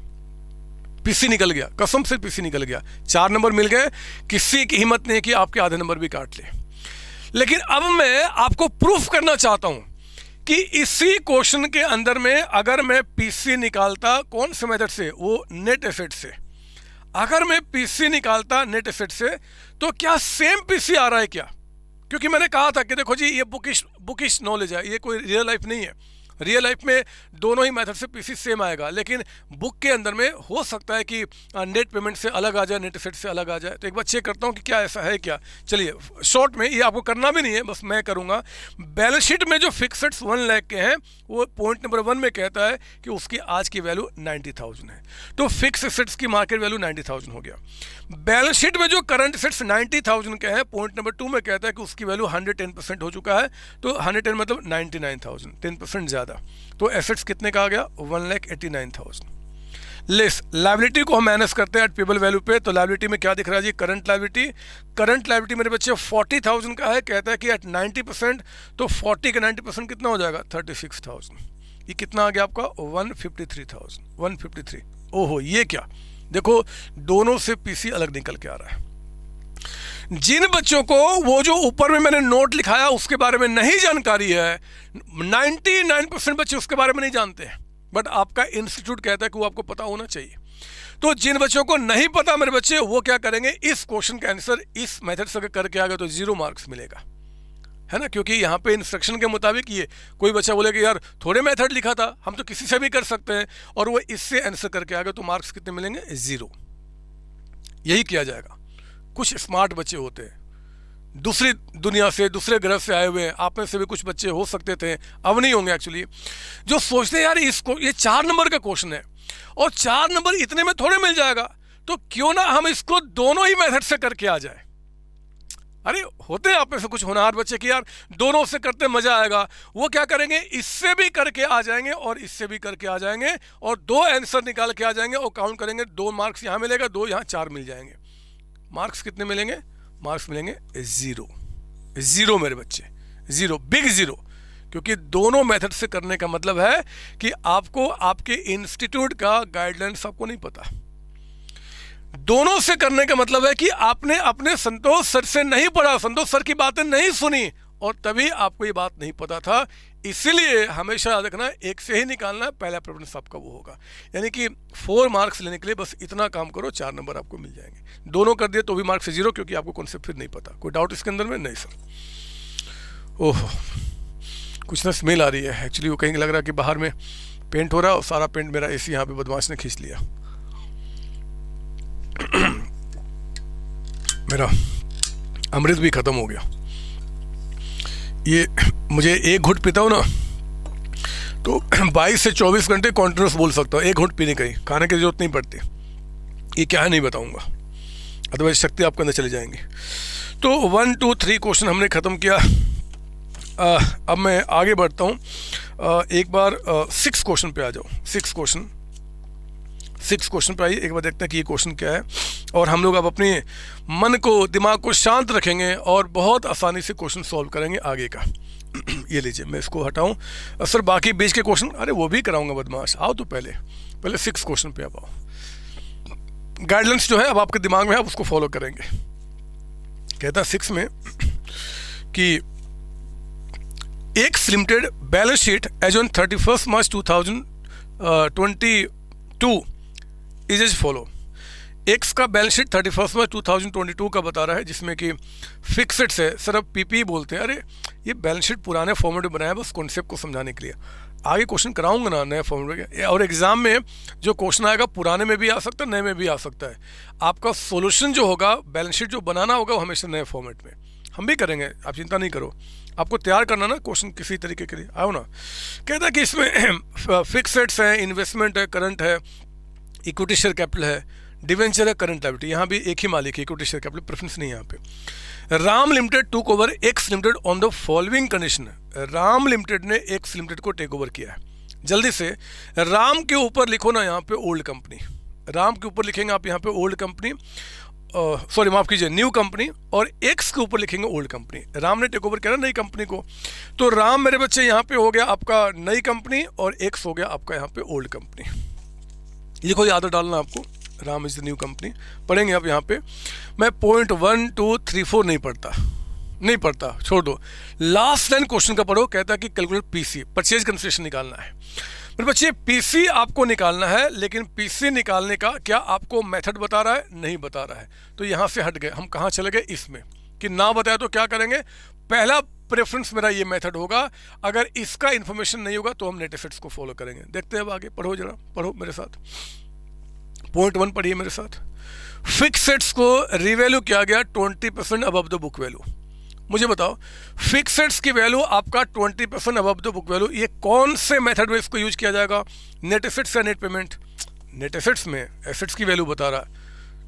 पीसी निकल गया, कसम से पीसी निकल गया, 4 नंबर मिल गए, किसी की हिम्मत नहीं कि आपके आधे नंबर भी काट ले। लेकिन अब मैं आपको प्रूफ करना चाहता हूं कि इसी क्वेश्चन के अंदर में अगर मैं पीसी निकालता, कौन से मेथड से, वो नेट एसेट से, अगर मैं पीसी निकालता नेट एसेट से, तो क्या सेम पीसी आ रहा है क्या? क्योंकि मैंने कहा था कि देखो जी ये बुकिश नॉलेज है, ये कोई रियल लाइफ नहीं है। रियल लाइफ में दोनों ही मेथड से पीसी सेम आएगा, लेकिन बुक के अंदर में हो सकता है कि नेट पेमेंट से अलग आ जाए, नेट एसेट से अलग आ जाए। तो एक बार चेक करता हूँ कि क्या ऐसा है क्या। चलिए शॉर्ट में, ये आपको करना भी नहीं है, बस मैं करूँगा। बैलेंस शीट में जो फिक्सेड्स 1 लाख के हैं वो पॉइंट नंबर 1 में कहता है कि उसकी आज की वैल्यू 90,000 है, तो फिक्स एसेट्स की मार्केट वैल्यू 90,000 हो गया। बैलेंस शीट में जो करंट एसेट्स 90,000 के हैं, पॉइंट नंबर 2 में कहता है कि उसकी वैल्यू 110% हो चुका है, तो 110 मतलब 99,000, 10% ज़्यादा, तो एसेट्स कितने का आ गया 1,89,000। लेस लायबिलिटी को हम माइनस करते हैं एट पेबल वैल्यू पे, तो लायबिलिटी में क्या दिख रहा है जी, करंट लायबिलिटी मेरे बच्चे 40,000 का है, कहता है कि एट 90%, तो 40 का 90% कितना हो जाएगा 36,000। ये कितना आ गया आपका 153,000, 153। ओहो ये क्या, देखो दोनों से पीसी अलग निकल के आ रहा है। जिन बच्चों को वो जो ऊपर में मैंने नोट लिखाया उसके बारे में नहीं जानकारी है, 99% बच्चे उसके बारे में नहीं जानते हैं, बट आपका इंस्टीट्यूट कहता है कि वो आपको पता होना चाहिए। तो जिन बच्चों को नहीं पता मेरे बच्चे, वो क्या करेंगे, इस क्वेश्चन का आंसर इस मेथड से करके आ गए तो 0 मार्क्स मिलेगा, है ना, क्योंकि यहाँ पे इंस्ट्रक्शन के मुताबिक ये कोई बच्चा बोले कि यार थोड़े मेथड लिखा था, हम तो किसी से भी कर सकते हैं, और वो इससे आंसर करके आ गए, तो मार्क्स कितने मिलेंगे 0। यही किया जाएगा। कुछ स्मार्ट बच्चे होते हैं, दूसरी दुनिया से, दूसरे ग्रह से आए हुए हैं, आप में से भी कुछ बच्चे हो सकते थे, अब नहीं होंगे एक्चुअली, जो सोचते हैं यार इसको, ये 4 नंबर का क्वेश्चन है और 4 नंबर इतने में थोड़े मिल जाएगा, तो क्यों ना हम इसको दोनों ही मेथड से करके आ जाए। अरे होते हैं आप में से कुछ होनहार बच्चे कि यार दोनों से करते मजा आएगा, वो क्या करेंगे, इससे भी करके आ जाएंगे और इससे भी करके आ जाएंगे, और 2 आंसर निकाल के आ जाएंगे और काउंट करेंगे, 2 मार्क्स यहाँ मिलेगा, 2 यहाँ, 4 मिल जाएंगे। मार्क्स कितने मिलेंगे, मार्क्स मिलेंगे 0 मेरे बच्चे, 0, बिग 0, क्योंकि दोनों मेथड से करने का मतलब है कि आपको आपके इंस्टीट्यूट का गाइडलाइंस आपको नहीं पता। दोनों से करने का मतलब है कि आपने अपने संतोष सर से नहीं पढ़ा, संतोष सर की बातें नहीं सुनी, और तभी आपको ये बात नहीं पता था। इसीलिए हमेशा याद रखना, एक से ही निकालना है, पहला प्रेफरेंस आपका वो होगा। यानी कि 4 मार्क्स लेने के लिए बस इतना काम करो, 4 नंबर आपको मिल जाएंगे। दोनों कर दिए तो भी मार्क्स 0, क्योंकि आपको कॉन्सेप्ट फिर नहीं पता। कोई डाउट इसके अंदर में? नहीं सर। ओह कुछ ना स्मेल आ रही है, एक्चुअली वो कहीं लग रहा है कि बाहर में पेंट हो रहा है और सारा पेंट मेरा एसी यहाँ पे बदमाश ने खींच लिया। मेरा अमृत भी खत्म हो गया। ये मुझे एक घुट पीता हूँ ना तो 22 से 24 घंटे कॉन्टिन्यूस बोल सकता हूँ, एक घुट पीने का ही, खाने की जरूरत नहीं पड़ती। ये क्या है नहीं बताऊँगा, अदरवाइज शक्ति आपके अंदर चली जाएंगी। तो 1 2 3 क्वेश्चन हमने ख़त्म किया। अब मैं आगे बढ़ता हूँ। एक बार 6 क्वेश्चन पे आ जाओ। 6 क्वेश्चन पे आइए, एक बार देखते हैं कि ये क्वेश्चन क्या है, और हम लोग अब अपने मन को, दिमाग को शांत रखेंगे और बहुत आसानी से क्वेश्चन सॉल्व करेंगे आगे का। ये लीजिए, मैं इसको हटाऊं। सर बाकी बीच के क्वेश्चन, अरे वो भी कराऊंगा बदमाश, आओ तो पहले 6 क्वेश्चन पे अब आओ। गाइडलाइंस जो है अब आपके दिमाग में है, आप उसको फॉलो करेंगे। कहता है 6 में कि X limited balance sheet as on 31 March 2022 is as follow. X का बैलेंस शीट 31 मार्च 2022 का बता रहा है, जिसमें कि फिक्सेड्स है। सर अब पीपी बोलते हैं, अरे ये बैलेंस शीट पुराने फॉर्मेट में बनाया, बस कॉन्सेप्ट को समझाने के लिए। आगे क्वेश्चन कराऊंगा ना नए फॉर्मेट में, और एग्जाम में जो क्वेश्चन आएगा पुराने में भी आ सकता है, नए में भी आ सकता है। आपका सोल्यूशन जो होगा, बैलेंस शीट जो बनाना होगा, वो हमेशा नए फॉर्मेट में हम भी करेंगे, आप चिंता नहीं करो। आपको तैयार करना ना क्वेश्चन किसी तरीके के लिए, आओ ना। कहता है कि इसमें फिक्सेड्स हैं, इन्वेस्टमेंट है, करंट है, इक्विटी शेयर कैपिटल है, डिवेंचर है, करंट लायबिलिटी। यहाँ भी एक ही मालिक है, इक्विटी शेयर कैपिटल, प्रेफरेंस नहीं है यहाँ पे। Ram limited took over x limited on the following condition. Ram limited ने एक्स लिमिटेड को टेक ओवर किया है। जल्दी से राम के ऊपर लिखो ना यहाँ पे ओल्ड कंपनी, राम के ऊपर लिखेंगे आप यहाँ पे ओल्ड कंपनी, सॉरी माफ कीजिए न्यू कंपनी, और एक्स के ऊपर लिखेंगे ओल्ड कंपनी। राम ने टेक ओवर किया ना नई कंपनी को, तो राम मेरे बच्चे यहाँ पे हो गया आपका नई कंपनी, और एक्स हो गया आपका यहाँ पे ओल्ड कंपनी। लिखो, याद डालना आपको, Ram is the new company. पढ़ेंगे आप यहाँ पे। मैं पॉइंट 1 2 3 4 नहीं पढ़ता, छोड़ दो। लास्ट लाइन क्वेश्चन का पढ़ो। कहता है कि कैलकुलेट पीसी, परचेज कंसिडरेशन निकालना है। मेरे बच्चे पीसी आपको निकालना है, लेकिन पीसी निकालने का क्या आपको मेथड बता रहा है? नहीं बता रहा है। तो यहाँ से हट गए, हम कहाँ चले गए इसमें, कि ना बताया तो क्या करेंगे, पहला प्रेफरेंस मेरा ये मेथड होगा। अगर इसका इंफॉर्मेशन नहीं होगा तो हम नेट एसेट्स को फॉलो करेंगे। देखते हैं अब आगे, पढ़ो जरा, पढ़ो मेरे साथ। पॉइंट 1 पढ़िए मेरे साथ। फिक्सेट्स को रिवैल्यू किया गया 20% अबव द बुक वैल्यू। मुझे बताओ, फिक्सेट्स की वैल्यू आपका 20% अबव द बुक वैल्यू, ये कौन से मेथड में इसको यूज किया जाएगा? नेट एसेट्स या नेट पेमेंट? नेट एसेट्स में, एसेट्स की वैल्यू बता रहा है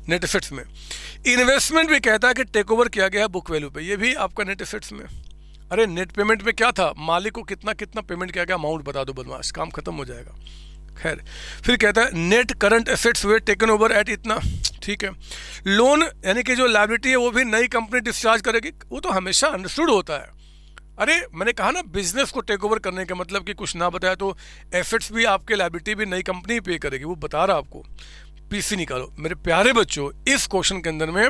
नेट एसेट्स में। इन्वेस्टमेंट भी कहता है कि टेक ओवर किया गया है बुक वैल्यू पे, ये भी आपका नेट एसेट्स में। अरे नेट पेमेंट में क्या था? मालिक को कितना कितना पेमेंट किया गया, अमाउंट बता दो बदमाश, काम खत्म हो जाएगा। खैर, फिर कहता है नेट करंट एसेट्स वे टेकन ओवर एट इतना, ठीक है। लोन यानी कि जो लायबिलिटी है वो भी नई कंपनी डिस्चार्ज करेगी, वो तो हमेशा अंडरस्टूड होता है। अरे मैंने कहा ना, बिजनेस को टेक ओवर करने का मतलब कि कुछ ना बताया तो एसेट्स भी आपके, लायबिलिटी भी नई कंपनी पे करेगी, वो बता रहा आपको। पीसी निकालो मेरे प्यारे बच्चों। इस क्वेश्चन के अंदर में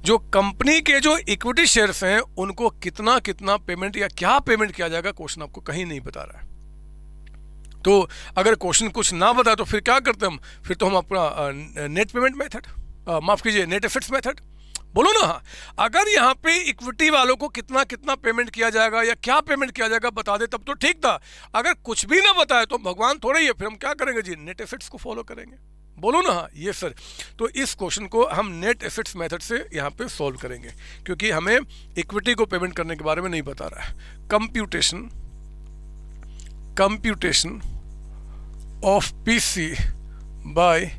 जो कंपनी के जो इक्विटी शेयर्स हैं उनको कितना कितना पेमेंट या क्या पेमेंट किया जाएगा, क्वेश्चन आपको कहीं नहीं बता रहा है। तो अगर क्वेश्चन कुछ ना बताए तो फिर क्या करते हम? फिर तो हम अपना नेट पेमेंट मेथड, माफ कीजिए नेट एसेट्स मेथड, बोलो ना। अगर यहाँ पे इक्विटी वालों को कितना कितना पेमेंट किया जाएगा या क्या पेमेंट किया जाएगा बता दे तब तो ठीक था। अगर कुछ भी ना बताए तो भगवान थोड़ा ही है, फिर हम क्या करेंगे जी? नेट एसेट्स को फॉलो करेंगे, बोलो ना। हाँ ये सर, तो इस क्वेश्चन को हम नेट एसेट्स मेथड से यहाँ पे सॉल्व करेंगे, क्योंकि हमें इक्विटी को पेमेंट करने के बारे में नहीं बता रहा है। Computation of PC by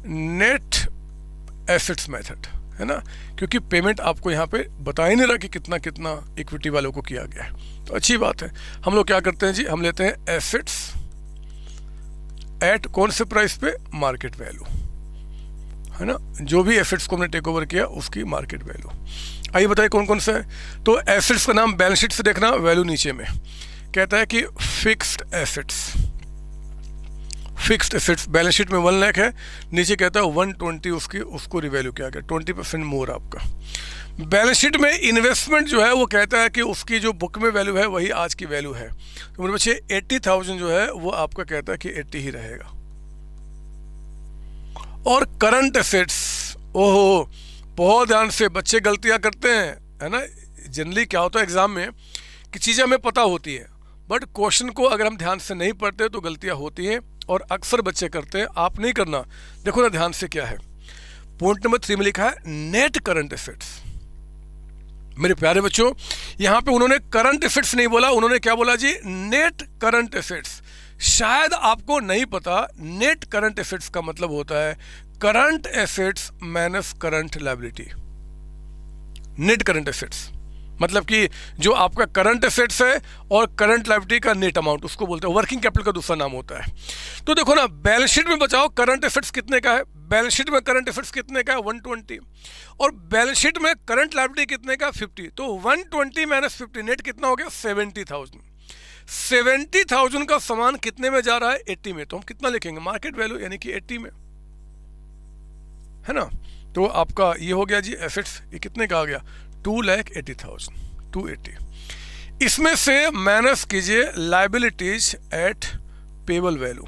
net assets method, है ना, क्योंकि पेमेंट आपको यहाँ पे बता ही नहीं रहा कि कितना कितना इक्विटी वालों को किया गया है। तो अच्छी बात है। हम लोग क्या करते हैं जी? हम लेते हैं एसेट्स एट कौन से प्राइस पे? मार्केट वैल्यू, है ना। जो भी एसेट्स को हमने टेक ओवर किया उसकी मार्केट वैल्यू। आइए बताइए कौन कौन सा है। तो एसेट्स का नाम बैलेंस शीट से देखना, वैल्यू नीचे में कहता है कि fixed assets. Fixed assets balance sheet में 1 लाख है, नीचे कहता है 120 उसको रिवैल्यू किया गया, 20% मोर आपका। बैलेंस शीट में इन्वेस्टमेंट जो है वो कहता है कि उसकी जो बुक में वैल्यू है वही आज की वैल्यू है। तो मेरे बच्चे 80,000 जो है वो आपका कहता है कि 80 ही रहेगा। और करंट एसेट्स, ओहो बहुत ध्यान से, बच्चे गलतियां करते हैं, है ना। जनरली क्या होता है एग्जाम में कि चीज़ें हमें पता होती है, बट क्वेश्चन को अगर हम ध्यान से नहीं पढ़ते तो गलतियां होती हैं, और अक्सर बच्चे करते हैं। आप नहीं करना। देखो ना ध्यान से क्या है। पॉइंट नंबर 3 में लिखा है नेट करंट एसेट्स। मेरे प्यारे बच्चों, यहां पे उन्होंने करंट एसेट्स नहीं बोला, उन्होंने क्या बोला जी? Net current assets. शायद आपको नहीं पता, नेट करंट एसेट्स का मतलब होता है current assets minus current liability. Net current assets मतलब कि जो आपका करंट एसेट्स है और करंट लायबिलिटी का नेट अमाउंट, उसको बोलते हैं वर्किंग कैपिटल का दूसरा नाम होता है। तो देखो ना, बैलेंस शीट में बचाओ करंट एसेट्स कितने का है? बैलेंस शीट में करंट एसेट्स कितने का है? 120। और बैलेंस शीट में करंट लायबिलिटी कितने का? 50। तो 120 माइनस 50 नेट कितना हो गया? 70,000। 70,000 का सामान कितने में जा रहा है? 80 में। तो हम कितना लिखेंगे? मार्केट वैल्यू, यानी कि 80 में, है ना। तो आपका ये हो गया जी एसेट्स। ये कितने का आ गया? 2,80,000, 280। इसमें से माइनस कीजिए liabilities at payable value.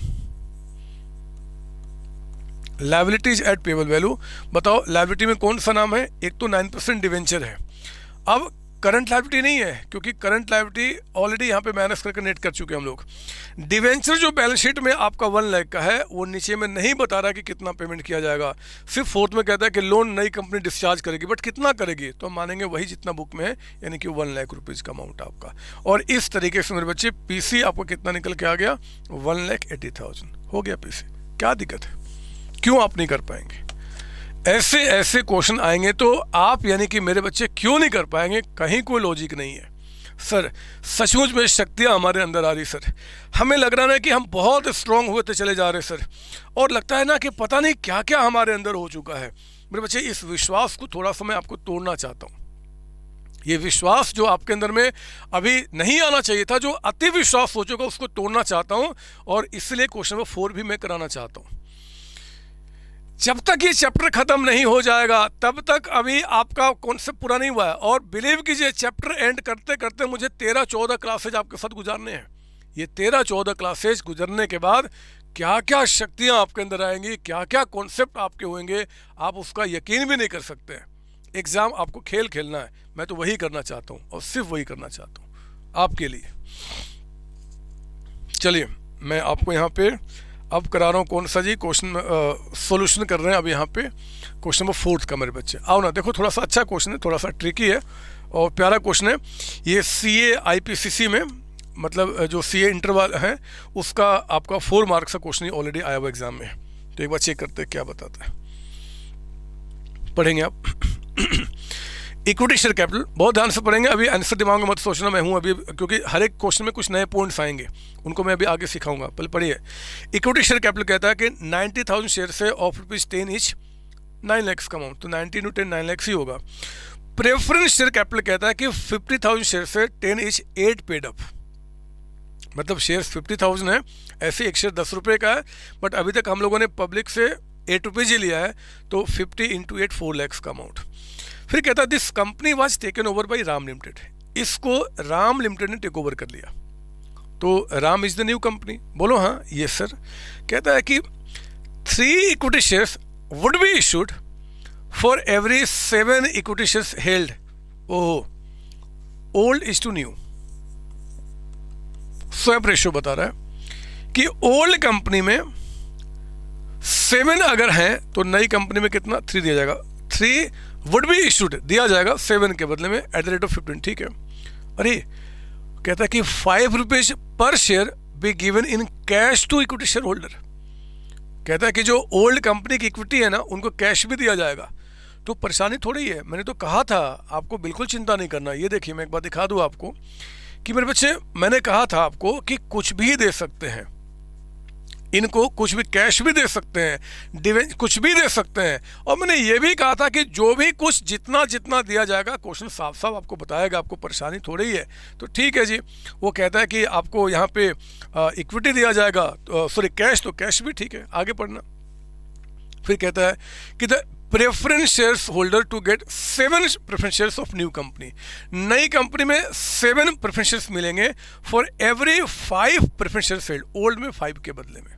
Liabilities at payable value, बताओ लायबिलिटी में कौन सा नाम है? एक तो 9% डिवेंचर है। अब करंट लायबिलिटी नहीं है, क्योंकि करंट लायबिलिटी ऑलरेडी यहाँ पे माइनस करके नेट कर चुके हैं हम लोग। डिवेंचर जो बैलेंस शीट में आपका 1 लाख का है वो नीचे में नहीं बता रहा कि कितना पेमेंट किया जाएगा, सिर्फ फोर्थ में कहता है कि लोन नई कंपनी डिस्चार्ज करेगी, बट कितना करेगी? तो हम मानेंगे वही जितना बुक में है, यानी कि 1 लाख रुपीज़ का अमाउंट आपका। और इस तरीके से मेरे बच्चे पीसी आपको कितना निकल के आ गया? 1,80,000 हो गया पीसी। क्या दिक्कत है? क्यों आप नहीं कर पाएंगे? ऐसे ऐसे क्वेश्चन आएंगे तो आप, यानी कि मेरे बच्चे क्यों नहीं कर पाएंगे? कहीं कोई लॉजिक नहीं है सर। सचमुच में शक्तियाँ हमारे अंदर आ रही सर। हमें लग रहा है कि हम बहुत स्ट्रांग होते चले जा रहे सर, और लगता है ना कि पता नहीं क्या क्या हमारे अंदर हो चुका है। मेरे बच्चे, इस विश्वास को थोड़ा सा मैं आपको तोड़ना चाहता हूँ। ये विश्वास जो आपके अंदर में अभी नहीं आना चाहिए था, जो अति विश्वास हो चुका, उसको तोड़ना चाहता हूँ, और इसलिए क्वेश्चन नंबर 4 भी मैं कराना चाहता हूँ। जब तक ये चैप्टर खत्म नहीं हो जाएगा तब तक अभी आपका कॉन्सेप्ट पूरा नहीं हुआ है। और बिलीव कीजिए, चैप्टर एंड करते करते मुझे 13-14 क्लासेज आपके साथ गुजारने हैं। ये 13-14 क्लासेज गुजरने के बाद क्या क्या शक्तियाँ आपके अंदर आएंगी, क्या क्या कॉन्सेप्ट आपके होंगे, आप उसका यकीन भी नहीं कर सकते हैं। एग्ज़ाम आपको खेल खेलना है, मैं तो वही करना चाहता हूँ और सिर्फ वही करना चाहता हूँ आपके लिए। चलिए मैं आपको यहाँ पे अब करा रहा हूँ कौन सा जी क्वेश्चन सॉल्यूशन कर रहे हैं। अब यहाँ पे क्वेश्चन नंबर 4 का मेरे बच्चे, आओ ना, देखो थोड़ा सा अच्छा क्वेश्चन है, थोड़ा सा ट्रिकी है और प्यारा क्वेश्चन है। ये CA IPCC में, मतलब जो CA इंटरवल है उसका आपका 4 मार्क्स का क्वेश्चन ऑलरेडी आया हुआ एग्जाम में। तो एक बार चेक करते हैं क्या बताता है, पढ़ेंगे आप। इक्विटी शेयर कैपिटल बहुत ध्यान से पढ़ेंगे, अभी आंसर दिमाग में मत सोचना मैं हूँ अभी, क्योंकि हर एक क्वेश्चन में कुछ नए पॉइंट्स आएंगे, उनको मैं अभी आगे सिखाऊंगा। पहले पढ़िए। इक्विटी शेयर कैपिटल कहता है कि 90,000 शेयर से ऑफ ₹10 ईच 9 लाख का अमाउंट, तो 90 × 10 9 लाख ही होगा। प्रेफरेंस शेयर कैपिटल कहता है कि 50,000 शेयर से 10 ईच 8 पेड अप, मतलब शेयर्स 50,000 है, ऐसे एक शेयर 10 रुपये का है, बट अभी तक हम लोगों ने पब्लिक से 8 रुपीज़ ही लिया है, तो 50 × 8 4 लाख का अमाउंट। फिर कहता है this company was taken over by Ram limited, इसको राम लिमिटेड ने टेक ओवर कर लिया, तो Ram is the new company. बोलो हाँ, यस सर। कहता है कि 3 equity shares would be issued for every 7 equity shares held. ओहो, old is to new, swap ratio बता रहा है कि ओल्ड कंपनी में 7 अगर हैं तो नई कंपनी में कितना 3 दिया जाएगा, 3 वुड बी इशूड दिया जाएगा 7 के बदले में एट द रेट ऑफ 15, ठीक है। अरे कहता है कि 5 rupees per share be given in cash to equity share holder. कहता है कि जो ओल्ड कंपनी की इक्विटी है ना, उनको कैश भी दिया जाएगा। तो परेशानी थोड़ी है, मैंने तो कहा था आपको बिल्कुल चिंता नहीं करना। ये देखिए मैं एक बार दिखा दूँ आपको कि मेरे बच्चे, मैंने कहा था आपको कि कुछ भी दे सकते हैं, इनको कुछ भी कैश भी दे सकते हैं, डिवेंचर कुछ भी दे सकते हैं, और मैंने ये भी कहा था कि जो भी कुछ जितना जितना दिया जाएगा क्वेश्चन साफ साफ आपको बताएगा, आपको परेशानी थोड़ी ही है। तो ठीक है जी, वो कहता है कि आपको यहाँ पे इक्विटी दिया जाएगा, सॉरी कैश, तो कैश भी ठीक है, आगे पढ़ना। फिर कहता है कि the preference shares holder to get 7 preference shares of new company, नई कंपनी में 7 प्रेफरेंस शेयर्स मिलेंगे for every 5 preference shares held, old में 5 के बदले में।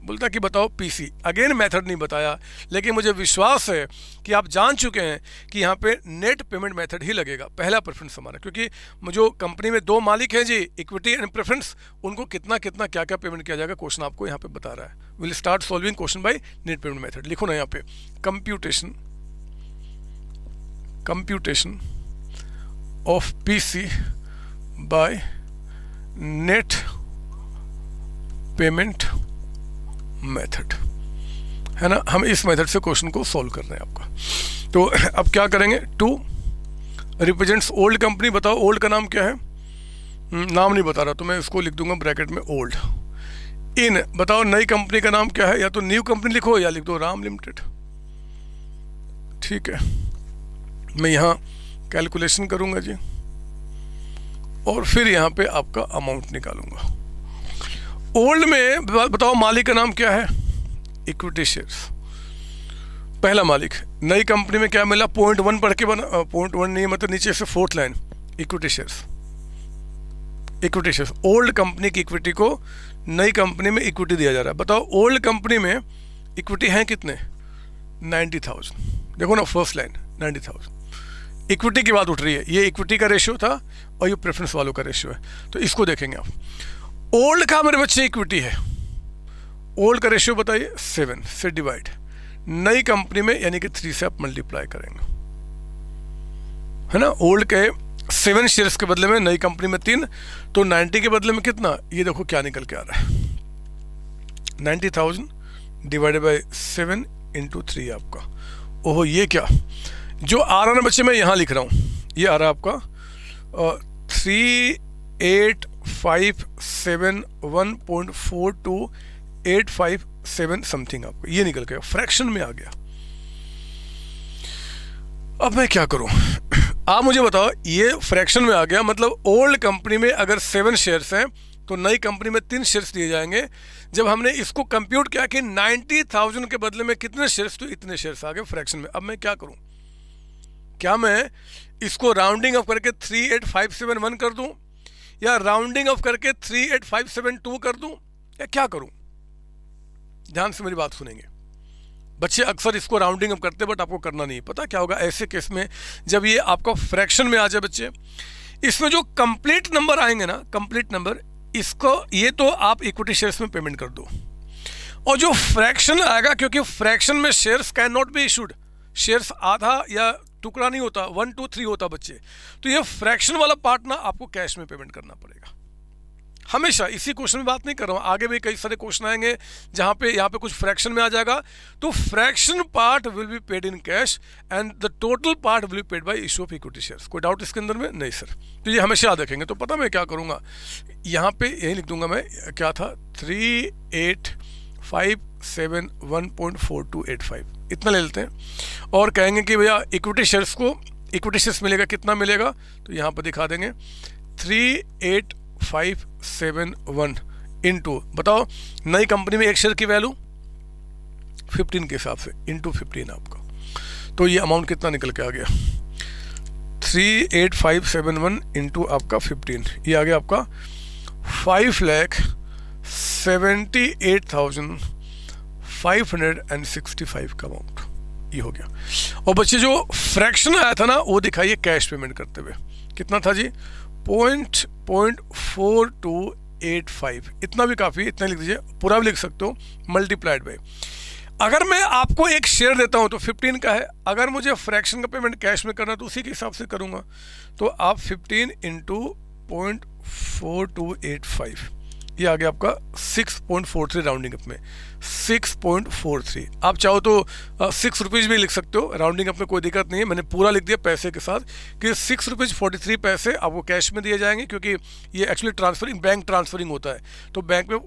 बोलता कि बताओ पीसी, अगेन मेथड नहीं बताया, लेकिन मुझे विश्वास है कि आप जान चुके हैं कि यहाँ पे नेट पेमेंट मेथड ही लगेगा, पहला प्रेफरेंस हमारा, क्योंकि जो कंपनी में 2 मालिक हैं जी, इक्विटी एंड प्रेफरेंस, उनको कितना कितना क्या क्या पेमेंट किया जाएगा क्वेश्चन आपको यहाँ पे बता रहा है। Will start solving question by net payment method. लिखो ना यहाँ पे computation of PC by net payment method, है ना। हम इस मेथड से क्वेश्चन को सॉल्व कर रहे हैं आपका। तो अब क्या करेंगे, 2 रिप्रेजेंट्स ओल्ड कंपनी, बताओ ओल्ड का नाम क्या है, नाम नहीं बता रहा तो मैं इसको लिख दूंगा ब्रैकेट में ओल्ड। इन बताओ नई कंपनी का नाम क्या है, या तो न्यू कंपनी लिखो या लिख दो राम लिमिटेड, ठीक है। मैं यहाँ कैलकुलेशन करूंगा जी, और फिर यहाँ पे आपका अमाउंट निकालूंगा। ओल्ड में बताओ मालिक का नाम क्या है, इक्विटी शेयर्स, पहला मालिक। नई कंपनी में क्या मिला, 0.1 पढ़ के बना, 0.1 नहीं मतलब नीचे से 4th line, equity shares. Equity shares, old company की इक्विटी को नई कंपनी में इक्विटी दिया जा रहा है। बताओ ओल्ड कंपनी में इक्विटी है कितने, 90,000। देखो ना फर्स्ट लाइन 90,000, इक्विटी की बात उठ रही है, ये इक्विटी का रेशियो था और ये प्रेफरेंस वालों का रेशियो है। तो इसको देखेंगे आप, ओल्ड का मेरे बच्चे इक्विटी है, ओल्ड का रेशियो बताइए 7 से डिवाइड, नई कंपनी में यानी कि 3 से आप मल्टीप्लाई करेंगे, है ना। ओल्ड के 7 शेयर्स के बदले में नई कंपनी में 3, तो 90 के बदले में कितना, ये देखो क्या निकल के आ रहा है, 90,000 डिवाइडेड बाई 7 × 3 आपका। ओहो, ये क्या जो आ रहा ना बच्चे, मैं यहाँ लिख रहा हूँ, ये आ रहा है आपका 3857.1.42857 समथिंग, आपको ये निकल गया, फ्रैक्शन में आ गया। अब मैं क्या करूं, आप मुझे बताओ, ये फ्रैक्शन में आ गया, मतलब ओल्ड कंपनी में अगर 7 शेयर्स हैं तो नई कंपनी में 3 शेयर्स दिए जाएंगे। जब हमने इसको कंप्यूट किया कि 90,000 के बदले में कितने शेयर्स, तो इतने शेयर्स आ गए फ्रैक्शन में। अब मैं क्या करूं, क्या मैं इसको राउंडिंग ऑफ करके 38571 कर दूं, या राउंडिंग ऑफ करके 38572 कर दूं, या क्या करूं? ध्यान से मेरी बात सुनेंगे। बच्चे अक्सर इसको राउंडिंग अप करते हैं, बट आपको करना नहीं। पता क्या होगा ऐसे केस में, जब ये आपका फ्रैक्शन में आ जाए बच्चे, इसमें जो कंप्लीट नंबर आएंगे ना, कंप्लीट नंबर, इसको ये तो आप इक्विटी शेयर्स में पेमेंट कर दो, और जो फ्रैक्शन आएगा, क्योंकि फ्रैक्शन में shares can not be issued, shares आधा या टुकड़ा नहीं होता, 1 2 3 होता बच्चे, तो ये फ्रैक्शन वाला पार्ट ना आपको कैश में पेमेंट करना पड़ेगा हमेशा। इसी क्वेश्चन में बात नहीं कर रहा हूँ, आगे भी कई सारे क्वेश्चन आएंगे जहाँ पे यहाँ पे कुछ फ्रैक्शन में आ जाएगा, तो fraction part will be paid in cash and the total part will be paid by issue of equity shares. कोई डाउट इसके अंदर में? नहीं सर। तो ये हमेशा याद रखेंगे। तो पता मैं क्या करूँगा, यहाँ पे यही लिख दूंगा मैं, क्या था, 3857.4285 इतना ले लेते हैं, और कहेंगे कि भैया इक्विटी शेयर्स को, इक्विटी शेयर्स मिलेगा, कितना मिलेगा, तो यहाँ पर दिखा देंगे 38,571 इंटू, बताओ नई कंपनी में एक शेयर की वैल्यू 15 के हिसाब से, इंटू 15 आपका, तो ये अमाउंट कितना निकल के आ गया, 38,571 इंटू आपका 15, ये आ गया आपका 5,78,565 का अमाउंट, ये हो गया। और बच्चे जो फ्रैक्शन आया था ना, वो दिखाइए कैश पेमेंट करते हुए, कितना था जी, 0.4285, इतना भी काफ़ी, इतना लिख दीजिए, पूरा भी लिख सकते हो, मल्टीप्लाइड बाय, अगर मैं आपको एक शेयर देता हूं तो 15 का है, अगर मुझे फ्रैक्शन का पेमेंट कैश में करना तो उसी के हिसाब से करूंगा, तो आप 15 इंटू 0.4285, ये आ गया आपका 6.43, राउंडिंग अप में 6.43, आप चाहो तो 6 रुपीज़ भी लिख सकते हो, राउंडिंग अप में कोई दिक्कत नहीं है, मैंने पूरा लिख दिया पैसे के साथ कि 6 रुपीज़ 43 पैसे आपको कैश में दिए जाएंगे, क्योंकि ये एक्चुअली ट्रांसफरिंग, बैंक ट्रांसफरिंग होता है, तो बैंक में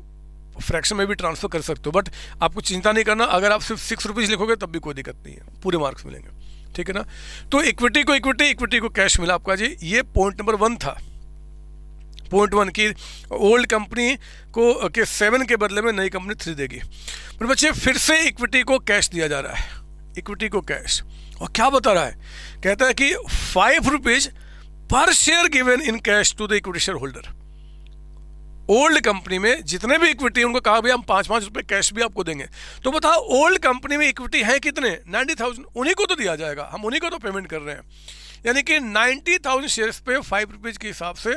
फ्रैक्शन में भी ट्रांसफर कर सकते हो, बट आपको चिंता नहीं करना, अगर आप सिर्फ 6 रुपीज़ लिखोगे तब भी कोई दिक्कत नहीं है, पूरे मार्क्स मिलेंगे, ठीक है ना। तो इक्विटी को इक्विटी, इक्विटी को कैश मिला आपका जी, ये पॉइंट नंबर 1 था। पॉइंट 1 की ओल्ड कंपनी को के 7 के बदले में नई कंपनी 3 देगी, पर बच्चे फिर से इक्विटी को कैश दिया जा रहा है, इक्विटी को कैश, और क्या बता रहा है, कहता है कि 5 rupees per share given in cash to the equity share holder. Old company में जितने भी इक्विटी, उनको कहा भैया हम 5-5 रुपये कैश भी आपको देंगे, तो बताओ ओल्ड कंपनी में इक्विटी है कितने, 90,000, उन्हीं को तो दिया जाएगा, हम उन्हीं को तो पेमेंट कर रहे हैं, यानी कि 90,000 शेयर्स पे 5 रुपीज़ के हिसाब से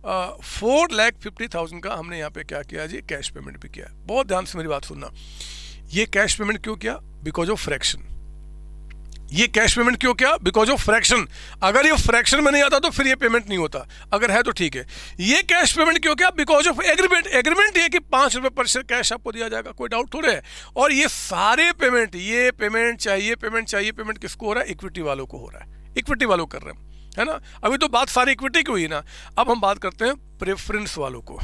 4,50,000 का हमने यहाँ पे क्या किया जी, कैश पेमेंट भी किया। बहुत ध्यान से मेरी बात सुनना, ये कैश पेमेंट क्यों किया, बिकॉज ऑफ फ्रैक्शन। ये कैश पेमेंट क्यों किया, बिकॉज ऑफ फ्रैक्शन। अगर ये फ्रैक्शन में नहीं आता तो फिर ये पेमेंट नहीं होता, अगर है तो ठीक है। ये कैश पेमेंट क्यों किया, बिकॉज ऑफ एग्रीमेंट। एग्रीमेंट ये कि 5 रुपये पर शेयर कैश आपको दिया जाएगा, कोई डाउट थोड़े है। और ये सारे पेमेंट, ये पेमेंट चाहिए, पेमेंट चाहिए, पेमेंट किसको हो रहा है, इक्विटी वालों को हो रहा है, इक्विटी वालों कर रहे हैं, है ना। अभी तो बात सारी इक्विटी की हुई ना, अब हम बात करते हैं प्रेफरेंस वालों को,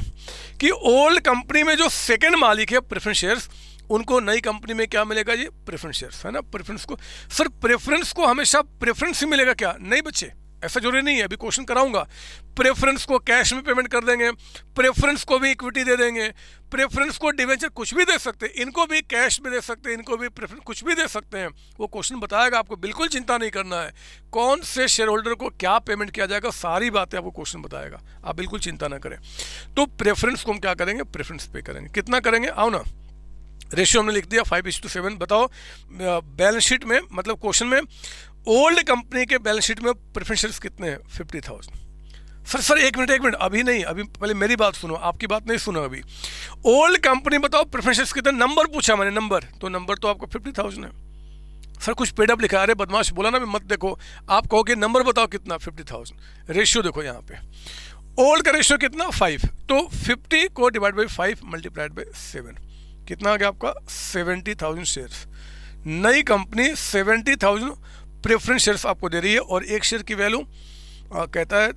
कि ओल्ड कंपनी में जो सेकंड मालिक है प्रेफरेंस शेयर्स, उनको नई कंपनी में क्या मिलेगा जी, प्रेफरेंस शेयर्स, है ना। प्रेफरेंस को, सर प्रेफरेंस को हमेशा प्रेफरेंस ही मिलेगा क्या, नहीं बच्चे, ऐसा जरूरी नहीं है, अभी क्वेश्चन कराऊंगा। प्रेफरेंस को कैश में पेमेंट कर देंगे, प्रेफरेंस को भी इक्विटी दे देंगे, प्रेफरेंस को डिवेंचर कुछ भी दे सकते हैं, इनको भी कैश में दे सकते हैं, इनको भी प्रेफरेंस कुछ भी दे सकते हैं। वो क्वेश्चन बताएगा आपको, बिल्कुल चिंता नहीं करना है, कौन से शेयर होल्डर को क्या पेमेंट किया जाएगा, सारी बातें आपको क्वेश्चन बताएगा, आप बिल्कुल चिंता ना करें। तो प्रेफरेंस को हम क्या करेंगे, प्रेफरेंस पे करेंगे, कितना करेंगे, आओ ना, रेशियो हमने लिख दिया 5:7। बताओ बैलेंस शीट में, मतलब क्वेश्चन में ओल्ड कंपनी के बैलेंस शीट में प्रेफरेंस शेयर्स कितने हैं, 50,000। सर एक मिनट, अभी नहीं, अभी पहले मेरी बात सुनो, आपकी बात नहीं सुनो अभी। ओल्ड कंपनी बताओ प्रेफरेंस शेयर्स कितने, नंबर पूछा मैंने, नंबर तो आपको 50,000 है। सर कुछ पेडअप लिखा है, अरे बदमाश बोला ना, मैं मत देखो, आप कहोगे नंबर बताओ कितना, 50,000। रेशियो देखो यहाँ पे, ओल्ड का रेशियो कितना, 5, तो 50 को डिवाइड बाई 5 मल्टीप्लाइड बाई 7, कितना आ गया आपका, 70,000 शेयर्स। नई कंपनी 70,000 प्रेफरेंस शेयर्स आपको दे रही है, और एक शेयर की वैल्यू कहता है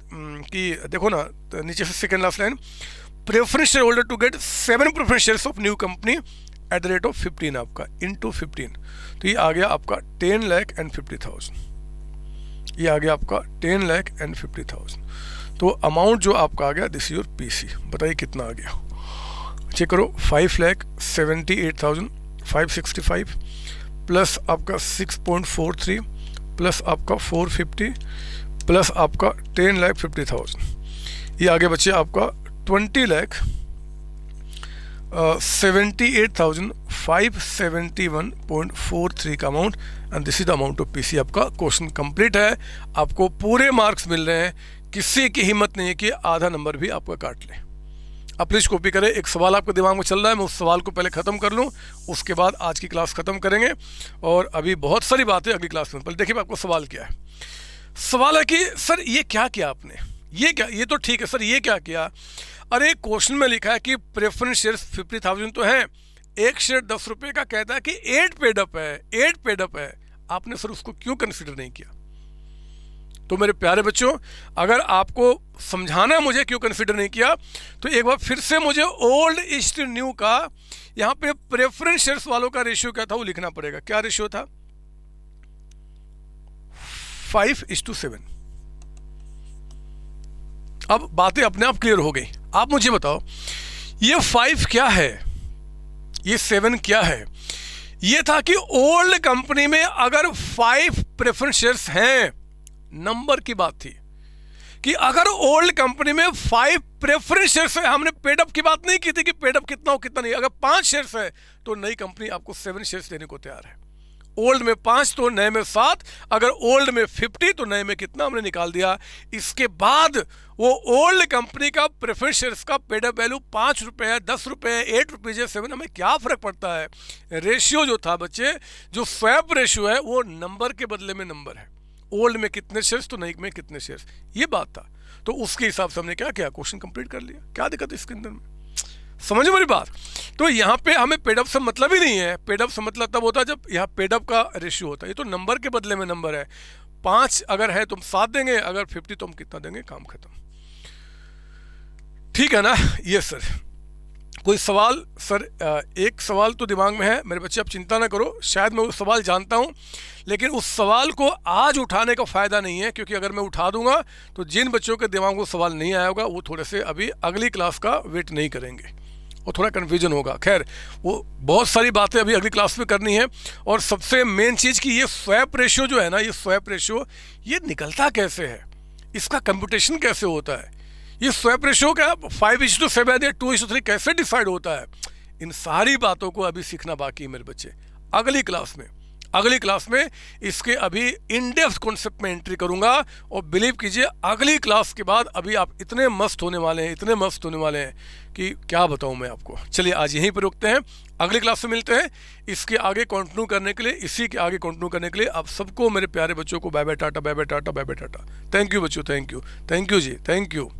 कि देखो ना, तो नीचे से second last line, preference share holder to get 7 preference shares of new company at the rate of 15 आपका इंटू 15, तो ये आ गया आपका 10,50,000, ये आ गया आपका 10,50,000। तो अमाउंट जो आपका आ गया, दिस योर पीसी, बताइए कितना आ गया, चेक करो, 5,78,565 प्लस आपका 6.43 प्लस आपका 450 प्लस आपका 10,50,000, ये आगे बचे आपका 20,78,565 571.43 का amount and this is the amount of PC. आपका क्वेश्चन कंप्लीट है, आपको पूरे मार्क्स मिल रहे हैं, किसी की हिम्मत नहीं है कि आधा नंबर भी आपका काट ले। अब प्लीज़ कॉपी करें, एक सवाल आपके दिमाग में चल रहा है, मैं उस सवाल को पहले ख़त्म कर लूँ, उसके बाद आज की क्लास ख़त्म करेंगे और अभी बहुत सारी बातें अगली क्लास में। पहले देखिए आपको सवाल क्या है। सवाल है कि सर ये क्या किया आपने, ये क्या, ये तो ठीक है सर, ये क्या किया। अरे क्वेश्चन में लिखा है कि प्रेफरेंस शेयर्स 50,000 तो हैं, एक शेयर 10 रुपये का कहता है कि 8 पेड अप है, 8 पेड अप है। आपने सर उसको क्यों कंसिडर नहीं किया? तो मेरे प्यारे बच्चों, अगर आपको समझाना है मुझे क्यों कंसिडर नहीं किया, तो एक बार फिर से मुझे ओल्ड ईस्ट न्यू का यहाँ पे प्रेफरेंस शेयर्स वालों का रेशियो क्या था वो लिखना पड़ेगा। क्या रेशियो था? 5:7। अब बातें अपने आप क्लियर हो गई। आप मुझे बताओ, ये 5 क्या है, ये 7 क्या है? ये था कि ओल्ड कंपनी में अगर 5 प्रेफरेंस शेयर्स हैं, नंबर की बात थी कि अगर ओल्ड कंपनी में 5 प्रेफरेंस शेयर्स है, हमने पेड अप की बात नहीं की थी कि पेड अप कितना हो कितना नहीं। अगर 5 शेयर्स है तो नई कंपनी आपको 7 शेयर्स देने को तैयार है। ओल्ड में 5 तो नए में 7, अगर ओल्ड में 50 तो नए में कितना हमने निकाल दिया। इसके बाद वो ओल्ड कंपनी का प्रेफरेंस शेयर्स का पेड अप वैल्यू 5 रुपये, 10 रुपये, 8 रुपीज़, 7, हमें क्या फ़र्क पड़ता है। रेशियो जो था बच्चे, जो स्वैप रेशियो है वो नंबर के बदले में नंबर है। ओल्ड में कितने शेयर्स तो नई में कितने शेयर्स, ये बात था। तो उसके हिसाब से हमने क्या किया, क्वेश्चन कंप्लीट कर लिया। क्या दिक्कत है इसके अंदर में? समझ मेरी बात। तो यहाँ पे हमें पेडअप से मतलब ही नहीं है। पेडअप से मतलब तब होता है जब यहाँ पेडअप का रेशियो होता है। ये तो नंबर के बदले में नंबर है। 5 अगर है तो हम 7 देंगे, अगर 50 तो हम कितना देंगे, काम खत्म। ठीक है ना? ये सर कोई सवाल? सर एक सवाल तो दिमाग में है मेरे बच्चे, आप चिंता ना करो, शायद मैं वो सवाल जानता हूँ, लेकिन उस सवाल को आज उठाने का फ़ायदा नहीं है, क्योंकि अगर मैं उठा दूंगा तो जिन बच्चों के दिमाग में सवाल नहीं आया होगा वो थोड़े से अभी अगली क्लास का वेट नहीं करेंगे और थोड़ा कन्फ्यूजन होगा। खैर, वो बहुत सारी बातें अभी अगली क्लास में करनी है। और सबसे मेन चीज़ कि ये स्वैप रेशियो जो है ना, ये स्वैप रेशियो ये निकलता कैसे है, इसका कंप्यूटेशन कैसे होता है, ये स्वैप रेशियो क्या 5:7 या 2:3 कैसे डिसाइड होता है, इन सारी बातों को अभी सीखना बाकी है मेरे बच्चे। अगली क्लास में इसके अभी इन डेप्थ कॉन्सेप्ट में एंट्री करूंगा। और बिलीव कीजिए, अगली क्लास के बाद अभी आप इतने मस्त होने वाले हैं कि क्या बताऊं मैं आपको। चलिए आज यहीं पर रुकते हैं, अगली क्लास में मिलते हैं। इसके आगे कंटिन्यू करने के लिए, इसी के आगे कंटिन्यू करने के लिए आप सबको, मेरे प्यारे बच्चों को bye bye tata, bye bye tata, bye bye tata. Thank you बच्चों, थैंक यू जी, थैंक यू।